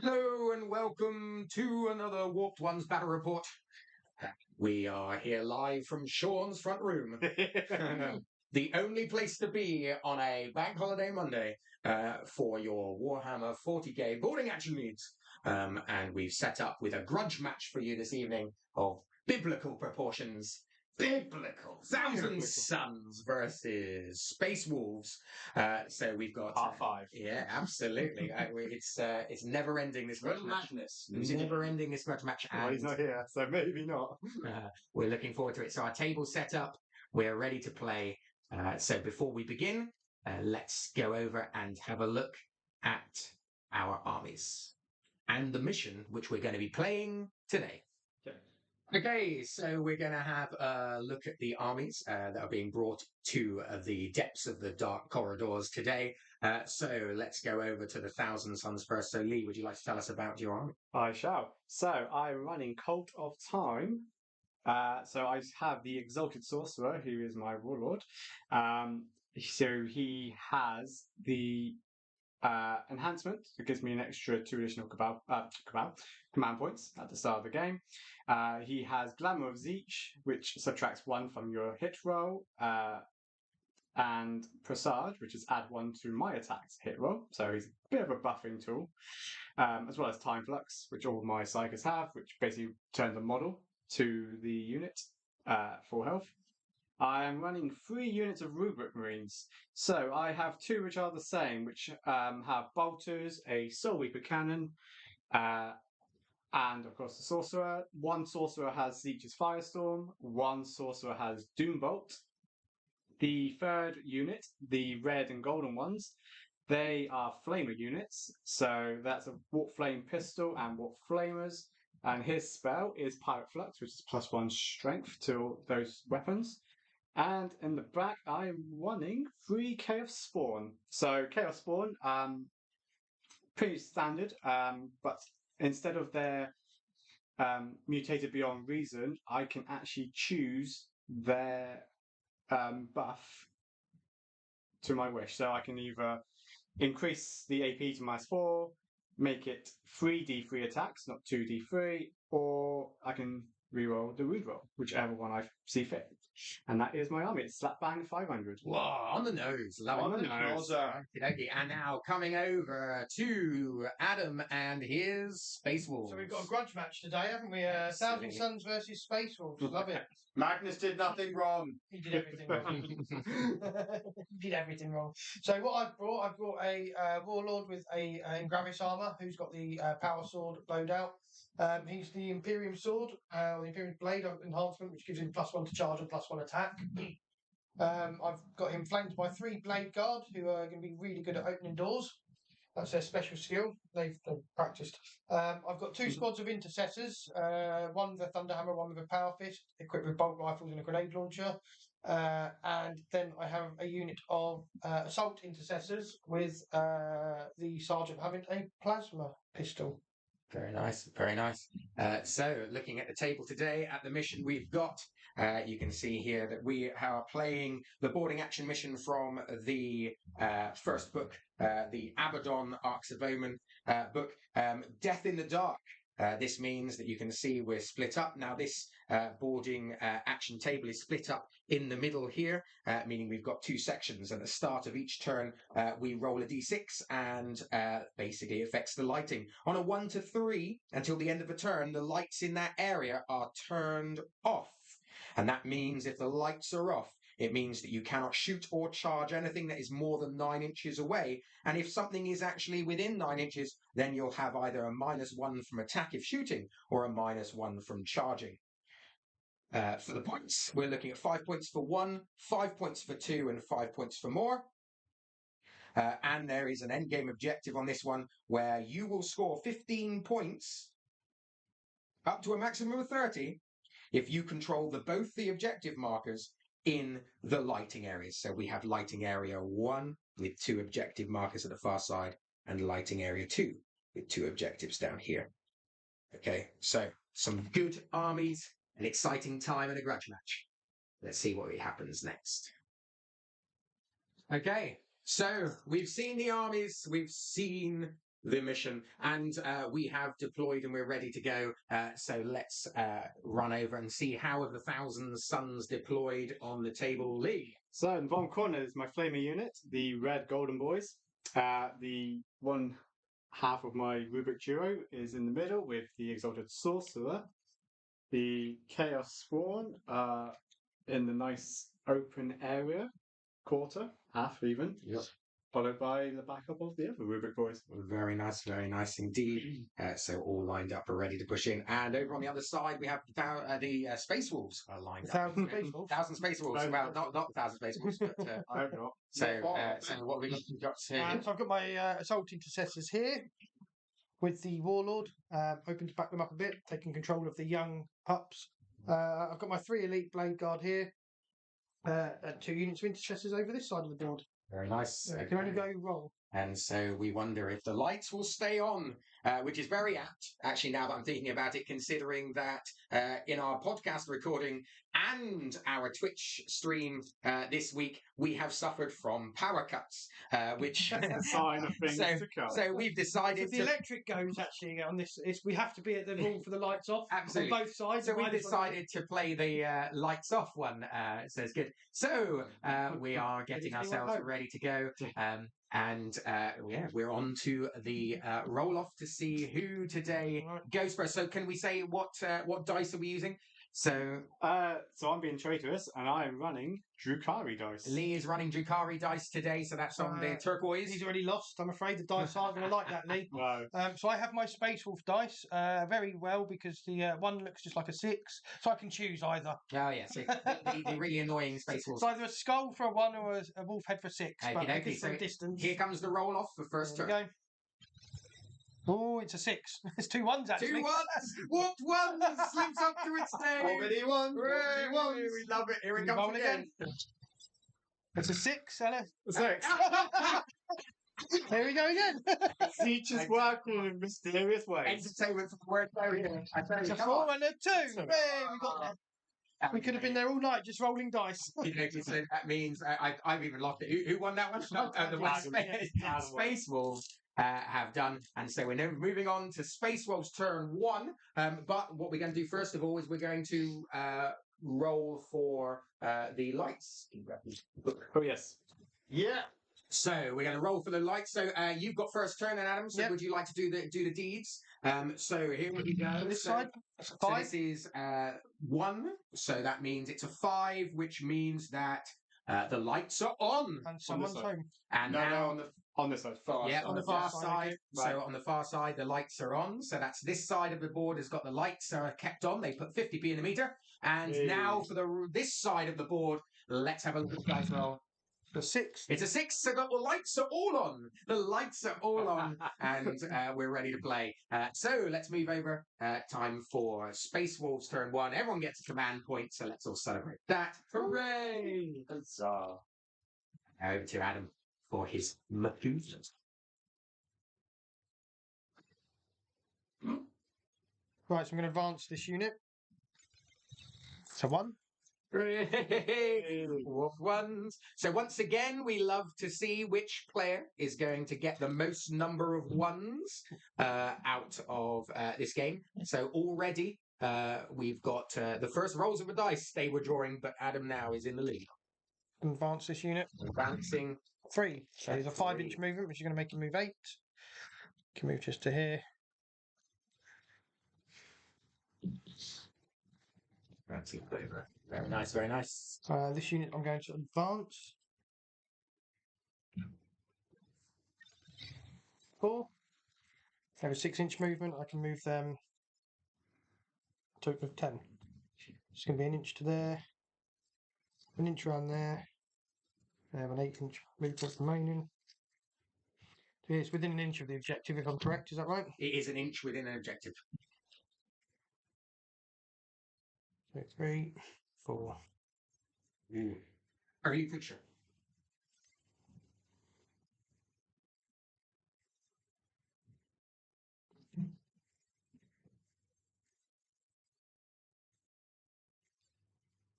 Hello and welcome to another Warped Ones Battle Report. We are here live from Sean's front room. The only place to be on a bank holiday Monday for your Warhammer 40k boarding action needs. And we've set up with a grudge match for you this evening of biblical proportions. Biblical. Thousand Suns versus Space Wolves. So we've got Part 5. Yeah, absolutely. It's never ending this grudge match. Madness. Never ending this grudge match. Well, he's And not here, so maybe not. we're looking forward to it. So our table's set up. We're ready to play. So before we begin, let's go over and have a look at our armies and the mission which we're going to be playing today. Okay, so we're going to have a look at the armies that are being brought to the depths of the dark corridors today. So let's go over to the Thousand Suns first. So Lee, would you like to tell us about your army? I shall. So I'm running Cult of Time. So I have the Exalted Sorcerer, who is my warlord. So he has the enhancement that gives me an extra 2 additional command points at the start of the game. He has Glamour of Zeech, which subtracts 1 from your hit roll, and Presage, which is add 1 to my attack's hit roll. So he's a bit of a buffing tool, as well as Time Flux, which all my psychers have, which basically turns a model to the unit for health. I am running 3 units of Rubric Marines. So I have 2 which are the same, which have bolters, a Soul Reaper cannon, and of course the Sorcerer. 1 Sorcerer has Zeech's Firestorm, 1 Sorcerer has Doombolt. The 3rd unit, the red and golden ones, they are Flamer units. So that's a Warp Flame Pistol and Warp Flamers. And his spell is Pirate Flux, which is +1 strength to those weapons. And in the back, I am running 3 Chaos Spawn. So Chaos Spawn, pretty standard, but instead of their mutated beyond reason, I can actually choose their buff to my wish. So I can either increase the AP to -4, make it 3d3 attacks, not 2d3, or I can reroll the Rude Roll, whichever one I see fit. And that is my army. It's slap bang 500. Whoa, on the nose. Love On it. the nose. Okay. And now coming over to Adam and his Space Wolves. So we've got a grudge match today, haven't we? Thousand Suns versus Space Wolves. Love it. Magnus did nothing wrong. He did everything wrong. He did everything wrong. So what I've brought a warlord with a Ingravis armor who's got the power sword loadout. He's the Imperium sword, or the Imperium blade enhancement, which gives him +1 to charge and +1 attack. I've got him flanked by 3 blade guard who are going to be really good at opening doors. That's their special skill. They've practiced. I've got 2 squads of intercessors, one with a thunderhammer, one with a power fist, equipped with bolt rifles and a grenade launcher. And then I have a unit of assault intercessors with the sergeant having a plasma pistol. Very nice, very nice. So, looking at the table today, at the mission we've got, you can see here that we are playing the boarding action mission from the first book, the Abaddon Arcs of Omen book, Death in the Dark. This means that you can see we're split up. Now, this boarding action table is split up in the middle here, meaning we've got 2 sections. At the start of each turn, we roll a d6 and basically affects the lighting. On a 1 to 3, until the end of a turn, the lights in that area are turned off. And that means if the lights are off, it means that you cannot shoot or charge anything that is more than 9 inches away. And if something is actually within 9 inches, then you'll have either a -1 from attack if shooting or a -1 from charging. For the points, we're looking at 5 points for 1, 5 points for 2, and 5 points for more. And there is an endgame objective on this one where you will score 15 points up to a maximum of 30 if you control both the objective markers in the lighting areas. So we have lighting area 1 with 2 objective markers at the far side and lighting area 2 with 2 objectives down here. Okay, so some good armies, an exciting time and a grudge match. Let's see what happens next. Okay, so we've seen the armies, we've seen the mission, and we have deployed and we're ready to go. So let's run over and see how have the 1,000 suns deployed on the table, Lee. So in the bottom corner is my flamer unit, the red golden boys. The one half of my Rubik duo is in the middle with the exalted sorcerer. The chaos sworn in the nice open area, quarter, half even. Yep. Followed by the backup of the other Rubik boys. Very nice indeed. So all lined up, are ready to push in. And over on the other side, we have the Space Wolves are lined up. 1,000 Space Wolves. 1,000 Space Wolves. Well, not 1,000 Space Wolves, but I hope not. so what have we got here? So I've got my Assault Intercessors here with the Warlord, hoping to back them up a bit, taking control of the young pups. I've got my 3 Elite Blade Guard here, and 2 units of Intercessors over this side of the board. Very nice. Can only go wrong. And so we wonder if the lights will stay on, which is very apt, actually, now that I'm thinking about it, considering that in our podcast recording and our Twitch stream this week, we have suffered from power cuts, which That's a sign of things to come. So we've decided If the electric goes actually on this, we have to be at the wall for the lights off. Absolutely. On both sides. So we decided to play the lights off one. So it's good. So we are getting ourselves ready to go. And we're on to the roll off to see who today goes first. So can we say what dice are we using? So I'm being traitorous, and I am running Drukari dice. Lee is running Drukari dice today, so that's on the turquoise. He's already lost. I'm afraid the dice aren't going to like that, Lee. No. So I have my Space Wolf dice very well because the one looks just like a 6, so I can choose either. Oh yes, the really annoying Space Wolves. It's either a skull for a 1 or a wolf head for 6. But Okay, because so of distance. Here comes the roll off for first turn. There we go. Oh, it's a 6. It's 2 1s actually. 2 1s. What one slips up to its name? Already won. Hooray, we love it. Here it comes Roll again. It's a 6, Ella. 6. Here we go again. Teachers working in mysterious ways. Entertainment from the word barrier. It's a 4 and a 2. Hey, we got there. We could have been there all night just rolling dice. You know, so that means I've even lost it. Who won that one? The one Space Wolves have done. And so we're now moving on to Space Wolves turn 1. But what we're going to do first of all is we're going to roll for the lights. Oh, yes. Yeah. So we're going to roll for the lights. So you've got first turn, then Adam. So would you like to do the deeds? So here we go. This so, side, so this is 1. So that means it's a 5, which means that the lights are on. And someone's home. And now on this side. On the far side. Right. So on the far side, the lights are on. So that's this side of the board has got the lights are kept on. They put 50p in the meter. And now for this side of the board, let's have a look at the dice roll. The 6. It's a 6, so the lights are all on. The lights are all on, and we're ready to play. So let's move over. Time for Space Wolves turn 1. Everyone gets a command point, so let's all celebrate that. Hooray! Huzzah. Over to Adam for his Methuselah. Right, so I'm going to advance this unit. So 1. Wolf ones. So once again, we love to see which player is going to get the most number of 1s out of this game. So already we've got the first rolls of the dice they were drawing, but Adam now is in the lead. Advance this unit. Advancing 3. So there's a 5-inch movement, which is going to make him move 8. Can move just to here. Advancing over. Very nice, very nice. This unit I'm going to advance. 4. They have a 6-inch movement. I can move them a total of 10. It's going to be an inch to there, an inch around there. They have an 8-inch movement remaining. So it's within an inch of the objective, if I'm correct. Is that right? It is an inch within an objective. So 3, 4. Early picture.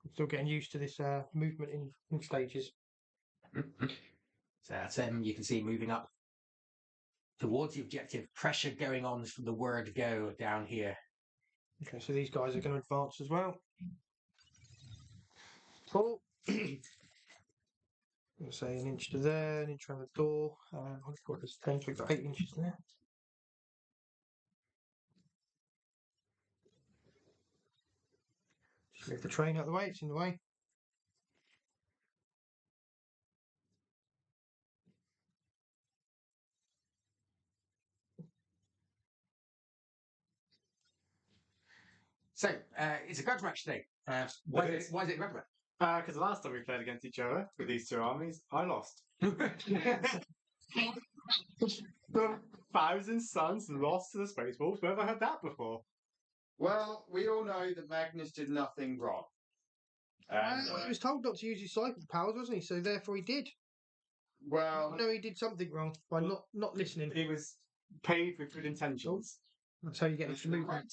I'm still getting used to this movement in stages. So that's you can see moving up. towards the objective. Pressure going on from the word go down here. Okay, so these guys are going to advance as well. Cool. I'll say an inch to there, an inch around the door. I've got this 10, so we've got 8 inches there. Just move the train out of the way, it's in the way. So it's a grudge match today. Why is it a grudge match? Because the last time we played against each other with these two armies, I lost. The Thousand Suns lost to the Space Wolves. Where have I heard that before? Well, we all know that Magnus did nothing wrong. He was told not to use his psychic powers, wasn't he? So therefore he did. Well, No, he did something wrong by not listening. He was paid with good intentions. That's how you get extra movement.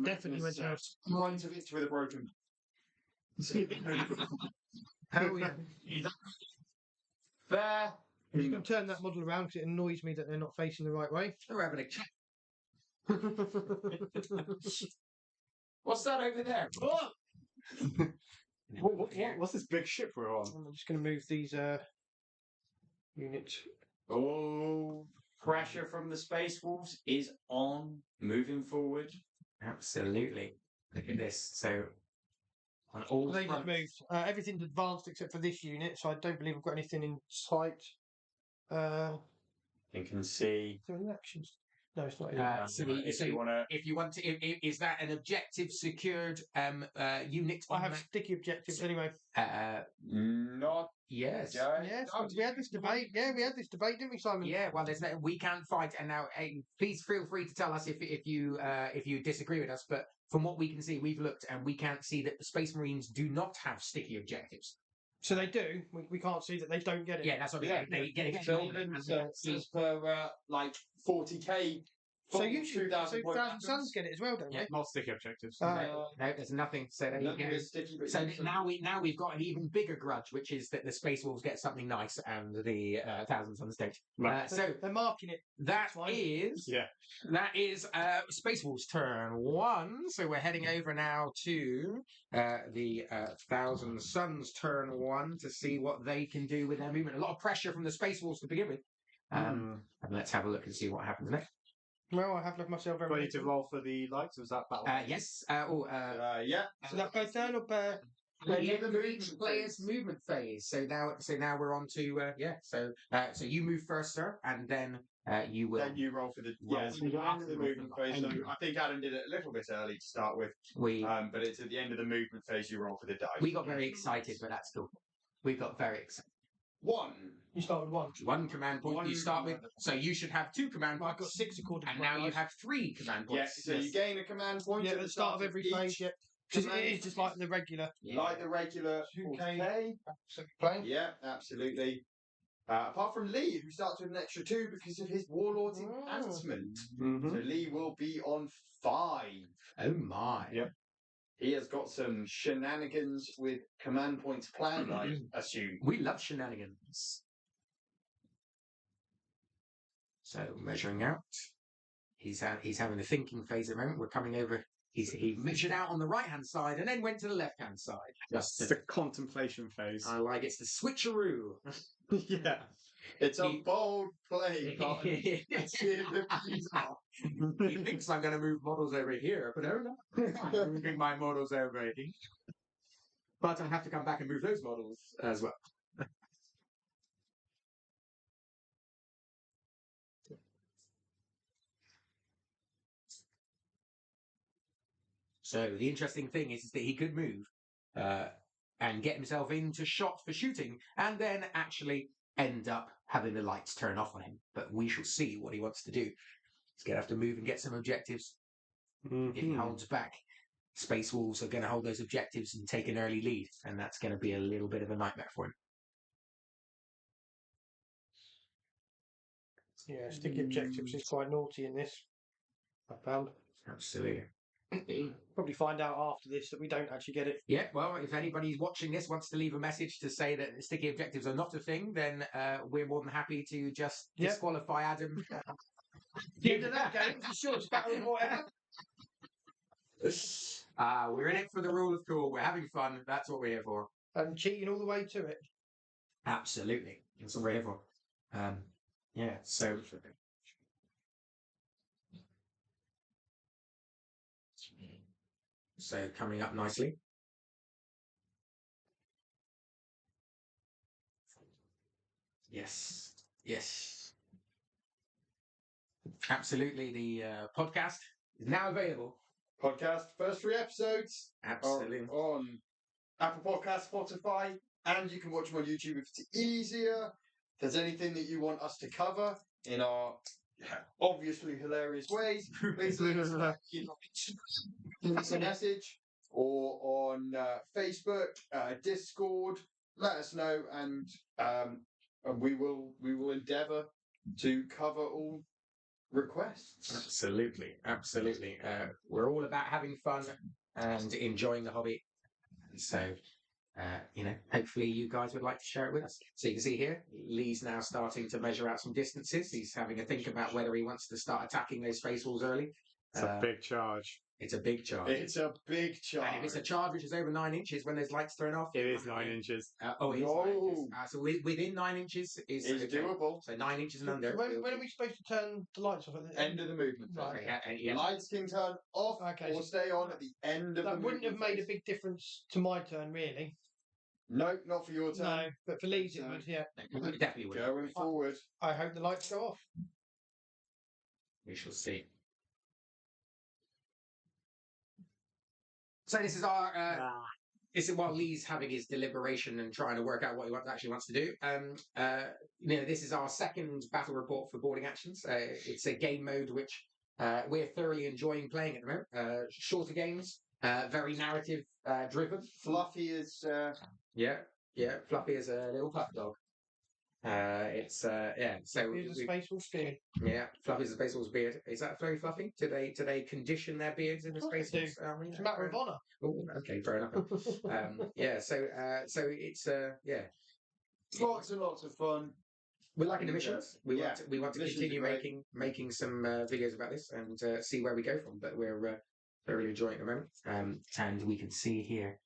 Definitely went out. Right of it with a broken. Hell yeah. Fair. I'm just going to turn that model around because it annoys me that they're not facing the right way. We're having a chat. What's that over there? What's this big ship we're on? I'm just going to move these units. Oh, pressure from the Space Wolves is on, moving forward. Absolutely. Look at this. So on all They just fronts, moved. Everything's advanced except for this unit, so I don't believe I've got anything in sight. You can see. Is there any actions? No, it's not. if you want to, is that an objective secured unit? I have sticky objectives anyway. Not Yes. Yes, we had this debate. Yeah, we had this debate, didn't we, Simon? Yeah. Well, there's no. We can't fight. And now, please feel free to tell us if you disagree with us. But from what we can see, we've looked and we can't see that the Space Marines do not have sticky objectives. So they do. We can't see that they don't get it. Yeah, that's what they get it. so even as per like 40k. So you should. 2,000 So points. Thousand Suns get it as well, don't Yeah. they? Not sticky objectives. No, there's nothing. So there you Nothing go. is sticky, but So you can- now we've got an even bigger grudge, which is that the Space Wolves get something nice and the Thousand Suns don't. Right. So They're marking it. that Fine. is Yeah. Space Wolves turn 1. So we're heading over now to the Thousand Suns turn 1 to see what they can do with their movement. A lot of pressure from the Space Wolves to begin with. And let's have a look and see what happens next. Well, I have left myself Do I very. need to roll for the likes? Was that battle? Yes. yeah. So that per turn or per? Yeah, the each player's movement phase. So now we're on to So you move first, sir, and then you will. Then you roll for the so you're after the movement phase. So I think Adam did it a little bit early to start with. But it's at the end of the movement phase you roll for the dice. We got very excited, but that's cool. We got very excited. 1. You start with 1. 1 command point you start with. So you should have 2 command Well, I've points. got 6 according to And my now you dice. have 3 command Yeah, points. so you gain a command point at the start of every phase. Yeah, because it is just like the regular. Like the regular 2K. 40k. Playing. Yeah, absolutely. Apart from Lee, who starts with an extra 2 because of his Warlord's enhancement. So Lee will be on 5. Oh my. Yep. He has got some shenanigans with command points planned, I assume. We love shenanigans. So measuring out. He's having a thinking phase at the moment. We're coming over. He measured out on the right hand side and then went to the left hand side. It's the contemplation phase. I like it's the switcheroo. Yeah. It's a bold play, Cotton. He thinks I'm going to move models over here, but oh no, I'm moving my models over here. But I have to come back and move those models as well. So the interesting thing is that he could move and get himself into shot for shooting, and then actually end up having the lights turn off on him. But we shall see what he wants to do. He's going to have to move and get some objectives. If he holds back, Space Wolves are going to hold those objectives and take an early lead, and that's going to be a little bit of a nightmare for him. Yeah, sticky objectives is quite naughty in this. I found. Absolutely. Probably find out after this that we don't actually get it. Yeah, well, if anybody's watching this wants to leave a message to say that sticky objectives are not a thing, then we're more than happy to just Yep. disqualify Adam. The end of that game, it's a short battle or whatever. We're in it for the rule of cool. We're having fun. That's what we're here for. And cheating all the way to it. Absolutely. That's what we're here for. Yeah, so... So coming up nicely. Yes. Yes. Absolutely. The podcast is now available. Podcast, first 3 episodes Absolutely. are on Apple Podcasts, Spotify, and you can watch them on YouTube if it's easier. If there's anything that you want us to cover in our obviously hilarious ways, please leave us a message or on Facebook, Discord. Let us know, and we will endeavour to cover all requests. Absolutely. Absolutely. We're all about having fun and enjoying the hobby. So, hopefully you guys would like to share it with us. So you can see here, Lee's now starting to measure out some distances. He's having a think about whether he wants to start attacking those face walls early. It's a big charge. It's a big charge. It's a big charge. And if it's a charge which is over 9 inches when there's lights thrown off, It is 9 inches. It is 9 inches. So within 9 inches is It's okay. doable. So 9 inches and under. When are we supposed to turn the lights off? At the End of the movement. Right. Yeah. Lights can turn off Okay, or stay on at the end of the That movement. wouldn't have made a big difference to my turn, really. No, not for your turn. No, but for Lee's it No. would, yeah. It definitely would. Going forward. I hope the lights go off. We shall see. So this is our. This is while Lee's having his deliberation and trying to work out what he actually wants to do. This is our second battle report for boarding actions. It's a game mode which we're thoroughly enjoying playing at the moment. Shorter games, very narrative driven. Fluffy is. Yeah. Fluffy is a little pup dog. So Here's a space wolf beard. yeah, Fluffy's a Space Wolf's beard. Is that very fluffy? Do they condition their beards in the Of course Space they Wolves? do. It's a matter of honour. Oh, okay, fair enough. So it's Lots and lots of fun. we're liking the missions. We yeah, want to missions continue are great. making some videos about this and see where we go from. But we're very enjoying it at the moment. And we can see here,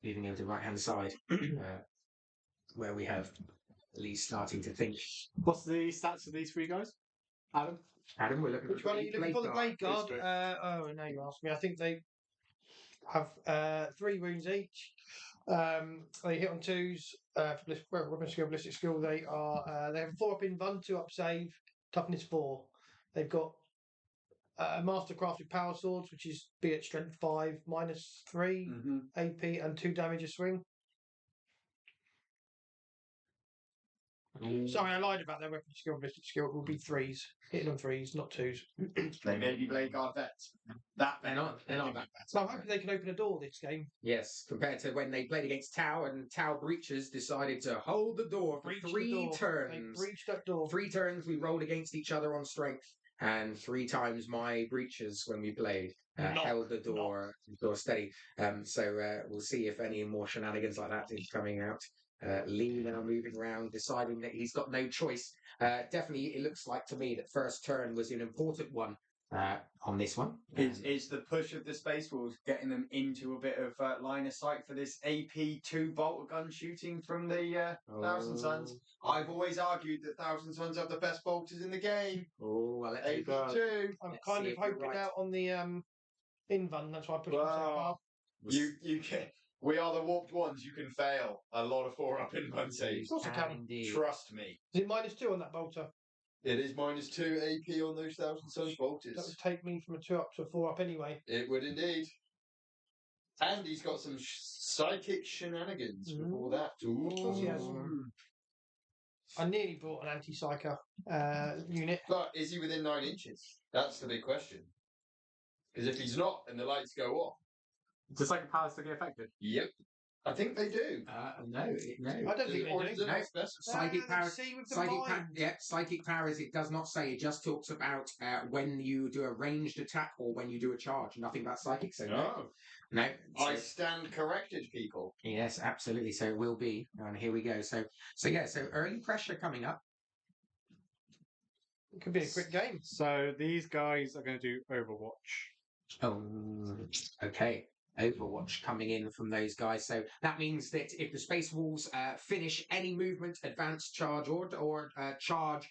moving over to the right hand side, where we have Lee starting to think. What's the stats of these 3 guys? Adam? Adam, we're looking Which one are you looking for? The Blade Guard? Blade Now you asked me. I think they have 3 wounds each. They hit on 2s. Weapon skill, ballistic skill. They have a 4 up invuln, 2 up save, toughness 4. They've got mastercrafted power swords, which is be at strength 5, -3 AP, and 2 damage a swing. Sorry, I lied about their weapon skill. Ballistic skill it will be 3s, hitting on 3s, not 2s. They may be Blade Guard vets. They're not that bad. So I'm hoping they can open a door this game. Yes, compared to when they played against Tau and Tau Breachers decided to hold the door for Breach the 3 door. They turns. breached that door. 3 turns we rolled against each other on strength, and 3 times my Breachers when we played held the door steady. So we'll see if any more shenanigans like that is coming out. Lee now moving around, deciding that he's got no choice. Definitely, it looks like to me that first turn was an important one on this one. Is the push of the Space Wolves getting them into a bit of line of sight for this AP2 bolt gun shooting from the Thousand Suns? I've always argued that Thousand Suns have the best bolters in the game. Oh, well, let's AP2. I'm Let's kind see of if we're hoping right. out on the invuln. That's why I pushed myself Wow. up. You can. We are the warped ones. You can fail a lot of 4-up in one saves. Of course I can. Indeed. Trust me. Is it -2 on that bolter? It is -2 AP on those Thousand Suns That bolters. would take me from a 2-up to a 4-up anyway. It would indeed. And he's got some psychic shenanigans before that. Of course he has. Ooh. I nearly brought an anti-psyker unit. But is he within 9 inches? That's the big question. Because if he's not and the lights go off, Just like a power still get affected. yep. I think they do. No. I don't think Or they does do. it not specify? Psychic power. Let's see with the Psychic, mind. psychic powers. It does not say. It just talks about when you do a ranged attack or when you do a charge. Nothing about psychic. So No. no. I So- stand corrected, people. yes, absolutely. So it will be. And here we go. So yeah. So early pressure coming up. It could be a quick game. So these guys are going to do Overwatch. Oh, okay. Overwatch coming in from those guys. So that means that if the Space Wolves finish any movement, advance, charge, or charge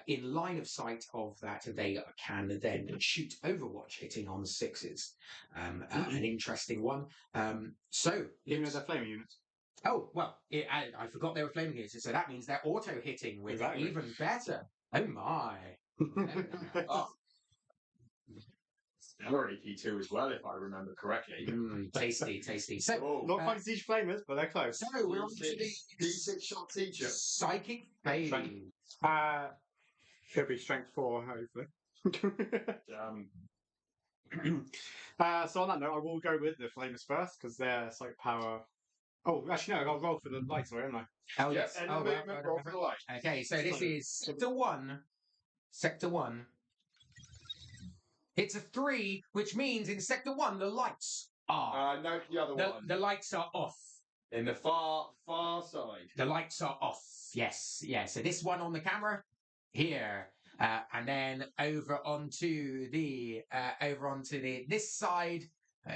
in line of sight of that, they can then shoot Overwatch, hitting on sixes. An interesting one. So Even it's- though they're flaming units. oh well, I forgot they were flaming units. So that means they're auto hitting with Exactly. it even better. Oh my! Oh. They're AP2 as well, if I remember correctly. Tasty. So Oh, Not quite siege flamers, but they're close. so we're on to the D6 shot teacher. psychic phase. It'll be strength 4, hopefully. So on that note, I will go with the flamers first because they're psychic power. Oh, actually no, I'll roll for the lights, sorry, haven't I? Oh Yep, yes. and Oh, the movement roll for the light. Okay, so this is sector one. Sector one. It's a 3, which means in sector 1 the lights are No, the other one. the lights are off. In the far side. The lights are off. Yes. So this one on the camera here, and then over onto the this side.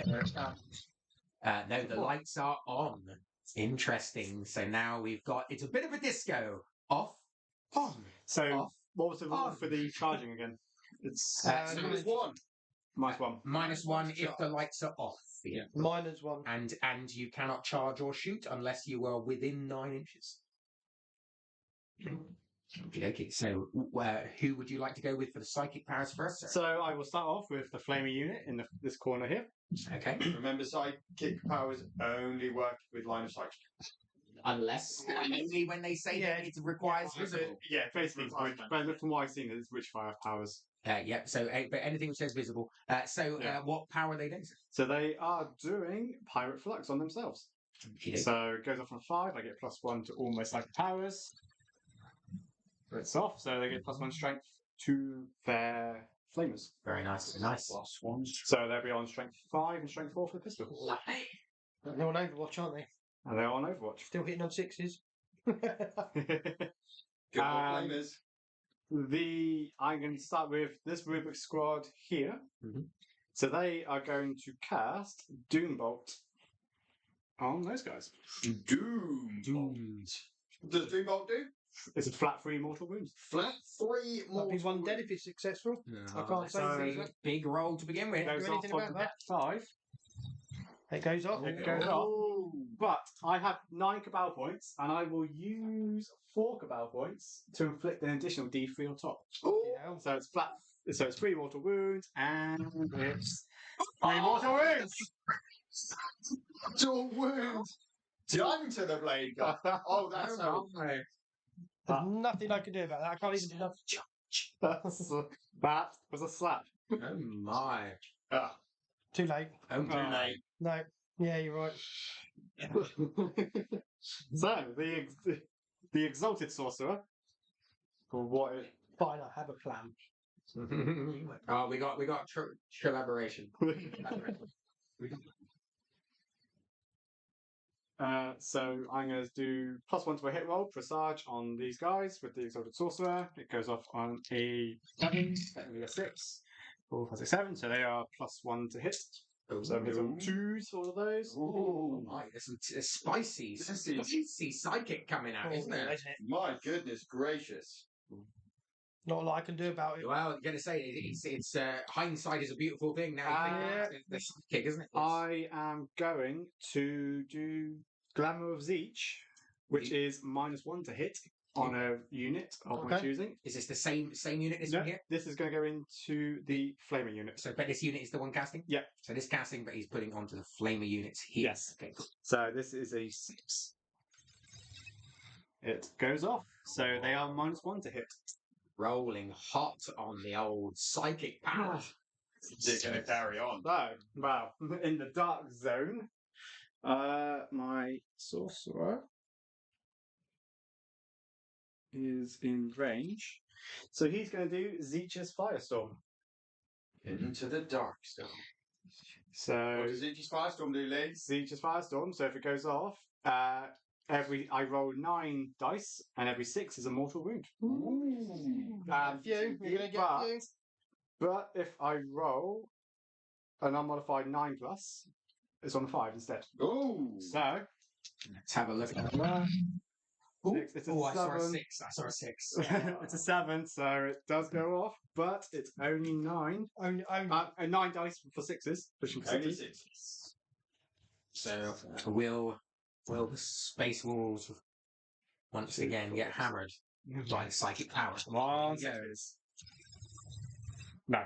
No, the lights are on. Interesting. So now we've got it's a bit of a disco. Off, on, So off. what was the rule on. for the charging again? It's So There's one. -1. -1 if the lights are off. Yeah. -1. And you cannot charge or shoot unless you are within 9 inches. Okay. So who would you like to go with for the psychic powers first, sir? So I will start off with the flaming unit in this corner here. Okay. Remember, psychic powers only work with line of sight. Unless only when they say that it requires visible. Yeah, basically, but from what I've seen, it's Witchfire powers. Yep. So, but anything which says visible. What power are they doing? So they are doing Pirate Flux on themselves. So it goes off on 5. I get +1 to all my psychic powers. It's off, so they get +1 strength to their flamers. Very nice. Nice. So they'll be on strength 5 and strength 4 for the pistol. Lovely. They're on Overwatch, aren't they? And they're on Overwatch. Still hitting on 6s. Good flamers. I'm going to start with this Rubik squad here. Mhm. So they are going to cast Doombolt on those guys. Doom. Does Doombolt do? It's a flat 3 mortal wounds. Flat 3 Might be more. 1 dead if it's successful. I can't That's say a anything. big roll to begin with. It goes do off anything on about that. 5. It goes off. It goes off. But I have 9 Cabal points, and I will use 4 Cabal points to inflict an additional D3 on top. Yeah. So it's flat. So it's 3 mortal wounds, and it's 3 mortal wounds. Mortal wounds. Done to the blade gun. Oh, that's how. There's nothing I can do about that. I can't even do nothing. That was a slap. Oh my. Too late. Oh Too my. late. No. Yeah, you're right. So the exalted sorcerer, for what it Fine, I have a plan. Oh, we got collaboration. So I'm going to do +1 to a hit roll, Presage on these guys with the Exalted Sorcerer. It goes off on a 7, technically a 6, 4, 5, 6, 7. So they are +1 to hit. So hit on 2s, all of those. Oh my, there's some spicy psychic coming out, isn't there? Isn't it? My goodness gracious. Not a lot I can do about it. Well, I'm going to say it's hindsight is a beautiful thing. Now, the psychic, isn't it? I am going to do Glamour of Zeech, which is -1 to hit on a unit of my Okay. choosing. Is this the same unit as No, one here? this is going to go into the Flaming unit. So, but this unit is the one casting. Yeah. So this casting, but he's putting onto the flamer units here. Yes. Okay. Cool. So this is a 6. It goes off. So they are -1 to hit. Rolling hot on the old psychic power. They're going to carry on. So, well, in the dark zone, My sorcerer is in range, so he's going to do Zeech's Firestorm. Into the dark zone. So What does Zeech's Firestorm do, Lee? Zeech's Firestorm. So if it goes off, I roll 9 dice, and every 6 is a mortal wound. A few. You're going to get a few. But if I roll an unmodified 9 plus, it's on a 5 instead. Ooh. So Let's have a look at that. it's a Oh, I saw a 7. 6. I saw a 6. It's a 7, so it does go off, but it's only 9. Only. 9 dice for 6s, pushing for Only 6s. 6. So will the space walls once again get hammered by the psychic powers? Come on, There we go. 6s. No.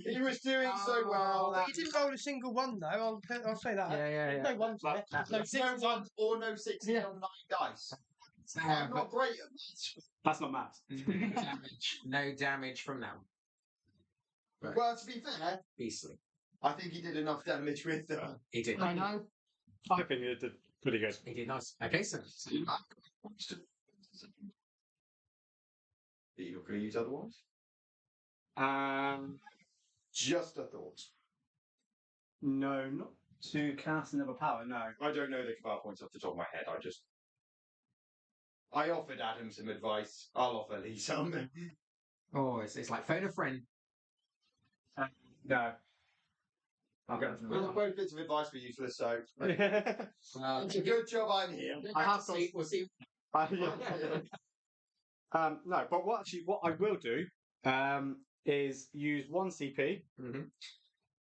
He was doing so well. But you didn't roll a single one, though. I'll say that. Yeah. No ones there. No No sixes. ones or no 6s on 9 dice. I'm not great at this. That's not maths. No damage from that one. Well, to be fair, Beastly. I think he did enough damage with them. He did. I know. I think it did pretty good. He did nice. Okay, so You're going to use otherwise? Um, Just a thought. no, not to cast another power, no. I don't know the command points off the top of my head. I offered Adam some advice. I'll offer Lee some. it's like phone a friend. No. Well, both bits of advice were useless, so Well, it's a good job I'm here. I have got. we'll see. No, but what I will do is use 1 CP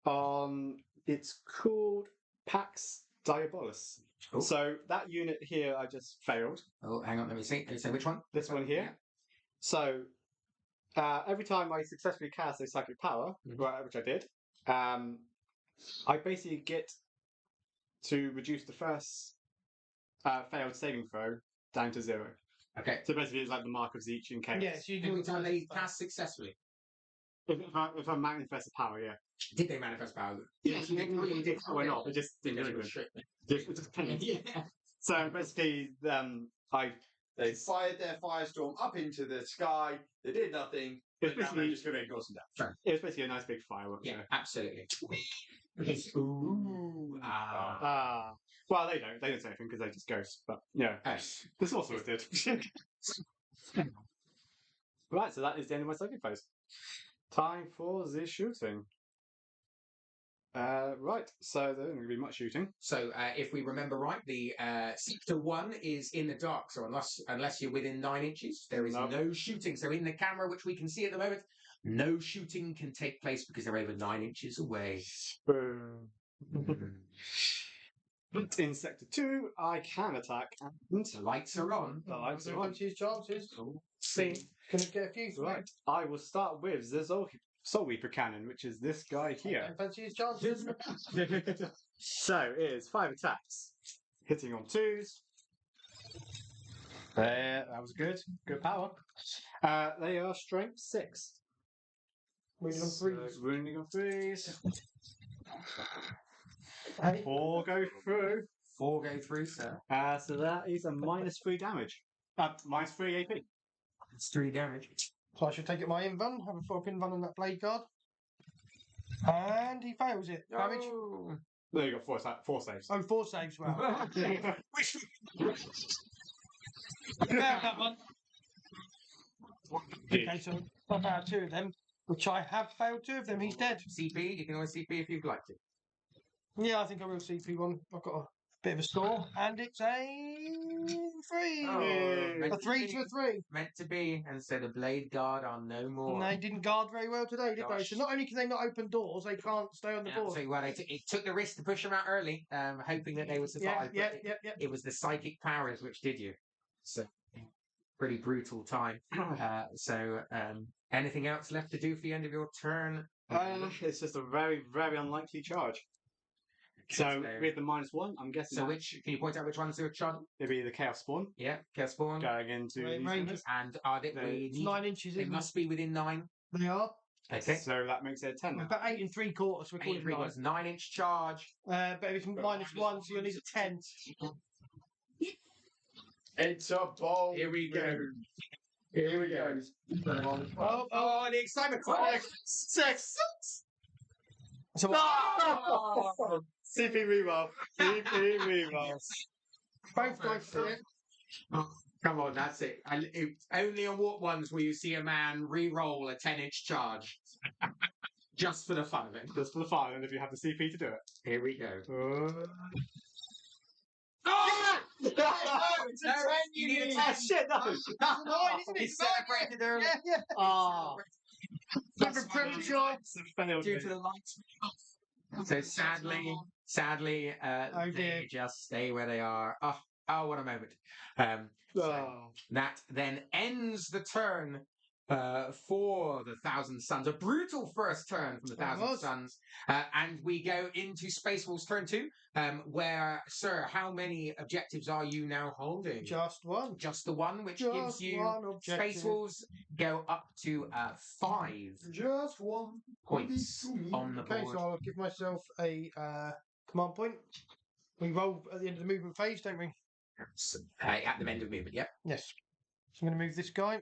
on. It's called Pax Diabolus. Cool. So that unit here, I just failed. Oh, hang on, let me see. Can you say which one? This one here. So every time I successfully cast a psychic power, which I did, I basically get to reduce the first failed saving throw down to 0. Okay. So basically, it's like the mark of Zeech in chaos. Yes, you Every do time they cast successfully. If I manifest a power, yeah. Did they manifest power? Yes, you did. Why not? It just didn't do anything. It just Yeah. So basically, They fired their firestorm up into the sky. They did nothing. But now they're just going to ignore some damage. it was basically a nice big firework. Yeah, show. absolutely. Ooh. Well, they don't. They don't say anything because they just ghost. But yeah, Yes. the sorcerer did. Right, so that is the end of my psychic phase. Time for the shooting. Right, so there's not going to be much shooting. So if we remember right, the sector 1 is in the dark. So unless you're within 9 inches, there is no shooting. So in the camera, which we can see at the moment, no shooting can take place because they're over 9 inches away. Boom. But in sector 2, I can attack. And The lights are on. the lights are on. Fancy his chances. See, Can it get a few? right. I will start with the Soul Reaper Cannon, which is this guy here. Fancy his chances. So it is 5 attacks, hitting on 2s. There, that was good. Good power. They are strength 6. Wounded on 3s. Wounding on 3s. 4 go through. 4 go through, sir. So that is a -3 damage. -3 AP. It's 3 damage. So I should take it my invuln, have a 4 invuln on that blade guard. And he fails it. Damage. Oh. There you got 4 saves. Oh, 4 saves, well. Which that one. Okay, so I failed 2 of them, which I have failed 2 of them. He's dead. CP, you can always CP if you'd like to. Yeah, I think I will CP one. I've got a bit of a score, and it's a 3. meant A 3 to a 3. Meant to be, and so the blade guard are no more. And they didn't guard very well today, did they? Gosh. So not only can they not open doors, they can't stay on the board. Absolutely. Well, it took the risk to push them out early, hoping that they would survive. Yeah. It was the psychic powers which did you. So, pretty brutal time. Anything else left to do for the end of your turn? It's just a very, very unlikely charge. So with the -1, I'm guessing. So can you point out which ones are charging? It'd be the Chaos Spawn Yeah, Chaos Spawn. going into Right, these range. numbers. And are they? They- It's 9 inches. They Isn't must be within 9. it? They are. Okay. So that makes it a 10 now. About 8 3/4, so we're calling it 9. 9-inch charge. But if it's -1, so you'll need a 10. It's a ball. Here we go. Here we go. Oh, the excitement! 6. So CP reroll. CP reroll. both guys do it. Oh, come on, that's it. And only on what ones will you see a man re-roll a 10-inch charge? Just for the fun of it. Just for the fun, and if you have the CP to do it. Here we go. Oh! It's a 10 you need a unit. 10. Shit, no! It's a 9, isn't it? He It's a 9, celebrated early. yeah. Ah, Different premature. failed Due me. to the lights. So sadly, Oh, dear. they just stay where they are. Oh, what a moment. Oh. That then ends the turn for the Thousand Suns. A brutal first turn from the It Thousand was. Suns. And we go into Space Wolf's turn 2, where, sir, how many objectives are you now holding? Just one. Just the one, which gives Just you one objective. Space Wolves go up to 5 Just one. points on the Okay, board. so I'll give myself a command point. We roll at the end of the movement phase, don't we? At the end of movement, yep. Yes. So I'm going to move this guy.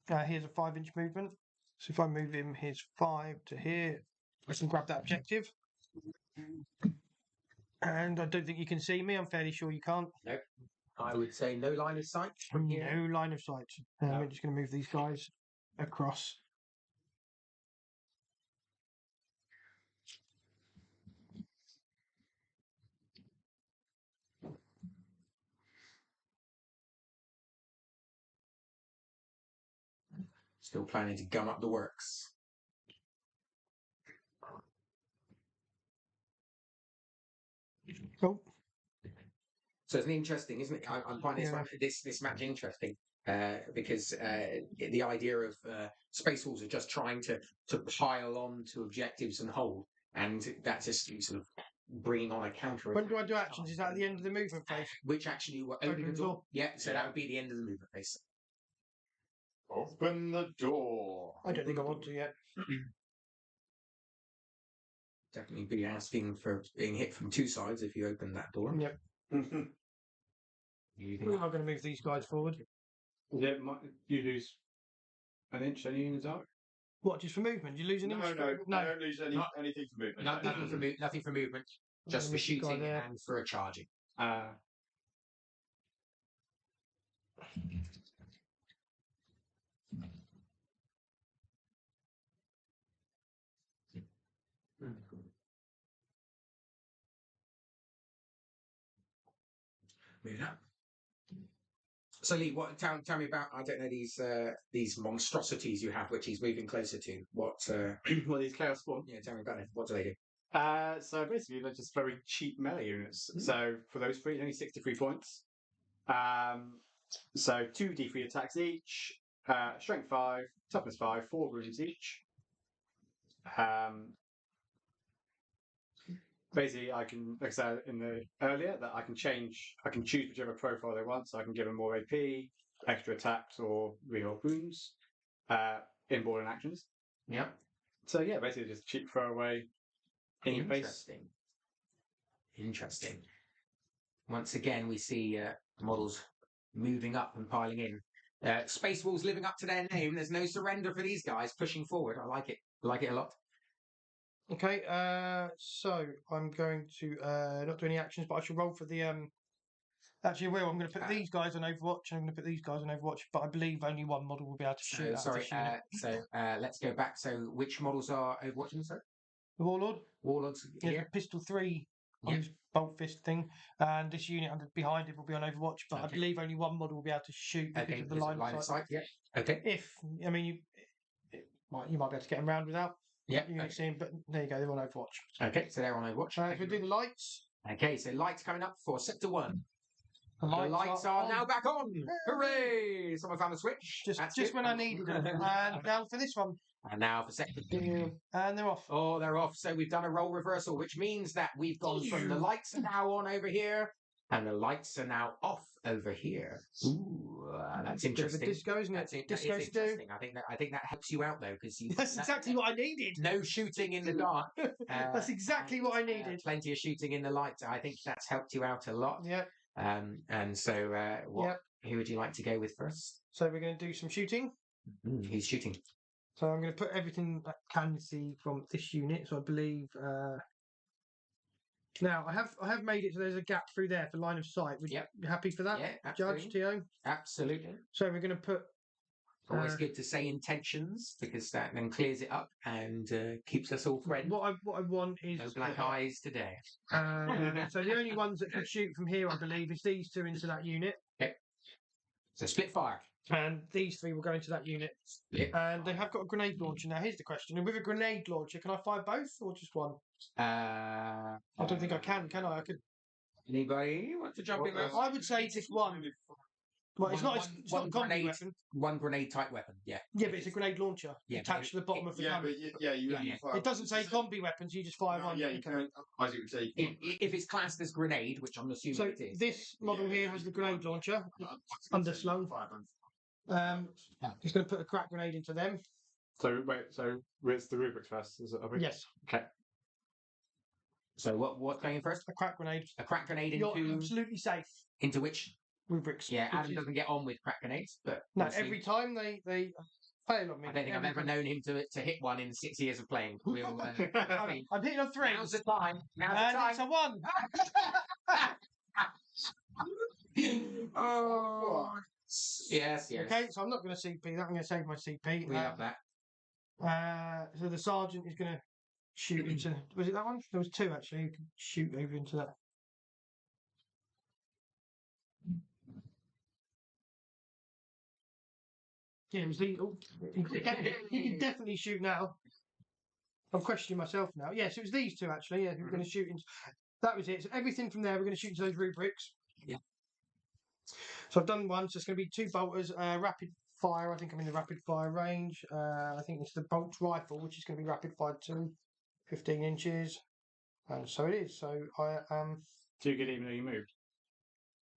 Here's a 5-inch movement. So if I move him, here's 5 to here. I can grab that objective. And I don't think you can see me. I'm fairly sure you can't. Nope. I would say no line of sight from here. No line of sight. I'm just going to move these guys across. Still planning to gum up the works. Oh, So it's interesting, isn't it? I'm finding Yeah. this match interesting because the idea of Space Wolves are just trying to pile on to objectives and hold, and that's just sort of bringing on a counter. when do I do actions? Is that at the end of the movement phase? Which actually will open the door. Yeah, so that would be the end of the movement phase. Open the door. I don't think I want to yet. Definitely be asking for being hit from 2 sides if you open that door. Yep. You I'm going to move these guys forward. Yeah, you lose an inch, don't you, in the dark? What, just for movement? You lose an No, inch? no, No. I don't lose anything for movement. nothing for movement, just for Move the guy shooting there. and for charging. Move that. So Lee, tell me about, I don't know, these monstrosities you have which he's moving closer to. What Well, these chaos spawn. yeah, tell me about it. What do they do? So basically, they're just very cheap melee units. Mm. So for those 3, only 63 points. So 2 D3 attacks each, strength 5, toughness 5, 4 wounds each. Basically, I can, like I said earlier, that I can choose whichever profile they want. So I can give them more AP, extra attacks, or reroll wounds in board and actions. Yep. So yeah, basically just cheap throwaway interface. Interesting. Once again, we see models moving up and piling in. Space Wolves living up to their name. There's no surrender for these guys, pushing forward. I like it. I like it a lot. Okay, so I'm going to not do any actions, but I should roll for the actually, well, I'm going to put these guys on Overwatch, and I'm going to put these guys on Overwatch, but I believe only one model will be able to shoot. Out Sorry, of this unit. let's go back. So which models are Overwatching, sir? The Warlord. Warlords Yeah, here. Pistol 3 on Yeah. his bolt fist thing, and this unit behind it will be on Overwatch, but I Okay. believe only one model will be able to shoot because Okay, of the is it line of sight. Yeah. Okay. If I mean you might be able to get them round without Yeah. units in, but there you go, they're on Overwatch. Okay, so they're on Overwatch. So we do the lights. Okay, so lights coming up for Sector 1. The The lights are on. now back on. Hooray! Someone found the switch. Just That's just good. when I needed them. And now for this one, And now for Sector 2. and they're off. Oh, they're off. So we've done a role reversal, which means that we've gone from the lights are now on over here And the lights are now off over here. Ooh, that's Bit of a interesting. disco, isn't it? That's it. Disco It's to do. interesting. I think that helps you out though, because you That's exactly what I needed. no shooting in the dark. That's exactly what I needed. Plenty of shooting in the light. I think that's helped you out a lot. Yeah. And so, who would you like to go with first? So we're going to do some shooting. Who's shooting? So I'm going to put everything that can see from this unit. So I believe. Now I have made it so there's a gap through there for line of sight. Would you happy for that? Yeah, Judge Tio. Absolutely. So we're going to put. Always good to say intentions because that then clears it up and keeps us all friends. What I want is no black eyes today. So the only ones that can shoot from here, I believe, is these two into that unit. Okay. So split fire. And these three will go into that unit. And they have got a grenade launcher. Now here's the question: and with a grenade launcher, can I fire both or just one? I don't think I can I? I could. Anybody want to jump in there? I would say just one. Well, it's not a combi weapon. One grenade type weapon, yeah. Yeah, but it's a grenade launcher attached to the bottom of the gun. It doesn't say combi weapons, you just fire one. Yeah, you can. I see what you're saying. If it's classed as grenade, which I'm assuming so it is. This model here has the grenade launcher, underslung. Just going to put a crack grenade into them. So it's the rubrics first, is it? Yes. Okay. So what's going in first? A crack grenade. A crack grenade You're into absolutely safe. Into which? Rubrics. Yeah, Adam doesn't get on with crack grenades, but no, every time they fail on me. I don't think I've ever known him to hit one in 6 years of playing. We'll, I'm hitting on 3. Now's the time. It's a 1. Oh. Yes. Okay, so I'm not going to CP that. I'm going to save my CP. We love that. So the sergeant is going to shoot into. Was it that one? There was 2 actually. Who could shoot over into that. Yeah, it was the. Oh, he can definitely shoot now. I'm questioning myself now. Yes, it was these 2 actually. Yeah, who were going to shoot into. That was it. So everything from there, we're going to shoot into those rubrics. Yeah. So I've done one. So it's going to be 2 bolters, rapid fire. I think I'm in the rapid fire range. I think it's the bolt rifle, which is going to be rapid fire 2, 15 inches. And so it is. So I am. Do you get it even though you moved?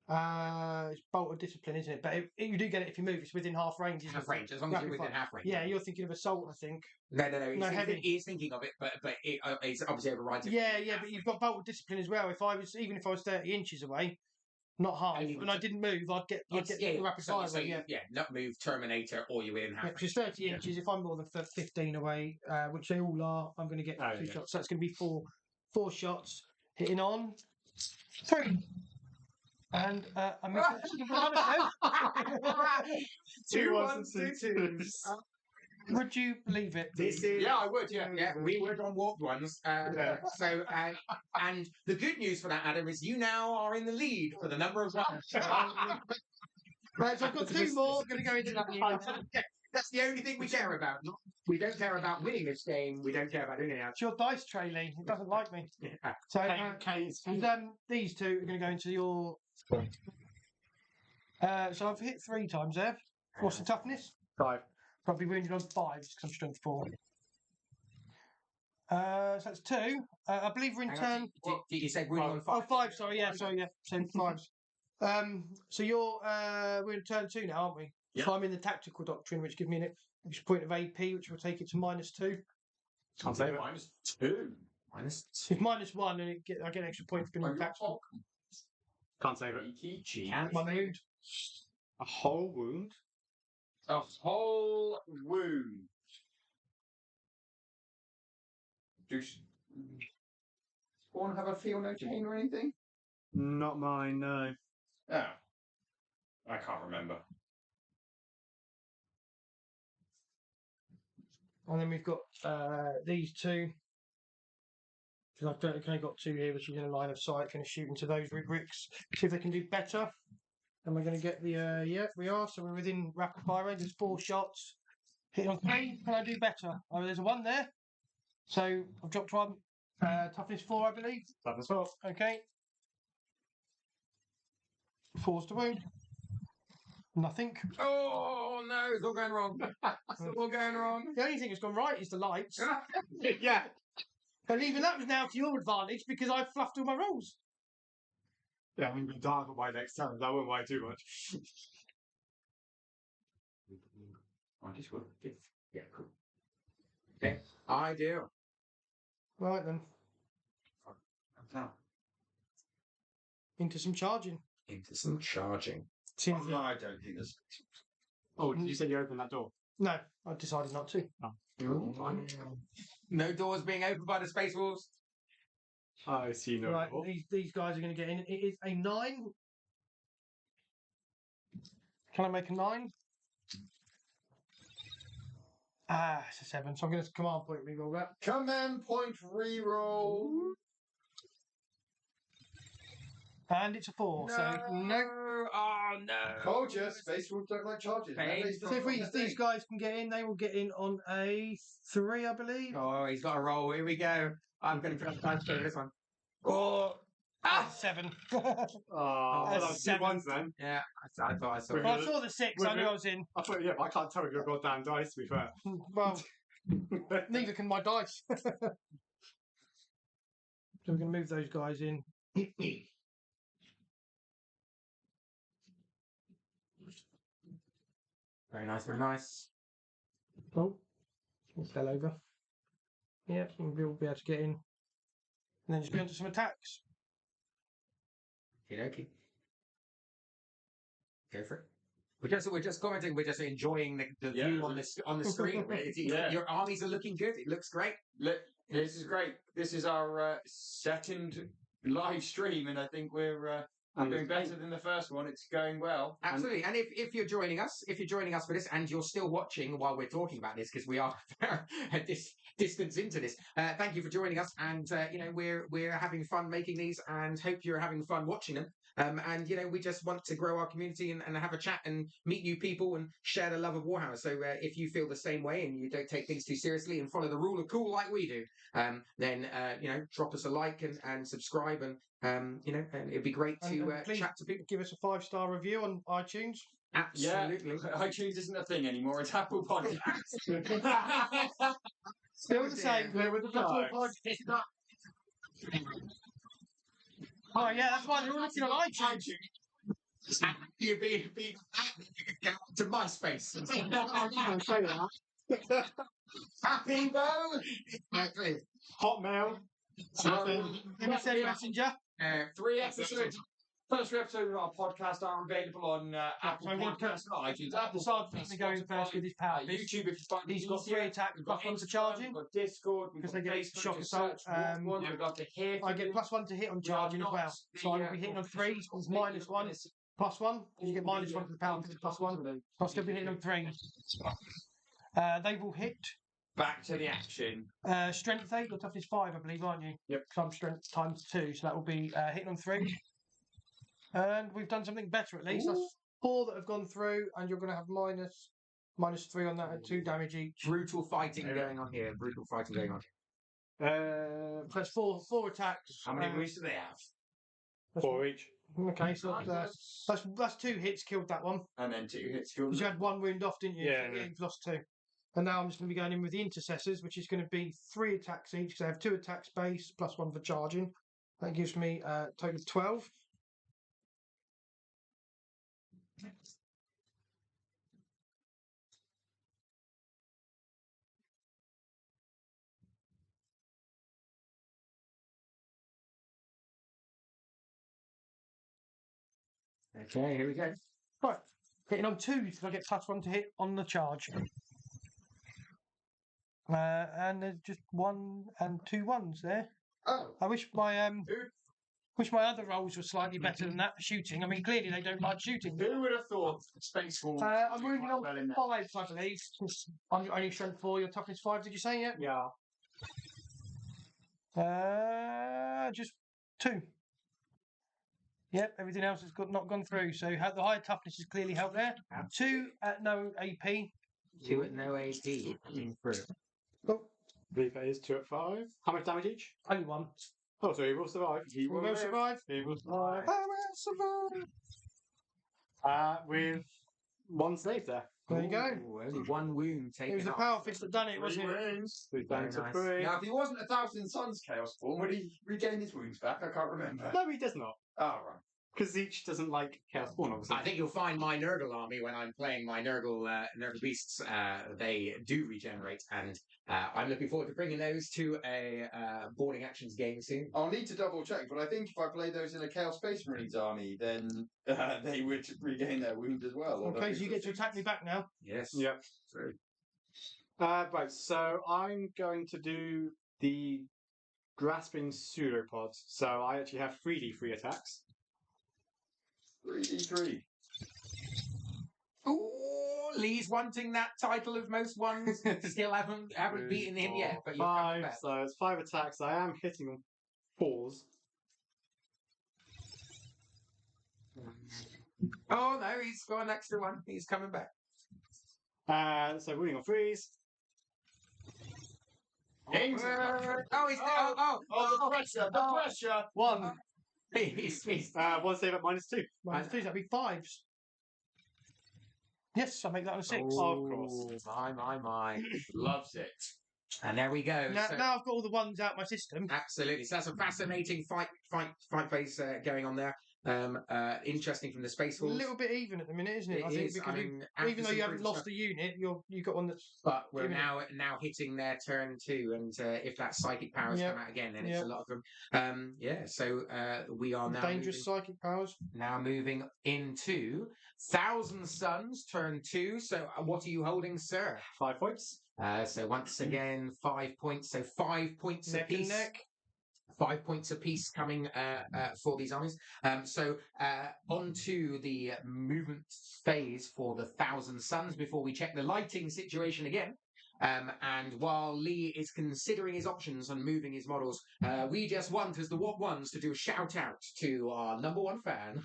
It's bolt of discipline, isn't it? But you do get it if you move. It's within half range. Isn't Half range, as long as you're within half range. Yeah, you're thinking of assault, I think. No. Heavy. He's thinking of it, but it's obviously overrides it. Yeah, but you've got bolt of discipline as well. Even if I was 30 inches away, not half, and I didn't move, I'd get the rapid fire. Not move, Terminator, or you're within half range. Which is 30 inches. If I'm more than 15 away, which they all are, I'm going to get 2 shots. So that's going to be four shots hitting on 3. And I missed another 2 ones and 2 twos. Would you believe it? This is I would. Yeah. We worked on warped ones. So and the good news for that, Adam, is you now are in the lead for the number of ones. Right, so I've got 2 more. Going to go into that unit. That's the only thing we care about. We don't care about winning this game. We don't care about anything else. It's your dice tray, Lee. It doesn't like me. So these 2 are going to go into your. So I've hit 3 times there. What's the toughness? 5. Probably wounded on 5 because I'm strength 4. So that's 2. I believe we're in turn. Did you say wounded on 5? Oh, 5. Sorry, yeah. So 5s. So we're in turn 2 now, aren't we? Yeah. So I'm in the tactical doctrine, which gives me an extra point of AP, which will take it to -2. Can't save it. -2. It's -1, and I get an extra point for being in tactical. Can't save it. One wound. A whole wound? A whole wound. Do Spawn have a feel no chain or anything? Not mine, no. Oh. I can't remember. And then we've got these 2. Because I've only got 2 here, which is in a line of sight. Going to shoot into those rubrics. See if they can do better. And we're going to get the we are. So we're within rapid fire range. There's 4 shots. Hit on 3. Can I do better? Oh, there's a 1 there. So I've dropped 1. Toughness 4, I believe. Toughness 4. Okay. 4's to wound. Nothing. Oh no, it's all going wrong. It's all going wrong. The only thing that's gone right is the lights. Yeah. And even that was now to your advantage because I've fluffed all my rolls. Yeah, I'm going to be dark by next time. That won't worry too much. I just will. Yeah, cool. Okay, ideal. Right then, into some charging. Into some charging. Seems No, I don't think there's. Oh, did you say you opened that door? no, I decided not to. No doors being opened by the Space Wolves. I see no Right, door. these guys are going to get in. It is a 9. Can I make a 9? Ah, it's a 7. So I'm going to command point reroll that. Command point reroll. And it's a 4. So no. Oh no! Told you, Space Wolves don't like charges. Painful. So if these guys can get in, they will get in on a 3, I believe. Oh, he's got a roll. Here we go. I'm going to put up for this one. Oh, Ah, 7. Oh, that was 2 7. ones then. yeah. I thought I saw We're it. Well, I saw the 6. I knew I was in. I thought, yeah, but I can't tell if you're goddamn dice, to be fair. Well, neither can my dice. So we're going to move those guys in. Very nice, very nice. Oh, it fell over. Yep, and we'll be able to get in. And then just go into some attacks. Okay. Go for it. We're just commenting. We're just enjoying the Yeah. view on the screen. Yeah. Your armies are looking good. It looks great. This is great. This is our second live stream, and I think we're doing better than the first one. It's going well. Absolutely. And if you're joining us, for this, and you're still watching while we're talking about this, because we are at this distance into this, thank you for joining us. And we're having fun making these, and hope you're having fun watching them. And we just want to grow our community and have a chat and meet new people and share the love of Warhammer. So if you feel the same way and you don't take things too seriously and follow the rule of cool like we do, then drop us a like and subscribe and and it'd be great to please chat to people. give us a 5-star review on iTunes. Absolutely. Yeah, iTunes isn't a thing anymore. It's Apple Podcasts. Still the same. Clear with the flags. Oh yeah, that's why they're all looking on iTunes. You be go to MySpace. Happy though. Exactly. Hotmail. MSN Messenger. 3 episodes. First 3 episodes of our podcast are available on Apple So I want to Podcasts and iTunes. Apple Decide Podcasts, to go in first with his power. YouTube, if you find He's it got easier. 3 attacks, We've got plus 1 for Instagram, charging. We've got Discord, we've Because got they get Facebook, shock just assault, search Wolf One. We've got to hear I get plus 1 to hit on charging as well. So I will be hitting on 3, it's minus 1, plus 1, because you get minus 1 for the power because it's plus 1. So I'll still be hitting on 3. They will hit Back to the action. strength 8, your toughness 5, I believe, aren't you? Yep. So I'm strength times 2, so that will be hitting on 3. And we've done something better at least. That's 4 that have gone through, and you're going to have minus 3 on that at 2 damage each. Brutal fighting going on here. Brutal fighting going on. So that's 4 attacks. How many moves do they have? 4 each. Okay, so that's 2 hits killed that one. And then 2 hits. Because you had 1 wound off, didn't you? Yeah. You've lost 2. And now I'm just going to be going in with the intercessors, which is going to be 3 attacks each, because I have 2 attacks base plus 1 for charging. That gives me a total of 12. Okay, here we go. Right, hitting on 2, so I get plus 1 to hit on the charge. And there's just 1 and 2 ones there. Oh. I wish my other rolls were slightly better than that for shooting. I mean, clearly they don't like shooting. Who would have thought Space Wolves? I'm moving on well in there? 5, I believe. I'm only strength 4. Your toughness 5. Did you say yet? Yeah. Just 2. Yep, everything else has not gone through. So the higher toughness has clearly helped there. 2 at no AP. 2 at no AP. Oh, Replay is 2 at 5. How much damage each? only 1. Oh, so he will survive. He Will will survive. He will survive. I will survive. With 1 save there. There you go. Ooh, only 1 wound taken. It was the off. power fist that done it, wasn't it? wounds. So he's down Very to nice. 3. Now, if he wasn't 1,000 Suns Chaos Form, would he regain his wounds back? I can't remember. No, he does not. Oh, right. Because each doesn't like Chaos Spawn, obviously. I think you'll find my Nurgle army when I'm playing my Nurgle beasts. They do regenerate, and I'm looking forward to bringing those to a boarding actions game soon. I'll need to double check, but I think if I play those in a Chaos Space Marines army, then they would regain their wound as well. Okay, so you get to attack me back now. Yes. Yep. True. Right, so I'm going to do the Grasping Pseudopods. So I actually have 3d3 attacks. 3d3. Ooh, Lee's wanting that title of most ones. Still haven't beaten him yet, but you've come Five, back. so it's 5 attacks. I am hitting on 4s. Oh no, he's got an extra one. He's coming back. So winning on 3s. Oh, he's the pressure! The pressure! 1. he's 1 save at -2. Minus 2, that'd be 5s. Yes, I'll make that on a 6. Oh, of course. My. Loves it. And there we go. Now, So- now I've got all the ones out my system. Absolutely. So that's a fascinating fight phase going on there. Interesting from the Space A Force. little bit even at the minute, isn't it? I It think is. because I you- mean, even though you haven't lost stuff. a unit, you've got one that's. But we're even- now hitting their turn too, and if that psychic powers Yep. come out again, then it's Yep. a lot of them. So we are now Dangerous psychic powers. moving into Thousand Suns turn 2. So what are you holding, sir? 5 points. So once again, 5 points. So 5 points Neck and apiece. neck. 5 points apiece coming for these armies. So onto the movement phase for the Thousand Suns before we check the lighting situation again. And while Lee is considering his options and moving his models, we just want, as the What Ones, to do a shout out to our number one fan,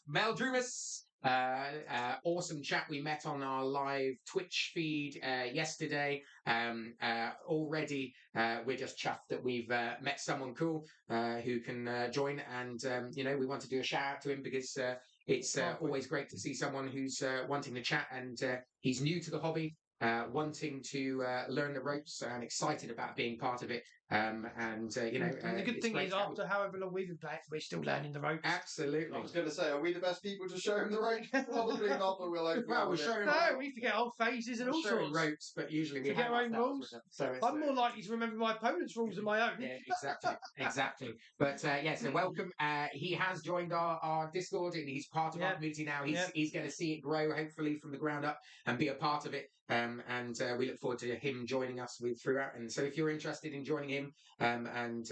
Mel Drumas. Awesome chat we met on our live Twitch feed yesterday. Already we're just chuffed that we've met someone cool who can join, and we want to do a shout out to him because it's always great to see someone who's wanting to chat, and he's new to the hobby, wanting to learn the ropes and excited about being part of it. And the good it's thing great is, to have- after however long we've been playing, we're still learning the ropes. Absolutely. I was going to say, are we the best people to show him the ropes? Probably not, but we'll open Well, up we're with it. showing No, we used to get old phases and all We're showing sorts. ropes, but usually we Forget have our own ourselves rules. with them. So it's, I'm more likely to remember my opponent's rules than my own. Yeah, exactly. But so welcome. He has joined our Discord, and he's part of our Yeah. community now. Yeah. He's going to see it grow, hopefully, from the ground up and be a part of it. And we look forward to him joining us throughout. And so, if you're interested in joining him and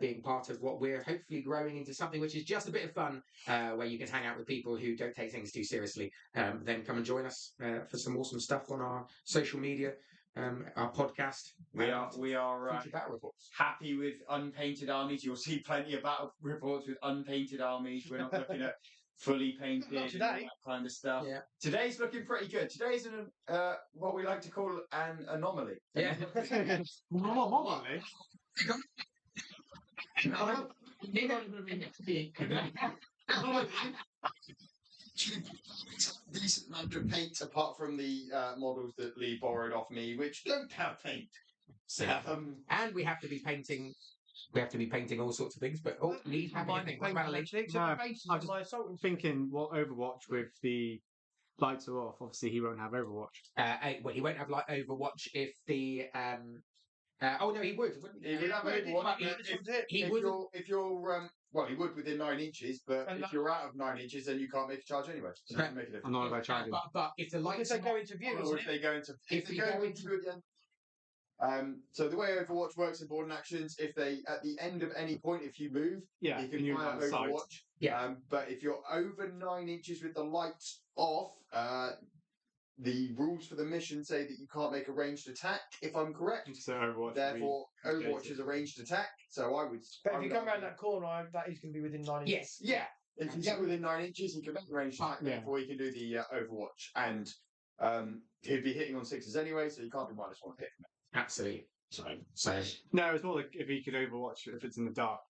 being part of what we're hopefully growing into something which is just a bit of fun, where you can hang out with people who don't take things too seriously, then come and join us for some awesome stuff on our social media, our podcast. We and are future battle reports. happy with unpainted armies. You'll see plenty of battle reports with unpainted armies. We're not looking at fully painted Not and today. all that kind of stuff. Yeah. Today's looking pretty good. Today's what we like to call an anomaly. Yeah. Decent amount of paint, apart from the models that Lee borrowed off me, which don't have paint. So, and we have to be painting. We have to be painting all sorts of things. But Lee's having a thing. What about Lee? Except No, the bases I'm of just my assault Thinking, what Overwatch with the lights are off? Obviously, he won't have Overwatch. Well, he won't have like Overwatch if the. Oh no, he would. Wouldn't He would have Overwatch, but He if would. you're well, he would within 9 inches, but And if that- you're out of 9 inches, then you can't make a charge anyway. So it doesn't make a difference. I'm not about charging. But if the If lights they are go into view, Or isn't if it? they go into If they you go go into it again. So the way Overwatch works in board and actions, if they at the end of any point, if you move, Yeah, you and can you fire have sight. Overwatch. Yeah. But if you're over 9 inches with the lights off, the rules for the mission say that you can't make a ranged attack. If I'm correct. So Overwatch. Therefore, will be Overwatch is a ranged attack. So I would. But I if you would come around argue- that corner, that is going to be within 9 inches. Yes. Yeah, if you get within 9 inches, he can make the ranged attack. Yeah. Therefore, he can do the Overwatch, and he'd be hitting on 6s anyway, so you can't be -1 hit. Absolutely. So No, it's more like if he could Overwatch if it's in the dark.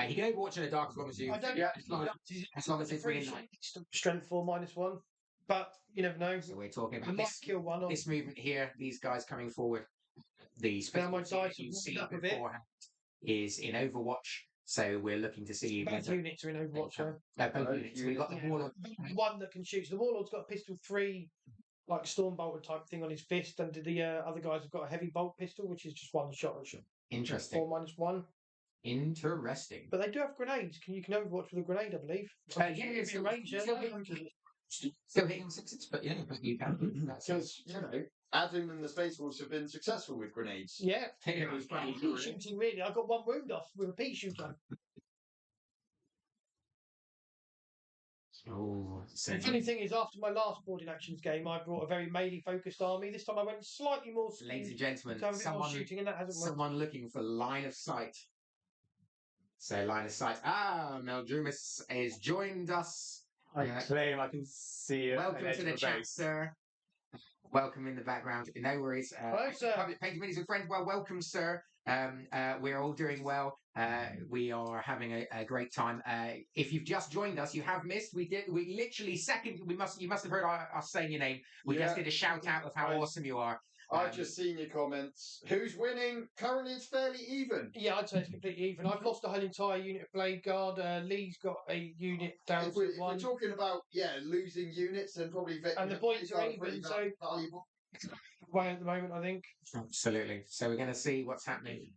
he can Overwatch in the dark as long as you. I don't Yeah, as long as it's within 9. Strength 4 -1. But you never know. So we're talking You about might this, kill one. Or this movement here. These guys coming forward. The Now my special dice you have see warmed up a bit. beforehand is in Overwatch. So we're looking to see Both units are in Overwatch. So. both units. We've got the warlord. One that can shoot. So the warlord's got a pistol 3, like storm bolter type thing on his fist, and the other guys have got a heavy bolt pistol, which is just one shot. Interesting. 4-1. Interesting. But they do have grenades. You can Overwatch with a grenade, I believe. Yeah, Still hitting sixes, but yeah, but you can. Because, Adam and the Space Wolves have been successful with grenades. Yeah. It was funny. Pea shooting, really. I got 1 wound off with a pea shooter. Oh, The funny thing is, after my last boarding actions game, I brought a very melee-focused army. This time I went slightly more speed. ladies and gentlemen, to have a bit more shooting, and that hasn't worked. someone looking for line of sight. So line of sight. Meldrumis has joined us. I claim I can see it. Welcome to the chat, sir. Welcome in the background. No worries. Hello, sir. Painting Minis with friends. Well, welcome, sir. We're all doing well. We are having a great time. If you've just joined us, you have missed. We literally you must have heard us saying your name. We just did a shout out of how awesome you are. I've just seen your comments. Who's winning? Currently, it's fairly even. Yeah, I'd say it's completely even. I've lost a whole entire unit of Blade Guard. Lee's got a unit down If to we're 1. talking about losing units, then probably And the points are even, pretty so valuable. way at the moment, I think. Absolutely. So we're going to see what's happening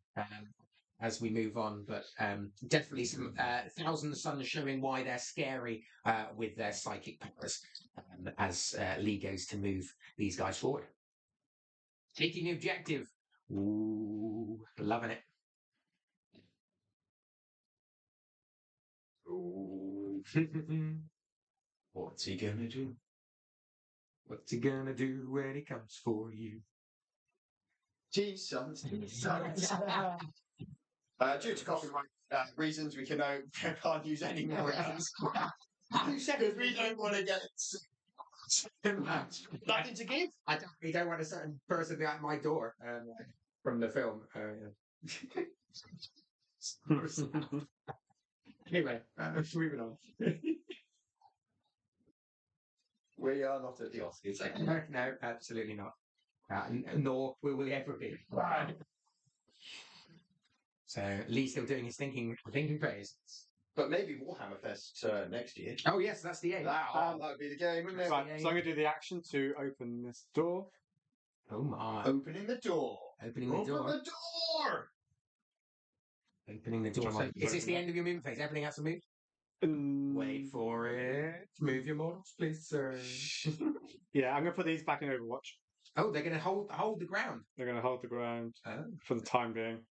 as we move on, but definitely some Thousand Suns showing why they're scary with their psychic powers as Lee goes to move these guys forward. Taking the objective. Ooh, loving it. Ooh. What's he gonna do? What's he gonna do when he comes for you? G-Sons. Due to copyright reasons, we can't use any more of these. Because we don't want to get Nothing to give? We don't want a certain person at my door from the film. Anyway, moving on. We are not at the Oscars. No, absolutely not. Nor will we ever be. So Lee's still doing his thinking phase. But maybe Warhammer Fest next year. Oh yes, that's the aim. That would be the game, wouldn't it? Right, so I'm going to do the action to open this door. Oh my! Opening the door. Opening the door. Open the door. Opening the door. Is this the end of your movement phase? Everything has to move. Wait for it. Move your models, please, sir. Yeah, I'm going to put these back in Overwatch. Oh, they're going to hold the ground. They're going to hold the ground for the time being.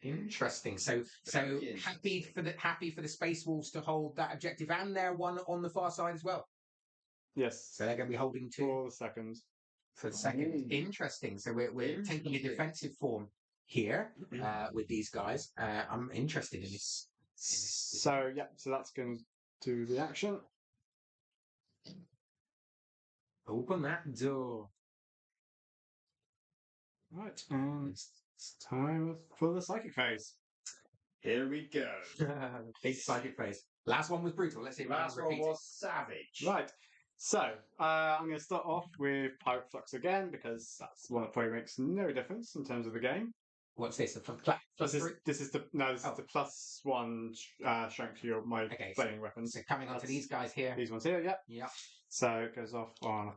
Interesting. So happy for the Space Wolves to hold that objective, and they're one on the far side as well. Yes. So they're going to be holding 2 for the second. For the second. Interesting. So we're taking a defensive form here with these guys. I'm interested in this. So that's going to do the action. Open that door. Right, and it's time for the psychic phase. Here we go. Big psychic phase. Last one was brutal. Let's see if Last one was savage. Right. So I'm going to start off with Pirate Flux again because that's one that probably makes no difference in terms of the game. What's this? This is the +1 strength to my flaming weapons. So coming onto these guys here. These ones here, yep. Yep. So it goes off on.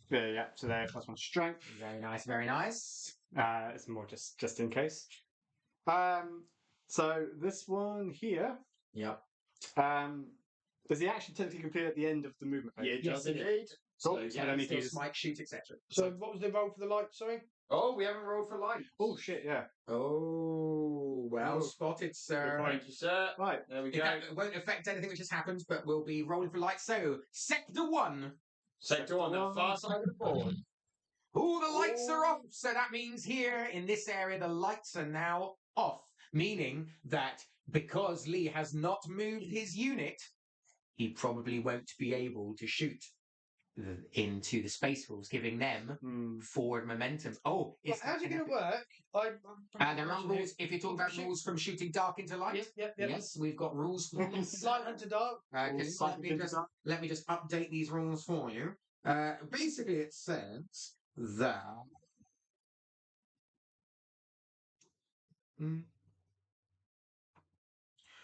Yeah. So they're +1 strength. Very nice. Very nice. It's more just in case. So this one here. Yep. Does he actually technically complete at the end of the movement phase? Yeah, it does indeed. Cool. So, I don't need to use smite, shoot, etc. So what was the roll for the light? Sorry. Oh, we haven't rolled for light. Oh shit! Yeah. Oh, well spotted, sir. Good point, sir. Right. There we go. It won't affect anything which has happened, but we'll be rolling for light. So sector 1. Sector 1, the far side of the board. Oh, the lights are off. So that means here in this area, the lights are now off, meaning that because Lee has not moved his unit, he probably won't be able to shoot into the Space Wolves, giving them forward momentum. Oh, how's it going to work? There are rules. If you're talking about rules from shooting dark into light, yes, we've got rules for light into dark. let me just update these rules for you. Basically, it says that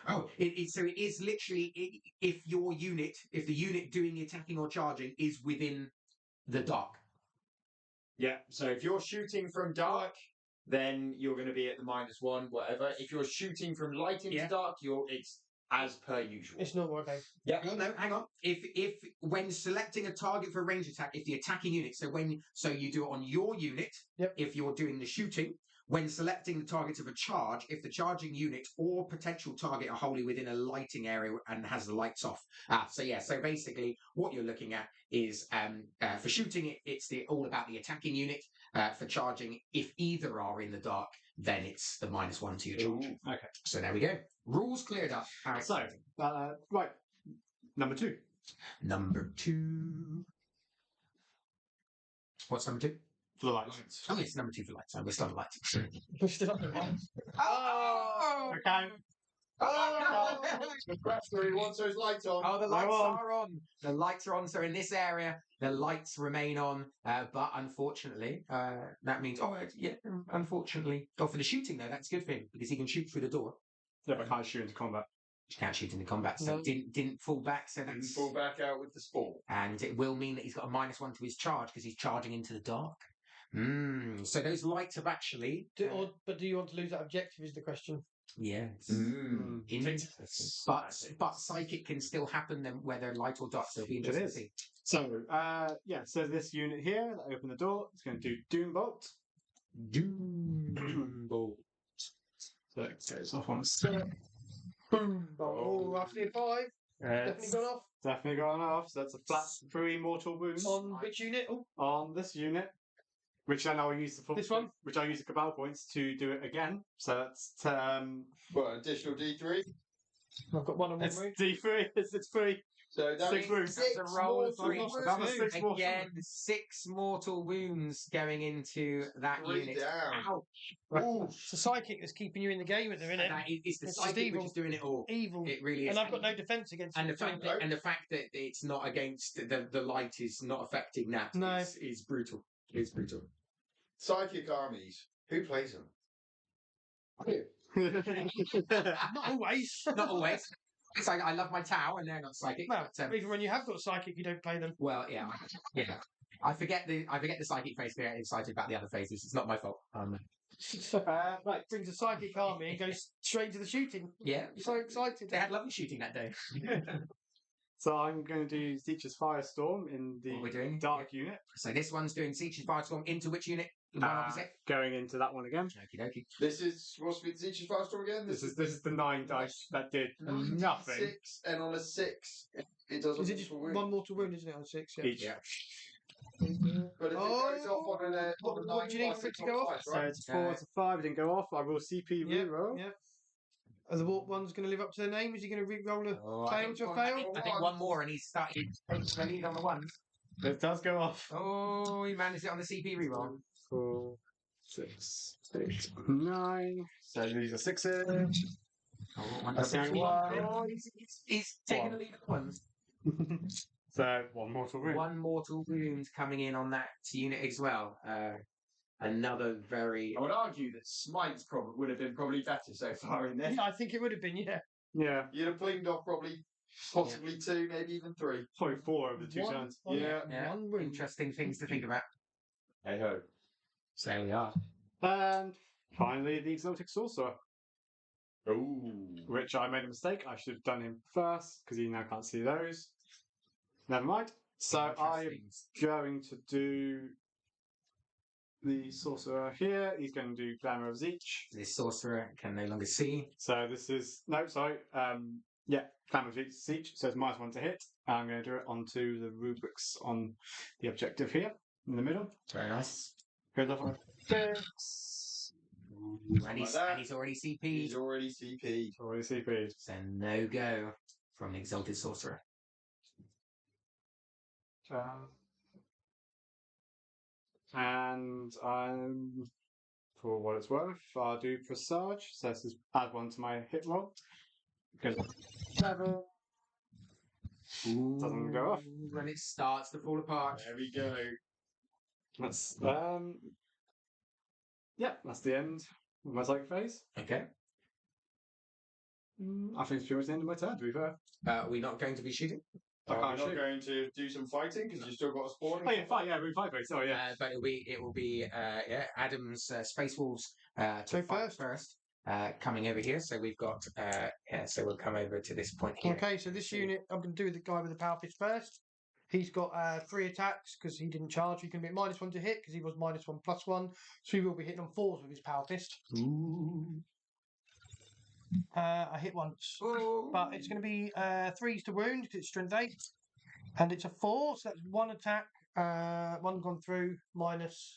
Oh, so it is literally if the unit doing the attacking or charging is within the dark. Yeah. So if you're shooting from dark, then you're going to be at the -1, whatever. If you're shooting from light into dark, it's as per usual. It's not okay. Yeah. No, hang on. If when selecting a target for a range attack, if the attacking unit, so you do it on your unit, if you're doing the shooting, when selecting the target of a charge, if the charging unit or potential target are wholly within a lighting area and has the lights off. So basically what you're looking at is for shooting it's all about the attacking unit. For charging, if either are in the dark, then it's the -1 to your charge. Ooh, okay. So there we go. Rules cleared up. So, right. Number 2. Number 2. What's number 2? For the lights. Oh, it's number 2 for lights. We're still on lights. Pushed it up the wall. Oh! Okay. The Crafter wants those lights on. Oh, the lights are on. The lights are on. So in this area, the lights remain on. But unfortunately, that means, unfortunately. Oh, for the shooting, though, that's good for him because he can shoot through the door. Yeah, but can't shoot into combat. You can't shoot into combat, so No. didn't fall back. So And that's fall back out with the spore. and it will mean that he's got a -1 to his charge because he's charging into the dark. So those lights have actually. But do you want to lose that objective? Is the question. Yes. Interesting. But psychic can still happen then whether light or dark. So it'll be interesting to see. So, so this unit here that opened the door, it's going to do Doom Bolt. Doom Bolt. So it goes off on a step. Boom. Oh, roughly a 5. Definitely gone off. Definitely gone off. So that's a flat 3 mortal wounds On which unit? Oh, on this unit. Which then I'll use This one? Which I'll use the Cabal points to do it again. So that's What, additional D3? I've got one on one it's room. D3. It's 3. So that 6 wounds. That's a roll of mortal 3. wounds. Another 6 mortal Again, wounds. 6 mortal wounds going into that 3 unit. down. Ouch. It's the psychic that's keeping you in the game at the minute. It's the It's just psychic which evil. is doing it all. Evil. It really is. And I've got no defense against And it. the fact that it's not against the light is not affecting that No. is brutal. It's brutal. Psychic armies. Who plays them? Not always. Not always. It's like I love my Tau and they're not psychic. Well, but, even when you have got psychic, you don't play them. well, yeah. I forget the psychic phase to get excited about the other phases. It's not my fault. Right, brings a psychic army and goes straight to the shooting. Yeah. So excited. They had lovely shooting that day. So I'm going to do Teacher's Firestorm in What we're the doing? dark unit. So this one's doing Siege Firestorm into which unit? The one opposite? Going into that one again. Okie dokie. This is supposed to be the Teacher's Firestorm again? This is the 9 dice that did nothing 6, and on a 6, it does Is it just one mortal wound, isn't it, on 6? Yeah. each. Yeah. But if it goes off on a What 9, do you need for it to go off? So it's 4 to 5. It didn't go off. I will CP reroll. Yeah. Are the warp ones going to live up to their name? Is he going to re-roll a fail to a fail? I think one more and he's started taking the lead on the ones. It does go off. Oh, he managed it on the CP reroll. 4, 6, 8, 9. So these are 6s. Oh, That's the only one. Oh, he's taking the lead on the ones. So 1 mortal wound. One mortal wound coming in on that unit as well. Another very. I would argue that Smite's would have been probably better so far in there. Yeah, I think it would have been, yeah. Yeah. You'd have blinged off possibly 2, maybe even 3. Probably 4 over the 2 turns. Yeah. One wound. Interesting things to think about. Hey ho. So there we are. And finally, the Exotic Sorcerer, Ooh. which I made a mistake. I should have done him first because you now can't see those. Never mind. So I'm Interesting. going to do the Sorcerer here. He's going to do Glamour of Zeech. This sorcerer can no longer see. So this is Glamour of Zeech. So it's -1 to hit. I'm going to do it onto the rubrics on the objective here in the middle. Very nice. Goes off on 6. And he's already CP'd. He's already CP'd. Already CP'd. So no go from the Exalted Sorcerer. And for what it's worth, I'll do Presage. So this is add 1 to my hit roll. Goes 7. Doesn't go off. When it starts to fall apart. There we go. That's that's the end of my psychic phase. Okay. I think it's pretty much the end of my turn, to be fair. We're not going to be shooting. I Are can't we not shoot. going to do some fighting because you've still got a spawn? Oh, yeah, fight, yeah, we're fight, sorry, yeah. But it will be Adam's Space Wolves to So fight first. Coming over here, so we've got so we'll come over to this point here. Okay, so this unit, I'm going to do the guy with the power fist first. He's got 3 attacks because he didn't charge. He can be at -1 to hit because he was -1/+1. So he will be hitting on 4s with his power fist. I hit once, but it's going to be 3s to wound because it's strength 8, and it's a 4, so that's 1 attack. 1 gone through -2.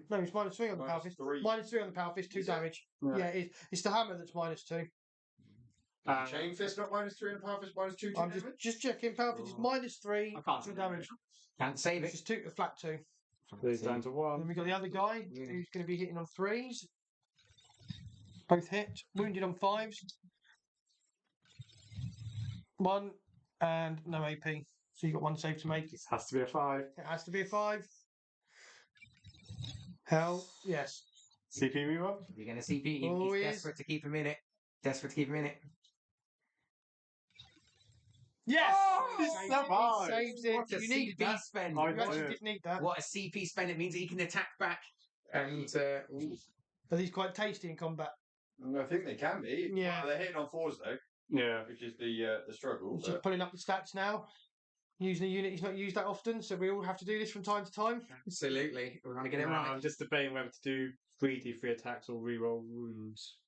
No, it's -3 on the power fist. -3. -3 on the power fist, 2 Is it? damage. Yeah. Yeah, it's the hammer that's -2. Chain fist not -3 and power fist -2. I'm just checking. Power fist is -3, I can't 2 see damage. Can't save It's it. just 2 flat 2. These down to Then 1. we've got the other guy Yeah. who's going to be hitting on 3s. Both hit. Wounded on 5s. 1 and no AP. So you've got 1 save to make. This has to be a 5. It has to be a 5. Hell, yes. CP reroll? You're going to CP. Oh, He's he is. desperate to keep him in it. Desperate to keep him in it. Yes! Oh, He he survived! saves it. What a You needed CP that. spend. I You know. actually did need that. What a CP spend. It means he can attack back. And But he's quite tasty in combat. I think they can be. Yeah. Well, they're hitting on 4s though, Yeah. which is the struggle. He's just pulling up the stats now. Using a unit he's not used that often, so we all have to do this from time to time. absolutely. We're going to get it No, right. I'm just debating whether to do 3d3 attacks or reroll wounds.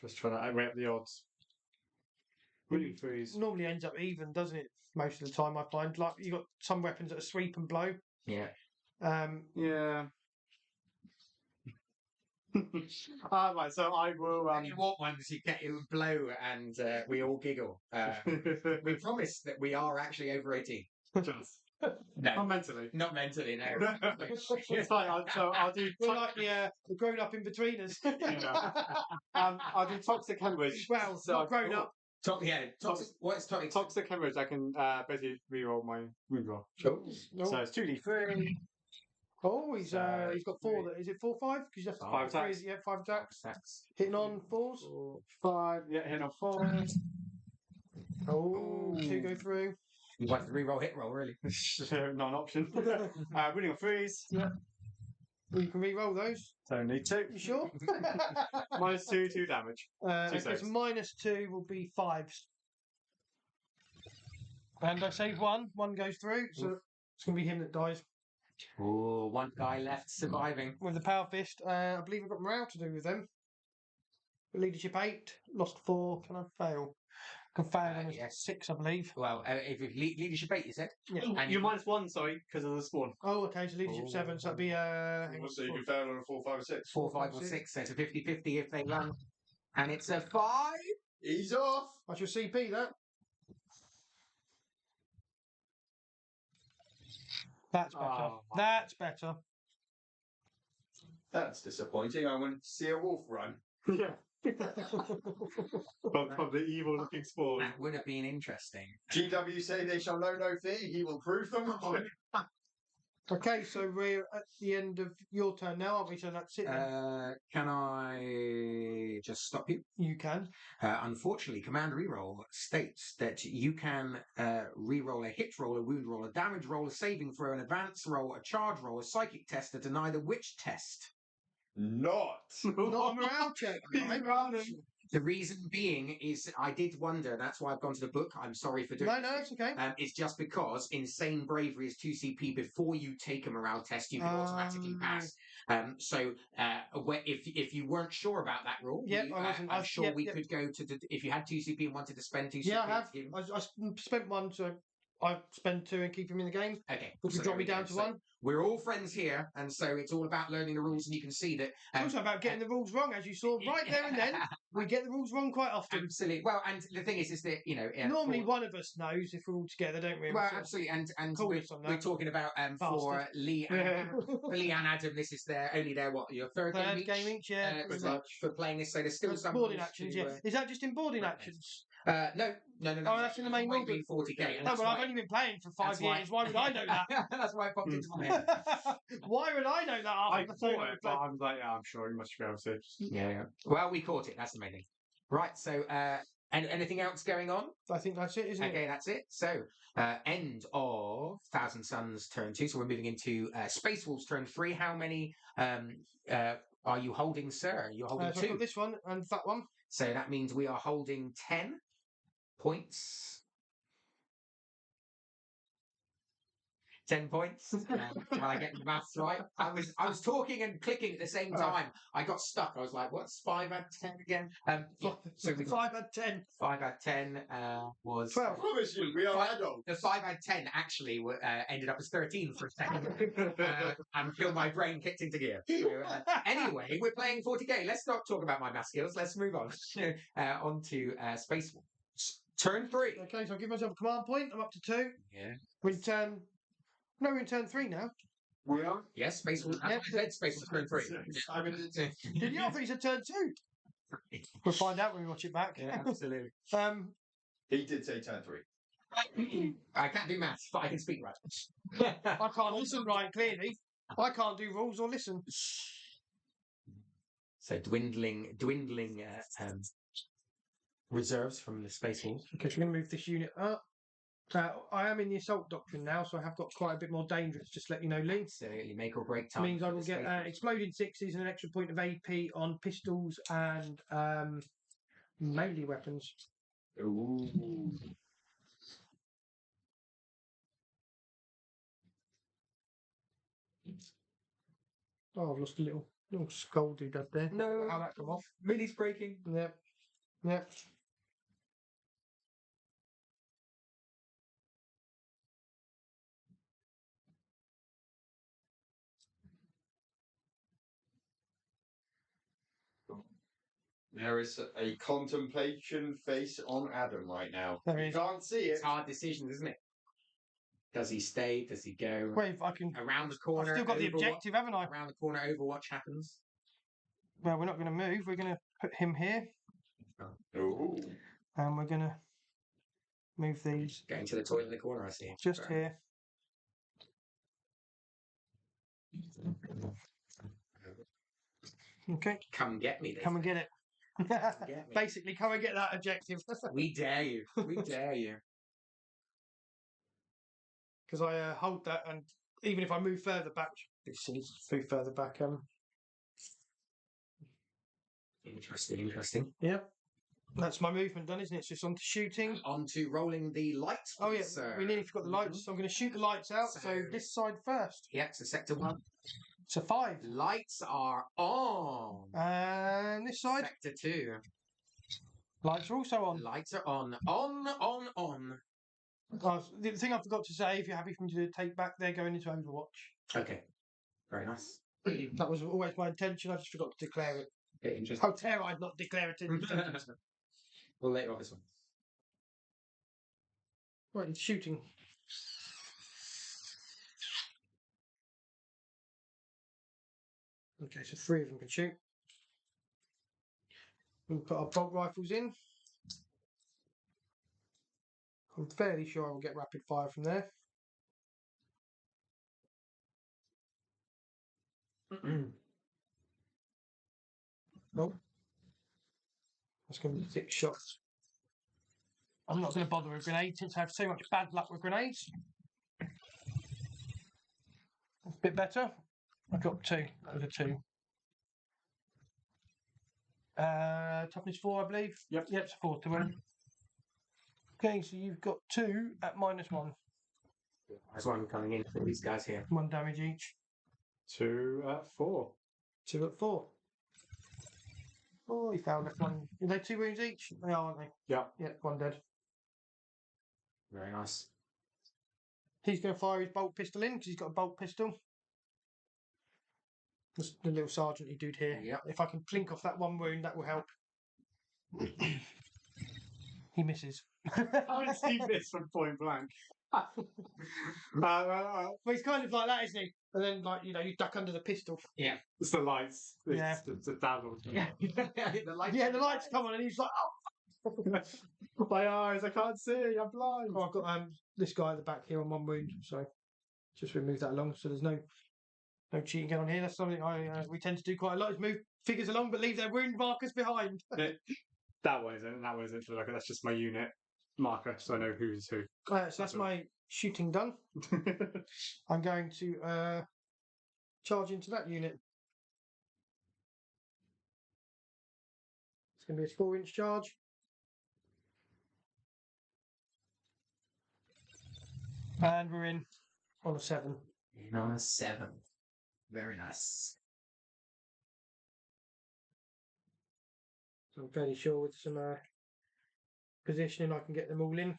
Just trying to weigh up the odds. Winning 3s. Normally ends up even, doesn't it? Most of the time, I find. Like you got some weapons that are sweep and blow. Yeah. Yeah. Right, so I will. When you walk ones, you get you blow, and we all giggle. We promise that we are actually over 18. Just, No, not mentally. not mentally, no. It's fine. I'll do. We're like the grown up in between us. I'll do toxic hemorrhage. Well, So not grown up. Toxic. What's toxic? Toxic hemorrhage. I can basically reroll my wound roll. No. So it's 2d3. Oh, he's So, got 4. Is it 4, 5? Because you have to 5 three, attacks. Yeah, 5 attacks. That's Hitting on 4s. 5. Yeah, hit on 4. Oh, 2 go through. you want to reroll hit roll, really? Not an option. Winning on 3s. Yeah. Well, you can re-roll those. So need 2. You sure? -2, 2 damage. Okay, saves. so -2 will be 5s. And I save 1. 1 goes through, so it's going to be him that dies. Oh, one guy left surviving. With the power fist, I believe I've got morale to do with them. Leadership 8, lost 4. Can I fail? Can fail on a yes. 6, I believe. Well, if leadership 8, you said? Yeah. And You're -1, sorry, because of the spawn. Oh, okay, so leadership 7, so that'd be So you can fail on a 4, 5, or 6. 4, 5, or 6. So it's a 50-50 if they run. And it's a 5. He's off. That's your CP, that. That's better. Oh. That's better. That's disappointing. I wanted to see a wolf run. Yeah. From the evil looking spawn. That would have been interesting. GW say they shall know no fear. He will prove them wrong. Okay, so we're at the end of your turn now, aren't we? So that's it. Then. Can I just stop you? You can. Unfortunately, command reroll states that you can reroll a hit roll, a wound roll, a damage roll, a saving throw, an advance roll, a charge roll, a psychic test to deny the witch test. Not. Not a morale check. Right? The reason being is I did wonder, that's why I've gone to the book. I'm sorry for doing No, it's okay. it's just because insane bravery is 2 CP. Before you take a morale test, you can automatically pass. So if you weren't sure about that rule, Yep, I wasn't. I'm sure we Yep. could go to if you had 2 CP and wanted to spend 2 CP. Yeah, I have. to give- I spent 1, so I spend 2 and keep him in the game. Okay, Which so would drop there me we go. down to So 1. We're all friends here, and so it's all about learning the rules. And you can see that It's also about getting the rules wrong, as you saw right there and then. We get the rules wrong quite often. absolutely. Well, and the thing is that Normally, for- one of us knows if we're all together, don't we? Well, Sort of absolutely, and call we're, us on we're that. talking about for Bastard. Lee and for Lee and Adam. This is your third game Third each, game each, yeah. for playing this. So there's still some boarding rules actions, to, yeah. Is that just in boarding right, actions? No. Oh, that's in the main might rule be 40k. And No, that's but I've why, only been playing for 5 that's why- years. Why would I know that? That's why it popped into my head. Why would I know that? I After thought it, but I'm like, yeah, I'm sure you must be able to. Yeah. Well, we caught it. That's the main thing. Right. So, and anything else going on? I think that's it, isn't Okay, it? that's it. So, end of Thousand Suns turn 2. So we're moving into Space Wolves turn 3. How many are you holding, sir? You're holding So I've 2. got this one and that one. So that means we are holding 10 points. 10 points. When I get the maths right, I was talking and clicking at the same time. I got stuck. I was like, "What's 5 out of 10 again?" Yeah, so we got 5 out of 10. 5 out of 10 was 12. I promise you, we are adults. The 5 out of 10 actually ended up as 13 for a second until my brain kicked into gear. So, anyway, we're playing 40k. Let's not talk about my math skills. Let's move on on to Space Wolves. Turn 3. Okay, so I'll give myself a command point. I'm up to 2. Yeah. We're in turn 3 now. We are. Yes, Space Wolves. Yeah. Space Wolves turn 3. I mean, Did you? I thought you said turn 2. We'll find out when we watch it back. Yeah, absolutely. he did say turn 3. I can't do maths, but I can speak right. I can't listen right, clearly. I can't do rules or listen. So dwindling reserves from the Space Wolves. Okay, so we're going to move this unit up. I am in the assault doctrine now, so I have got quite a bit more dangerous. Just let you know, Lee. Absolutely, make or break time. Means I for will the get Space Wolves. exploding 6s and an extra point of AP on pistols and melee weapons. Ooh. Oh, I've lost a little skull dude up there. No, How that come off? Millie's breaking. Yep. Yep. There is a contemplation face on Adam right now. There You is. can't see it. It's hard decisions, isn't it? Does he stay? Does he go Wait, if I can. around the I've corner? still got the Overwatch- objective, haven't I? Around the corner, Overwatch happens. Well, we're not going to move. We're going to put him here, Ooh. and we're going to move these Going to the toilet in the corner, I see. just here. Okay, Come get me. come and get it. Get me. Basically, come and get that objective. We dare you. We dare you. Because I hold that, and even if I move further back, move further back. Interesting. Yep, that's my movement done, isn't it? It's just on to shooting. On to rolling the lights. Oh yeah, please, sir. we nearly forgot the lights. So I'm going to shoot the lights out. So So- this side first. Yeah, so sector 1. So 5, Lights are on. and this side Sector 2. lights are also on. Lights are on. On. The thing I forgot to say, if you're happy for me to take back, they're going into Overwatch. Okay. Very nice. That was always my intention. I just forgot to declare it. Okay, interesting. How dare I not declare it in intentions? We'll later off this one. Right, it's shooting. Okay, so 3 of them can shoot. We'll put our bolt rifles in. I'm fairly sure I will get rapid fire from there. Nope. That's going to be 6 shots. I'm not going to bother with grenades since I have so much bad luck with grenades. That's a bit better. I dropped 2. That was a 2. Toughness 4, I believe. Yep. Yep, it's a 4 to win. Okay, so you've got 2 at -1. That's why I'm coming in for these guys here. 1 damage each. 2 at 4. 2 at 4. Oh, he found that one. Are they 2 wounds each? They are, aren't they? Yeah. Yeah, 1 dead. Very nice. He's going to fire his bolt pistol in because he's got a bolt pistol. Just the little sergeant-y dude here. Yep. If I can plink off that 1 wound, that will help. He misses. How does he miss from point blank? Well, he's kind of like that, isn't he? And then, like, you duck under the pistol. It's the lights. It's Yeah. the dazzle. Yeah. The lights. Yeah, the lights come on, and he's like, "Oh!" My eyes, I can't see. I'm blind. Oh, I've got this guy at the back here on 1 wound, so just remove that along. So there's no cheating going on here. That's something we tend to do quite a lot: is move figures along, but leave their wound markers behind. That one isn't. That one isn't. Like, that's just my unit marker, so I know who's who. So that's my shooting done. I'm going to charge into that unit. It's going to be a 4-inch charge. And we're in on a 7. On a 7. Very nice. So I'm fairly sure with some positioning I can get them all in.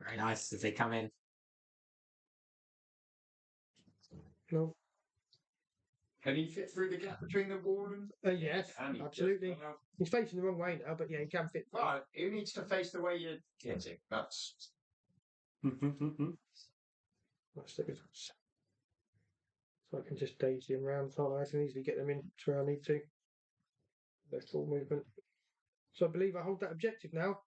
Very nice as they come in. No. Can he fit through the gap between the wall and? Yes, And he absolutely. just- He's facing the wrong way now, but yeah, he can fit. Right, who needs to face the way you're hitting? That's That's the good. So I can just daisy them around, can't I? I can easily get them in to where I need to. Their full movement. So I believe I hold that objective now.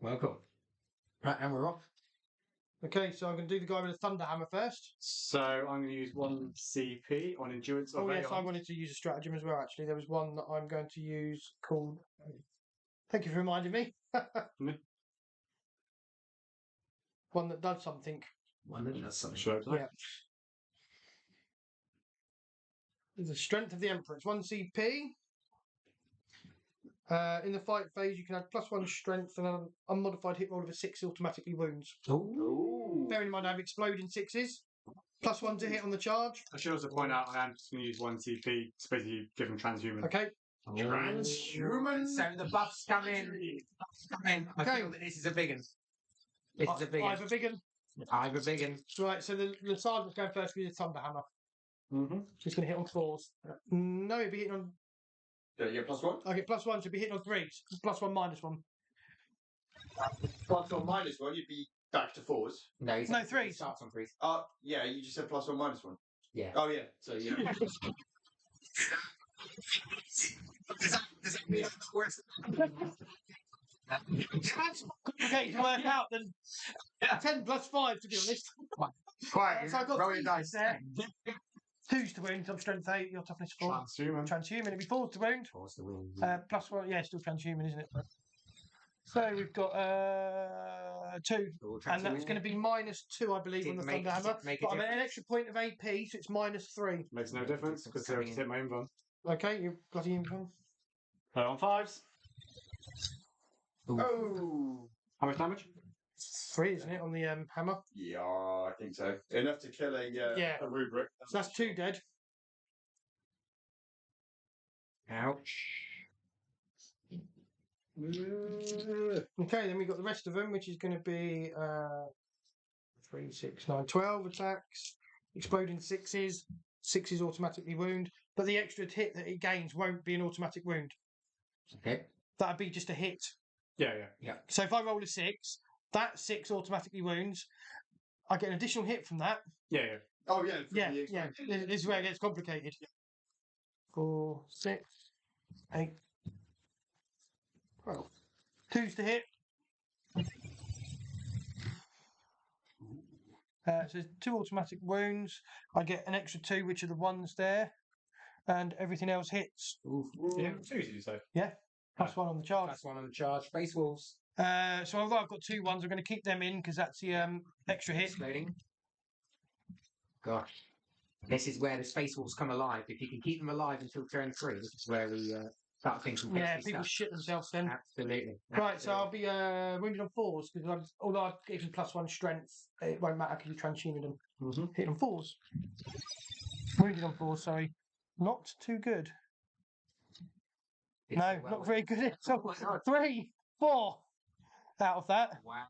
Welcome. Right, and we're off. Okay, so I'm going to do the guy with the thunder hammer first. So I'm going to use 1 CP on endurance. Oh of yes, I Aeon. wanted to use a stratagem as well. Actually, there was one that I'm going to use called. Thank you for reminding me. One that does something. One that does something. Sure. Yeah. The strength of the Emperor. It's 1 CP. In the fight phase, you can add +1 strength and an unmodified hit roll of a 6 automatically wounds. Ooh. Bearing in mind I have exploding 6s. +1 to hit on the charge. I should also point out I am just going to use 1 CP. It's basically given transhuman. Okay. Transhuman. So the buffs come in. I Okay. feel that this is a big one. This is a big I one. have a big one. I have a big one. Right, so the sergeant's going first with the thunder hammer. Mm-hmm. He's going to hit on 4s. No, he'll be hitting on. Do you get +1? I get +1, so he'll be hitting on 3s. +1, -1. +1, -1, you'd be back to 4s. No, he's No, he 3s. starts on 3s. Yeah, you just said +1, -1. Yeah. Oh yeah. So yeah. Does that mean it's worse? That's complicated to work out than 10 + 5, to be honest. Quite. So I got Roll 3 your dice there. 2s to wound, I'm strength 8, your toughness 4. Transhuman. Transhuman, it'll be 4s to wound. Force the wind. +1, yeah, still transhuman, isn't it? So we've got 2, and that's going to be -2, I believe, on the Didn't thunder hammer. make a But I'm at an difference. extra point of AP, so it's -3. Makes no difference because they already hit my own one. Okay, you bloody income. On 5s. Oh. How much damage? 3, isn't it, on the hammer? Yeah, I think so. Enough to kill Yeah. a rubric. So that's 2 dead. Ouch. Okay, then we've got the rest of them, which is going to be 3, 6, 9, 12 attacks, exploding 6s, 6s automatically wound, but the extra hit that it gains won't be an automatic wound. Okay. That'd be just a hit. Yeah. So if I roll a 6, that 6 automatically wounds. I get an additional hit from that. Yeah. Oh yeah. Yeah. This is where it gets complicated. 4, 6, 8, 12. 2s to hit. So there's 2 automatic wounds. I get an extra 2, which are the ones there, and everything else hits. Yeah. 2s, did you say? +1 on the charge. +1 on the charge. Space Wolves. So although I've got 2 ones, I'm going to keep them in because that's the extra hit. Exploding. Gosh. This is where the Space Wolves come alive. If you can keep them alive until turn 3, this is where we start thinking. Yeah, tasty people stuff. shit themselves then. Absolutely. Right, so I'll be wounded on 4s because although I've given +1 strength, it won't matter because you transhuman them. Hit on 4s. Wounded on 4s, sorry. Not too good. It's No, well not with- very good. Oh my God. 3, 4 out of that. Wow.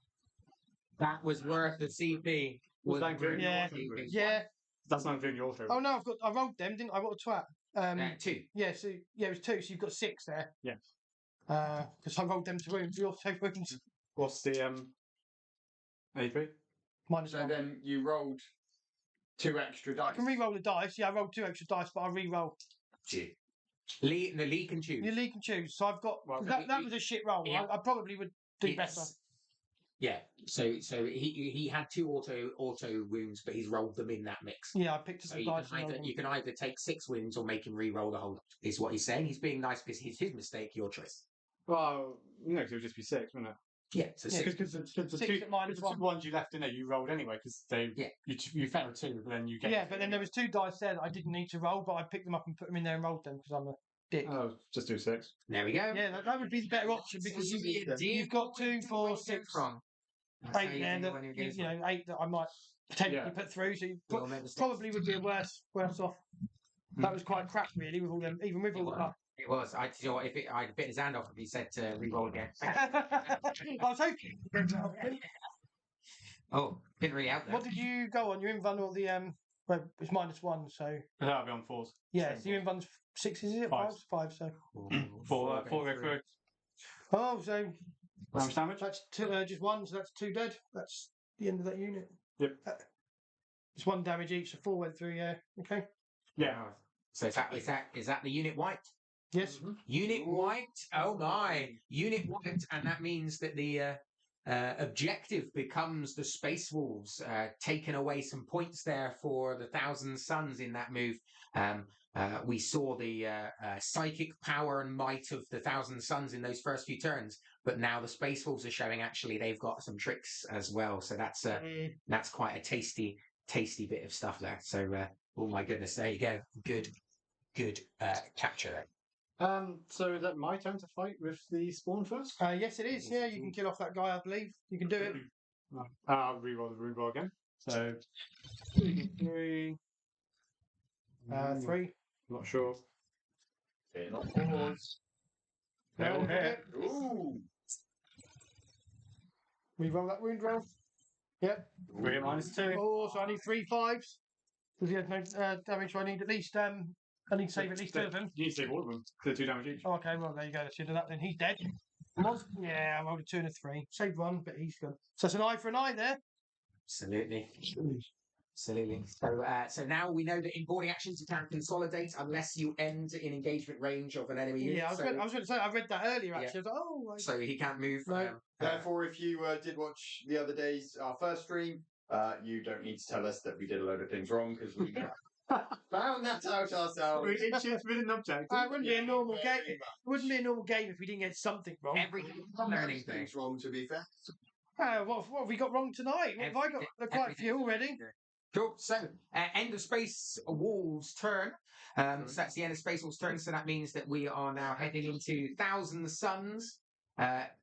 That was worth the CP. Was that good? Yeah. CP. Yeah. That's not including your 3. Oh no, I rolled them, didn't I? What a twat. 2. Yeah, so yeah, it was 2, so you've got 6 there. Yeah. Because I rolled them to wounds. You also wounds. What's the AP? Minus So 1. then you rolled 2 extra dice. I can re-roll the dice. Yeah, I rolled 2 extra dice, but I re-roll. Lee can choose. Your league can choose. So I've got Well, that was a shit roll. Yeah. I probably would do better. Yeah. So he had 2 auto wounds, but he's rolled them in that mix. Yeah, I picked up So the you dice. can either take 6 wounds or make him re-roll the whole. Is what he's saying. He's being nice because it's his mistake, your choice. Well, no, 'cause it would just be 6, wouldn't it? Yeah. So Yeah, 6. Because the 6 two at minus the 1. ones you left in there, you rolled anyway because you failed 2, but then you get. Yeah, but then there was 2 dice there that I didn't need to roll, but I picked them up and put them in there and rolled them because I'm a dick. Oh, just do 6. There we go. Yeah, that would be the better option because you've got 2, 4, 6, 8 there that you know 8 that I might potentially put through. So you probably would be worse off. That was quite crap, really, with all them, even with all the. It was. You know what, if I'd bit his hand off if he said to re-roll again. I was hoping. Oh, didn't really help that. What did you go on? Your invuln or the well, it's minus 1, so That'll be on 4s. yeah. So your invuln's 6, is it? 5, 5. So 4 go through. oh, so How much damage? that's just 1. So that's 2 dead. That's the end of that unit. Yep. It's 1 damage each. So 4 went through. Yeah. Okay. Yeah. So is that the unit wiped? Yes. Unit wiped. Oh my! Unit wiped, and that means that the objective becomes the Space Wolves, taking away some points there for the Thousand Suns in that move. We saw the psychic power and might of the Thousand Suns in those first few turns, but now the Space Wolves are showing actually they've got some tricks as well. So that's quite a tasty bit of stuff there. So oh my goodness, there you go. Good capture there. So is that my turn to fight with the spawn first? Yes, it is. Yeah, you can kill off that guy. I believe you can do it. I'll reroll again. So 3. 3. Not sure. They're not 4s. They're all hit. Ooh. Reroll that wound roll. Yep. 3 minus 2. Oh, so I need 3 5s. Because he has no damage, so I need at least I need to save at least 2 of them. You need to save all of them. They're 2 damage each. Oh, okay, well there you go. Let's do that then. He's dead. Yeah, I rolled a 2 and a 3. Saved 1, but he's gone. So it's an eye for an eye there. Absolutely. So now we know that in boarding actions you can't consolidate unless you end in engagement range of an enemy unit. Yeah, I was going to say, I read that earlier actually. Yeah. I was like, oh. So he can't move. No. Therefore, if you did watch the other day's our first stream, you don't need to tell us that we did a load of things wrong because we found that out ourselves. We did choose with an object. It wouldn't be a normal game. It wouldn't be a normal game if we didn't get something wrong. Everything learning things. Things wrong, to be fair. What have we got wrong tonight? What have I got? There are quite a few already. Cool. So, end of Space Wolves' turn. So that's the end of Space Wolves' turn. So that means that we are now heading into Thousand Suns.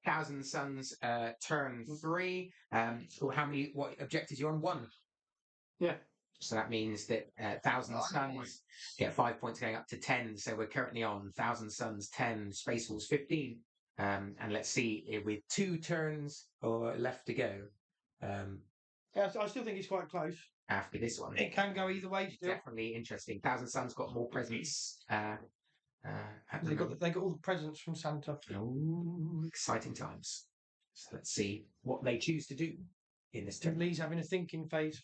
Thousand Suns turn 3. So what objectives are you on? 1. Yeah. So that means that Thousand Suns get 5 points going up to 10. So we're currently on Thousand Suns 10, Space Wolves 15. And let's see, with 2 turns left to go. Yeah, so I still think it's quite close. After this one, It can go either way still. definitely interesting. Thousand Suns got more presents. They got all the presents from Santa. Oh, exciting times. So let's see what they choose to do in this turn. Lee's having a thinking phase.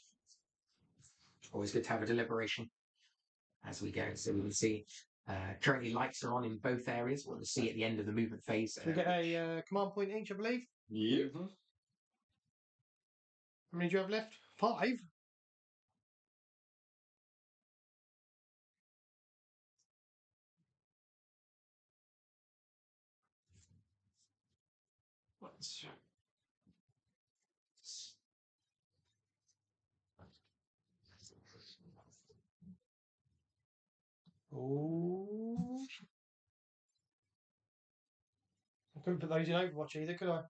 Always good to have a deliberation as we go. So we can see currently lights are on in both areas. We'll see at the end of the movement phase. We get a command point each, I believe. Yep. How many do you have left? 5. Oh. I couldn't put those in Overwatch either, could I?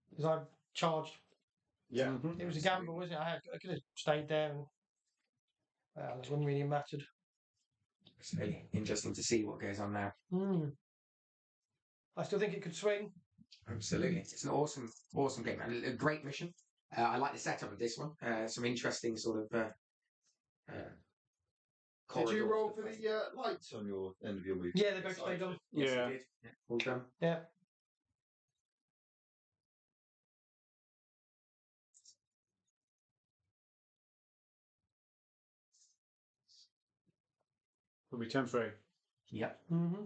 Because I charged. Yeah. It was a gamble, wasn't it? I could have stayed there and that wouldn't really mattered. It's really interesting to see what goes on now. I still think it could swing. Absolutely. It's an awesome game. And a great mission. I like the setup of this one. Some interesting sort of Did you roll for the lights on your end of your move? Yeah, they both stayed on. Yes, Yeah. you did. Yeah, well done. Yeah. Will be turn 3. Yep. Mm-hmm.